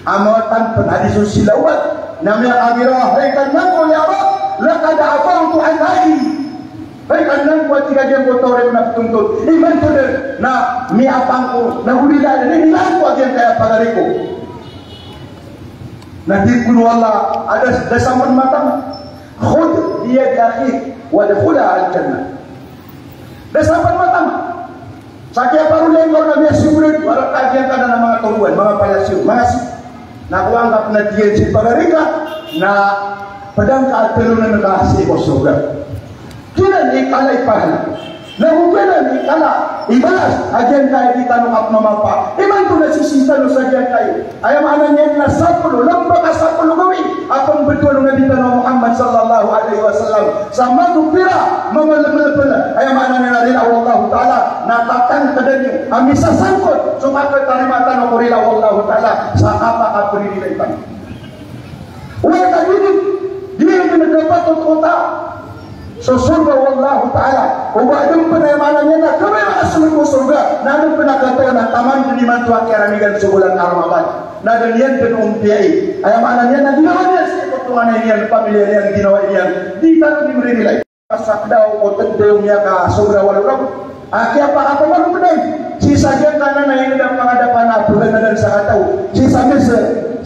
ang mga tanpan adisun silawat na mga agirahay kanang ko ya Rab lakad afawtu an hadi ay kanang buat tiga jam botore na tuntut iman to na mi apang ko na hulila na nilang ko agen kaya pagariko nanti kun wala ada dasaman matang khud dia dakhil wa dakhula al-jannah dasaman matang sakya parulen ko na biya sigurid wala kagian kana ng mga turuan mga palasyo mga nakuanggap na dia si pagarika na padang kaatelo na nakahasi ko surga kina ni kalay pahala na hukena ni kala ibalas agen kaya kita nukap mamapa iman to nasisita no sa agen kayo ayam ananya na sapulo lamba ka sapulo gawi apang betul nga dita no Muhammad sallallahu alaihi wasallam sama tupira mamalapala ayam ananya na rin Allah ta'ala natatang kadanyo amisa sangkot sumakat tarimatan no kurila Allah ta'ala sa apa kapuri nila ipan uwe kagini dia yang mendapat kota so surga wallahu ta'ala ubadung penemanannya na kami maasunod mo surga na anong pinagkataon na taman diniman tuwa kiramigan sa bulan armaban na ganyan pinumpiay ay amanan niya na ginawa niya sa ikutungan na niyan pamilya niyan ginawa niyan di tanong di marinilay pasak daw o tagdaw niya ka surga walurang kaya pa ako malumunay si sagyan ka na nahinid ang pangadapan na bulan na dan sa kataw si sagyan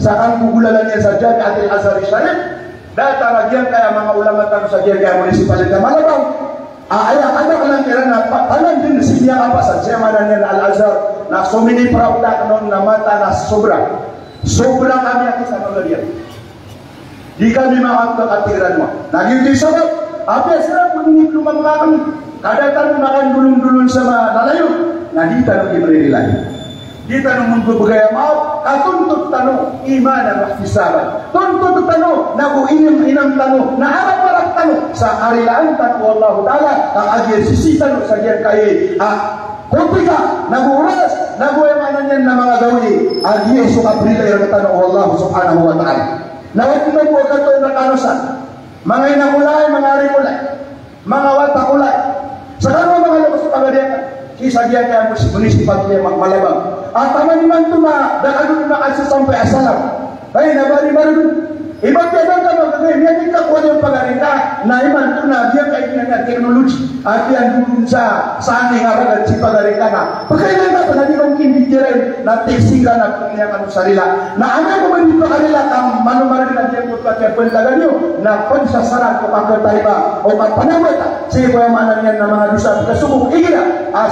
sa ang kugulalan niya sa Jami Atil Azhari Sharif data ragian kaya mga ulama tanong sa kaya munisipalidad na Malabang ayah anak lang kira na talang din siya kapasan siya manan niya na Al-Azhar na sumini prauta noon na mata na sobra kami ako sa mga diyan di kami makakatiran mo naging di sabot abis na puningin lumang kami kadatan makan dulung-dulung sama lalayo na di tanong imerilay di tanong magbubagay maaf katuntut tanong imanan wa ihtisaban tuntut tanong nagu inam tanong na harap-harap tanong sa karilaan tanong Allah ta'ala ang agyan sisi tanong sa agyan kayo kutika nagu uras nagu emanan yan na mga gawi agyan sukabrila yung tanong Allah subhanahu wa ta'ala nawag mo po kato na kanusan mga inakulay mga arimulay mga watakulay sa kanong mga labas pagadiakan kisah dia kaya munisipal dia Malabang. Taman man tu na dakadun na kasi sampai asalam. Ay nabari baru Iba't yan ang magagawin. Yan yung kakuha yung pagarita na iman ito na diyan kailangan ng teknologi at yan dun sa aning aragat si pagarita na pagkailan na pala nilang kindidirin na teksika na pagkailangan sa sarila na anay mo man dito kanila ang manumarin na diyan kung pagkailangan nyo na pagsasaran ko kakatay ba o pagpanamit sige ko yung manan yan na mga dusap kasubok igila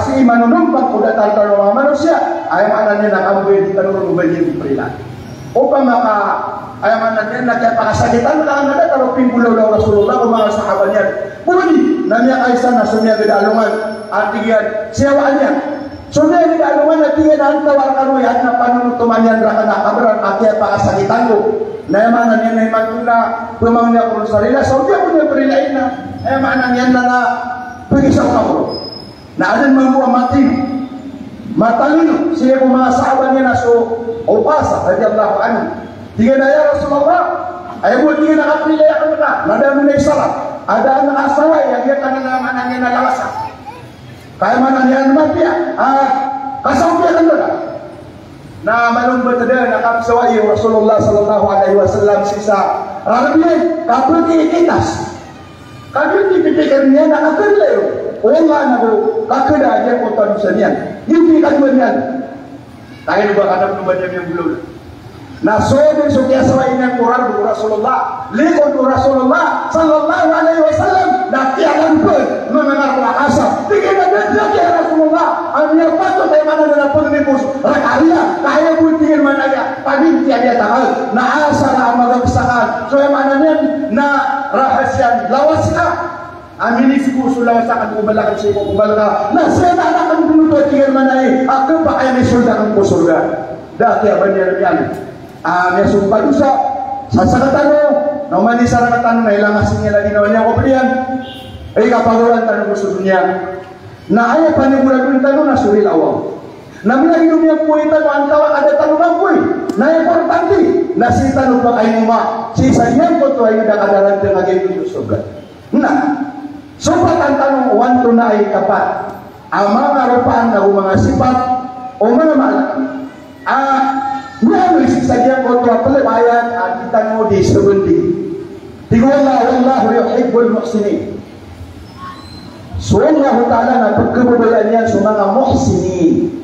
si manunumpang kuda tatal ng mga manusia ay manan yan na kabuhin di kanurong ubalin di perila upang ayaman natin na kaya pakasagitan lang na pero pinggulaw daw Rasulullah o mga sahabat niya. Puli, namiya kaysa na sumiya gidalungan at tigyan siyawaan niya. Sumiya gidalungan at tigyan ang tawar kanuy at na panunutuman niyan raka na kabran at kaya pakasagitan ko. Nayamanan niya na iman ko na pumang niya kung sarila. So, di ako niya perilain na. Nayamanan niya na pag-isang ako. Na adan man buwa matalino. Siya po mga sahabat niya na so upasa, radiyallahu anhu. Tiga na ya Rasulullah, ay mo tiga na kapila ya kanila, nadami na isalat, ada anak asaway, yang dia kanila manangin na lawasa. Kaya manangin naman dia, kasaw dia kanila. Na malung betada na kapsaway Rasulullah sallallahu alaihi wasallam sisa, Arabian, kapati ikitas. Kapati pikiran niya na kakadla yun. Allah na ko, kakada aja kota nusanian. Hindi kadmanian. Tayo ba kadang nubadam yang belum. Nah, soalnya sudah selain yang Quran Rasulullah, lihat Rasulullah Sallallahu Alaihi Wasallam, nak tiada pun mendengar asap. Tiga lagi Rasulullah, ambil patut dari mana dalam penibus rakaria, kaya pun tinggal mana ya, tapi tiada tahu. Nah, asal amal kesakan, soalnya mananya na rahasia lawasnya. Amini siku sulawasakan kubalakan siku kubalakan. Nah, saya tak akan bunuh tinggal mana ini. Aku pakai surga aku surga. Dah tiap banyak yang may sumpah dosa sa sakatano na umani sa rakatano na ilang asing nila ginawa niya kapalian ay kapagulan tanong gusto niya na ayaw paniguradun tanong na suril awang na minagin niya po ito ang tawag ada tanong ang po na importante na si tanong pa kayo ma si sanyan ko to ay nakadaran ng agay dito surga na sumpah ang tanong wanto na ay kapat ang mga rupaan na mga sifat o mga malaki Nabi saja kau tuan ayat kita mau disebuti. Tiga Allah yuhibbul muhsinin. Subhanahu taala na pagkabubayan sa mga muhsinin.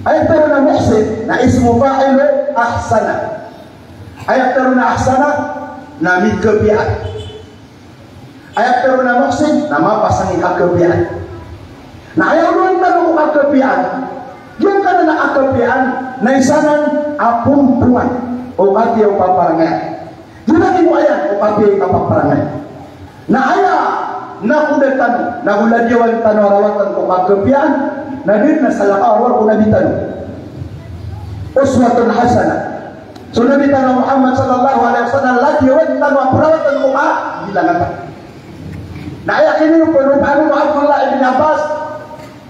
Ayat na muhsin na ismu fa'ilu ahsana. Ayat na ahsana na midkabian. Ayat na muhsin na mapasangin akabian. Na ayaw doon tanong akabian. Yung ka na nakakapian na isanan apumpuan o kati ang paparangan. Yung natin mo ayan o kati ang paparangan. Na aya na kudatan, na kuladiwan tanong rawatan o kakapian, na din na salakawar o nabitan. Uswatun hasanah. So nabitan ng Muhammad sallallahu alaihi wasallam ladiwan tanong perawatan o bilangan. Na aya kini yung penumpano mo Abdullah ibn Abbas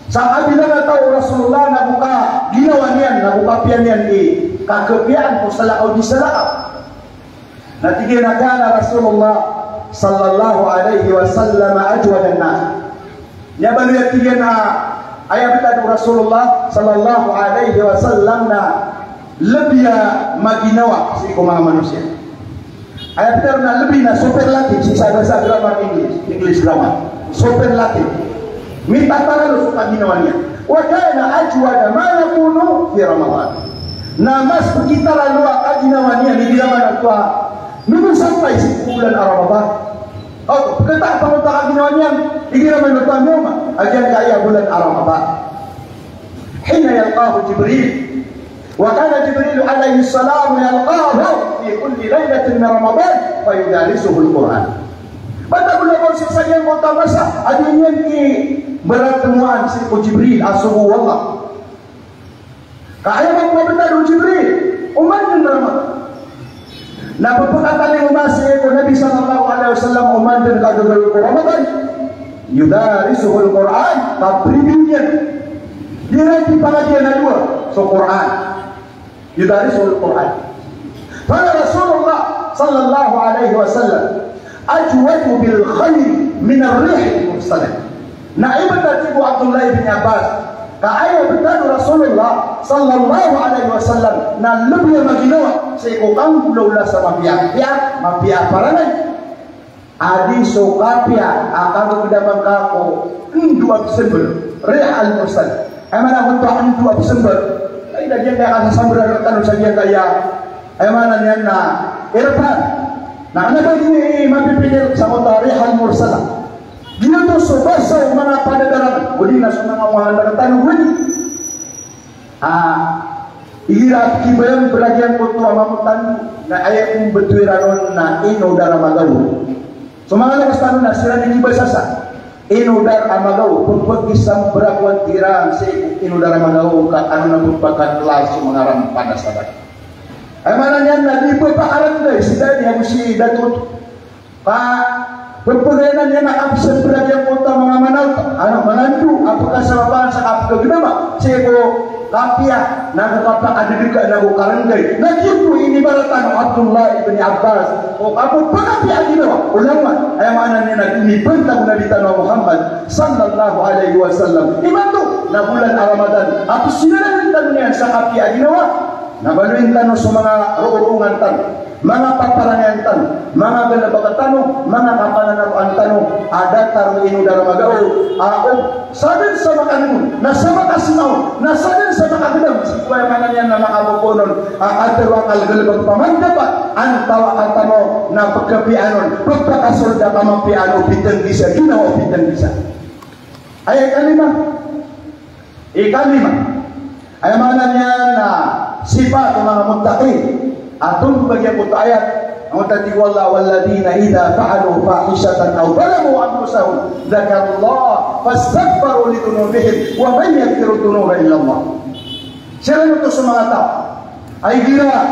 saat bilang tahu Rasulullah nak buka ginawa niyan, nak buka pian niyan di kakepian po salah o di salah. Nanti kena Rasulullah sallallahu alaihi wasallam ajwadan nas. Nya baru ya tiga na ayat kita Rasulullah sallallahu alaihi wasallam na lebih maginawa si mga manusia. Ayat kita na lebih na superlatif si bahasa grammar English grammar. Superlatif. Minta talalus suka ginawannya. Wa kana ajwada ma yakunu fi Ramadan. Namas kita lalu ginawannya di Ramadan tua. Nunggu sampai si bulan Ramadan. Oh, kita pamunta ginawannya di Ramadan tua moma. Ajan kaya bulan Ramadan. Hina yalqahu Jibril. Wa kana Jibril alaihi salam yalqahu fi kulli lailatin min Ramadan fayudalisuhu al-Quran. Pada bulan puasa yang kota masa adanya ki bertemuan si Jibril asuhu Allah. Kaya magpapatalo Jibril uman din naman. Napapakatan ng umasi ko Nabi sallallahu alaihi wasallam uman din kagagal ko Ramadan. Yudarisuhul Quran tabribinyan. Dia di pengajian na dua so Quran. Yudarisuhul Quran. Pada Rasulullah sallallahu alaihi wasallam ajwadu bil khair min ar-rih al-mursalah. Naibat Abu Abdullah bin Abbas Kaaya betul Rasulullah sallallahu alaihi wasallam na lebih maginawa sa ikukang lula sa mapiak-piak, mapiak-paranay. Adi so kapya akan kedamang kako 2 Desember Rihal Mursal. Emana untuk 2 Desember. Ay dia akan sambra kanu saja kaya. Emana niyan na irfan. Na ano ba ini mapipigil sa mga Rihal Mursal. Dito so basa mga padadaran. Uli na sa mga mahal tanong uli. Ihirap kibayang belagian ko tua mamutan na ayat kong betwiranon na inodara magaw. So mga nagastano na sila ni kibay sasa. Inodar amagaw. Kung pag-isang berakwan tirang si inodara magaw ka ano na magpakan kelas mga rampan na sabat. Ay mana niyan na di po pa alam guys. Sida niya mo si Datut. Berpegainan yang nak absen belajar kota mga manal, anak menantu, apakah sababan sa kapag ginama, sebo kapia, nagkapag adidiga, nagkaranggay. Nagyuto ini baratan Abdullah ibn Abbas, o kapag pagkapia ginawa, ulama, ay mana niya nag-inibantang Nabi Muhammad sallallahu alaihi wasallam. Imanto, na bulan Ramadan, at sinanalitan niya sa kapia ginawa, nabaluin tanong sa mga ruurungan tanong. Mga paparangan tanong, mga ganabaga tanong, mga kapananaruan tanong, ada taruh inudara magaw, sabi sa makaningon, nasa makasinaw, nasa din sa makagdam, sa kuwaya manan yan na makabukunon, ada wakal galibag pamandapat, ang tawa ang tanong na pagkapianon, pagpakasolda kamampiano, pitang gisa, ginawa pitang gisa. Ay ikalima, ay manan yan na sifat ng mga muttaqin. Atun bagian puto ayat ang tadi walladina idza fa'alu fahishatan aw zalamu anfusahum dzakarullah fastaghfiru li dzunubihim wa man yaghfiru dzunuba illa Allah. Sila nito sa mga tao ay gira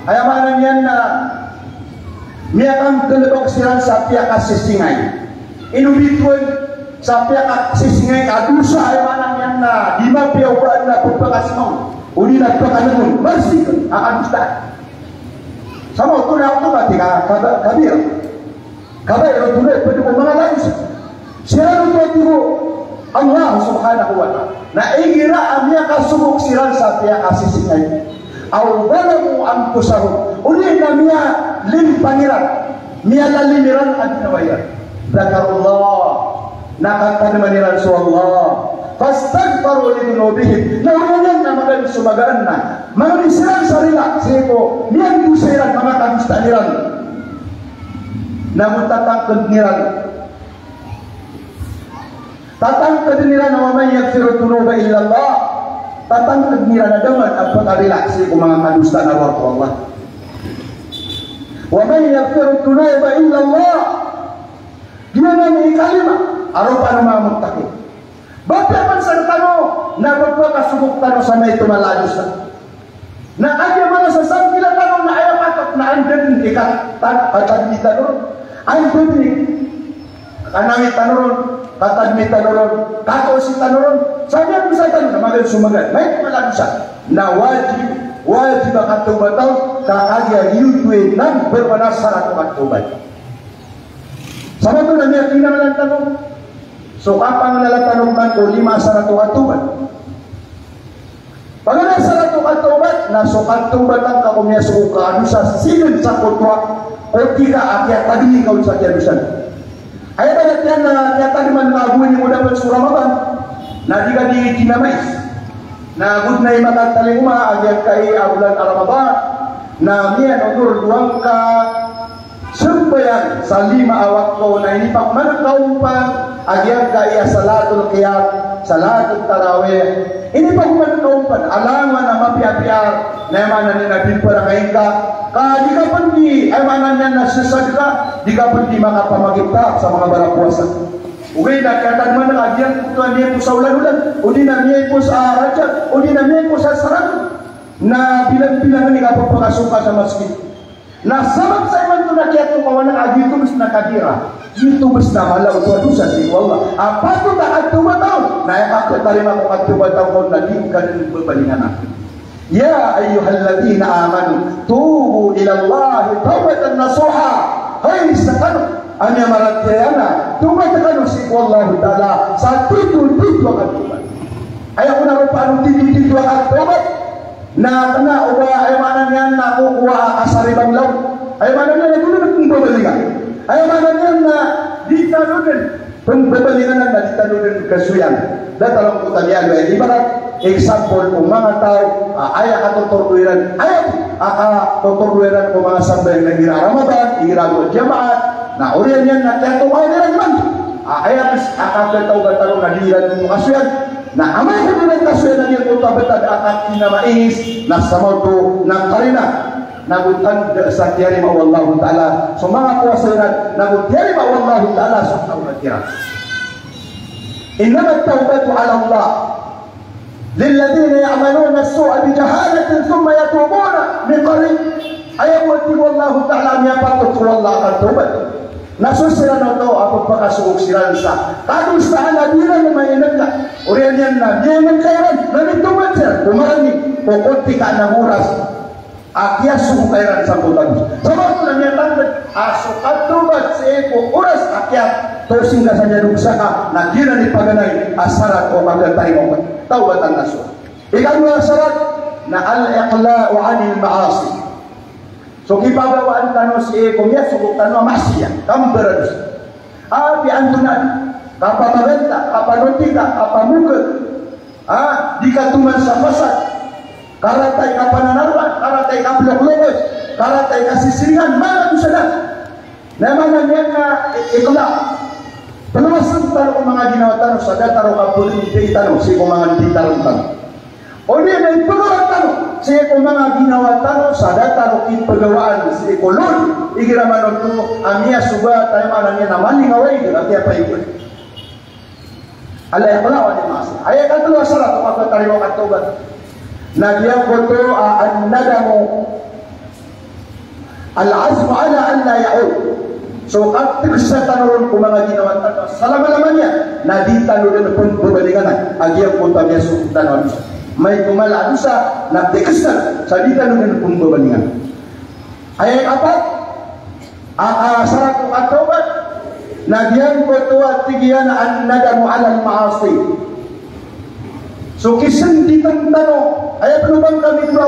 ay amanan yan na miyakang galibag silang sa pia kasisingay. Inubituan sa pia kasisingay kadusa ay amanan yan na di mapiawaan na pagpakasimaw. Uli na pagkanagun marsikan akan ustad. Sama itu nak tu mati kabir. Kabir itu boleh pergi ke mana lagi? Siapa itu Allah Subhanahu Wa Taala. Nah, ingira amnya kasubuk siran satya kasih sinai. Awalamu anfusahum. Uli namia lim pangiran. Mia limiran adnawaya. Zakarullah. Nakatan maniran Allah. Fastaghfiru li dzunubihim. Naunan na magan sumagaan na. Manisiran sarila sebo niyan kusiran mga kamustaniran. Namun tatang kedniran. Tatang kedniran wa man yaghfiru dzunuba illa Allah. Tatang kedniran adaman apa karila sebo mga kadusta na wa Allah. Wa man yaghfiru dzunuba illa Allah. Dia nami kalima arupa nama muttaqin. Bapak man sa tanong na magpakasubok tanong sa may tumalayos na aja mana sa sangkila tanong na ayaw patok na andun ikat katadmi tanong andun kanami tanong katadmi tanong kato si tanong sabi ang bisa tanong na magal sumagal may tumalayos na wajib akatubataw kakagya yutwe nang bermanasara akatubat sama ito na niya kinamalan tanong. So kapang nalatanongkan ko 5 sa ratuatuban. Pag nasa ratuatuban, nasa katubatan ka kumya suka ano sa silin sa kutwa o tiga akyat tadi ikaw sa kiyadusan. Ayat ayat yan na tiyata naman naaguin mo dapat sa Ramadan na di ka di kinamais. Na good na imakatalimuma agyat kay abulan Ramadan na miyan ugur duwang ka sumpayan sa 5 awak ko na ini pagmanakaw pa agyan kaya salatul qiyam, salatul tarawih. Ini pagmanakaw pa alaman na mapiapiar na emanan na nagpiparakain ka. Di ka pandi, emanan na nasasad ka, di ka pandi makapamagita sa mga barapuasa. Ugay na kaya naman na agyan kutuan niya po sa ulan-ulan, o di na niya po sa Rajab, o di na niya po sa Sarang, na bilang-bilangan ni kapagpakasuka sa masjid. Nah, sabab saya bantu nakiat tu kawan agi itu mesti nakadira. Itu mesti malah dosa sih wallah. Apa tu tak atu batau? Nah, aku terima aku atu batau kau lagi bukan berbandingan aku. Ya ayyuhalladzina amanu tubu ila Allah taubatan nasuha. Hai sekanu anya maratiana tuba tekanu sih wallahu taala satu itu akan tuba. Ayaw ko na rin paano titu-titu ang tobat. Na kena uwa ay mananyan na kukuha kasaribang law. Ay mananyan na doon kung babalingan. Ay mananyan na di talunin. Kung babalingan na di talunin kasuyan. Datalang ko talian ay ibarat example kung mga tao ayaw katuturduiran. Ayaw katuturduiran kung mga sambay na gira Ramadan, gira jamaat. Na urian yan na kaya tumaw nila naman. Ayaw kakataw gatarong na diran mo kasuyan. Na amay ko din kasuyan na niya kung tabetad at kinamais na sa mauto ng karina nagutan sa tiyari mawallahu ta'ala so mga kuwasayan nagutiyari mawallahu ta'ala sa tawad kira innama tawbatu ala Allah lilladhina ya'maluna as-su'a bijahalatin thumma yatubuna min qarib ayaw wallahu ta'ala niya patut wallahu akan tawbad nasusira na ito ako pagkasugog siran sa kadustaan na dila na may inagla uriyan yan na di man kairan nanituman siya kumarani kukunti ka ng oras akya sugog kairan sa bulan sa mga ko na niya tanggal asukat tubat sa eko oras akya tosing ka sa niya nuksa ka na di na ni paganay asarat o magantay mo tawbat ang naso ikaw na asarat na al-iqla'u anil ma'asi. So kipagawaan tano si Eko niya, subok tano masya, kamberan. Di antunan, kapamaganda, kapanutika, kapamukad. Di katuman sa pasat, karatay kapananaruan, karatay kablok-lokos, karatay kasisiringan, mana ito sila. Naman niya na ikla. Peluwasan tano kung mga ginawa tano, sa dataro kapunin, di tano, si kumangan di tarong tano. O di na ipagawa tano, siya kung mga ginawa tano sa data rukin pagawaan si Ekolon igiraman ito amia suba tayo mana niya naman lingaway at kaya pa ikon alay ako lawan ni Masa ayat katulwa salat kung magkatariwa katubat nagyang ko ito an-nadamu al-azmu ala an la ya'ud so aktif sa tanong kung mga ginawa tano salama-laman niya na di tanong kung bubalingan agyang kung tabiya sukutan o may kumala sa nagdekestan sa di tanong kung bubalingan ayat apa syarat at-taubat nagyan ko ito at tigiyan an-nadamu ala al-ma'asi so kisan di tanong ayat lubang kami bro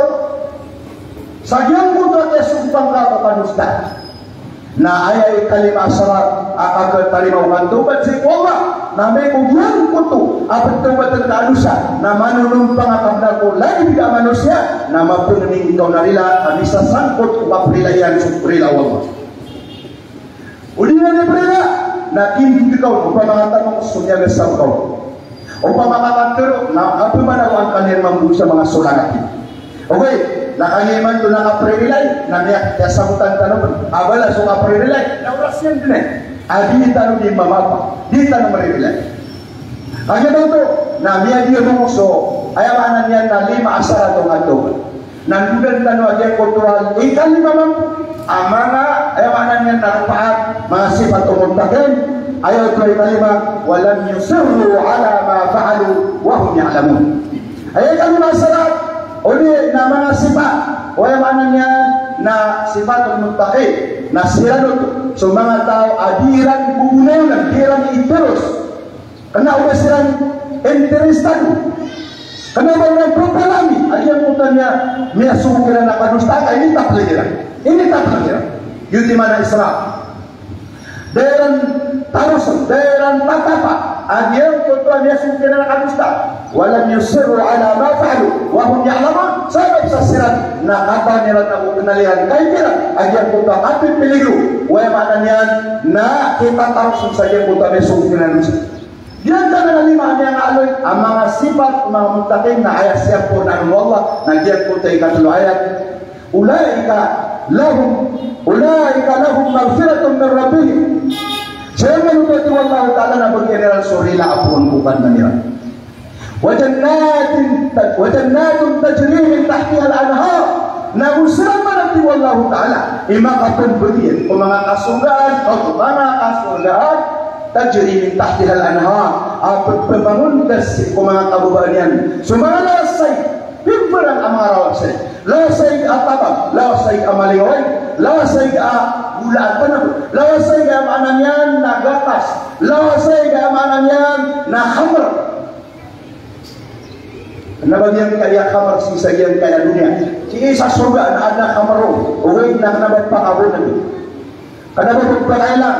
sagyang ko ito at sumpang ka kapanusta na ayay kalima syarat akagtarimaw ang taubat si Allah na may ugyan ko ito apat taubat ang kaanusa na manunumpang akabda ko lagi biga manusia na mapununing ikaw na rila kami sa sangkot kung kaprilayan sa prila Allah uli na ni prila na kinti ikaw upang mga tanong sunyaga sa ikaw upang mga kantero na apimanaw ang kanil mambu sa mga sulangatin okay nakangiman ito na kaprilay na niya sabutan tanong abala so kaprilay na oras yan din di tanong di mamapa di tanong marilay kaya daw ito na niya di mo so ayawanan niya na 5 asara itong atong nandugan tanong agyan kultural ikalima mampu ang mga ayawanan niya na rupaat mga sifat umuntakin ayaw ito ay kalima walang yusirru ala ma fa'alu wahum ya'lamun ayaw kalima asarat uli na mga sifat o ayawanan niya na sifat umuntakin na siranot so mga tao adiran bubunan adiran iterus kena udah siran interestan kena banyak propalami ayam putanya niya sumukira na kanusta ini tak pelajaran yun di mana Islam daerah tarusan daerah tatapa ayam putanya sumukira na kanusta walam yusirru ala ma fa'alu wa hum ya'lamun sabab sa siran na kata nila na kenalian kay kira ayam puta api piliru wa maknanya na kita tarusan saja putanya sumukira na yan ka na lima niya nga aloy ang mga sifat, mga mutakin na ayat siya po ng Allah nagyan po tayo katulong ayat ulaika lahum magfiratun min rabbihim siya nga nung Allah ta'ala na mag-general surila apun bukan na nila wajannatun tajri min tahtiha al-anhar na usra man ti Allah ta'ala imakatun bagin o mga kasugaan o mga kasugaan tajri min tahtiha al-anhar apat pembangun kasi kung mga kababaan yan so mga lasay pimperang ang mga rawasay lasay atabang lasay amalingaway lasay bulaan panahon lasay amanan yan na gatas lasay amanan yan na hamar Nabagian kaya kamar si sagian kaya dunia. Si isa surga na ada kamar ro. Uwi na nabat pa abo na. Kada ba pagpakailan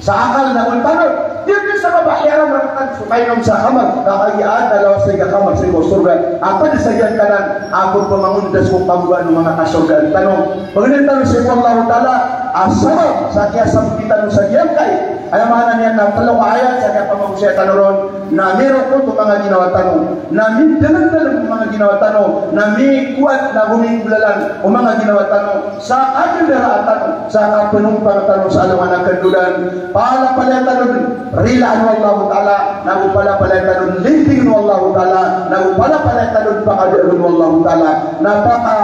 sa akal na ultanod. Di sa kabayaran ng supainom sa kamar. Nakayaan dalawa sa kamar sa surga. Apa di sagian kanan ako pamangundas kung pamuan ng mga kasurga. Tanong, pagdating tanong sa Allah Ta'ala, asal sa kaya sa kita ng sagian kay ayamanan niya na talong ayat sa kaya pamagusya tanuron na meron po itong mga ginawa tanong na may dalang-dalang mga ginawa tanong na may kuat na huling bulalan o mga ginawa tanong sa aking daraan tanong sa kapanumpang tanong sa alaman ng kandulan pala pala tanong rilaan wa Allah Ta'ala nagu pala pala tanong linting wa Allah Ta'ala nagu pala pala tanong pakadaan wa Allah Ta'ala napaka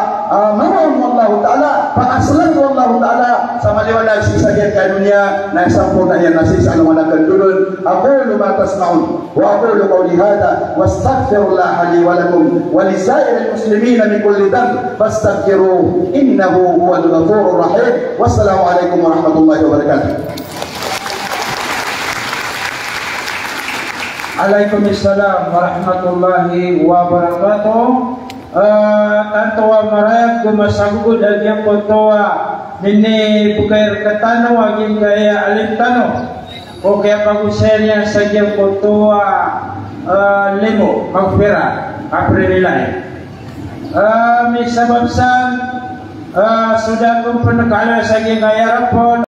mawang wa Allah Ta'ala pakasalan wa Allah Ta'ala sa maliwanag sa isagyan kanunya na sampun na yan nasi sa alaman ng kandulan aqulu ma tasma'un وأقول قولي هذا واستغفر الله لي ولكم ولسائر المسلمين من كل ذنب فاستغفروه إنه هو الغفور الرحيم والسلام عليكم ورحمة الله وبركاته. Waalaikumsalam warahmatullahi wabarakatuh. Tanto marayag gumasagud agyang kotoa nini bukair katano aging kaya alintano. O kaya pag-usay niya sa diyang kotoa limo, magpira, kaprinilay. May sababsan, sudah kong panakala sa diyang kayarapon,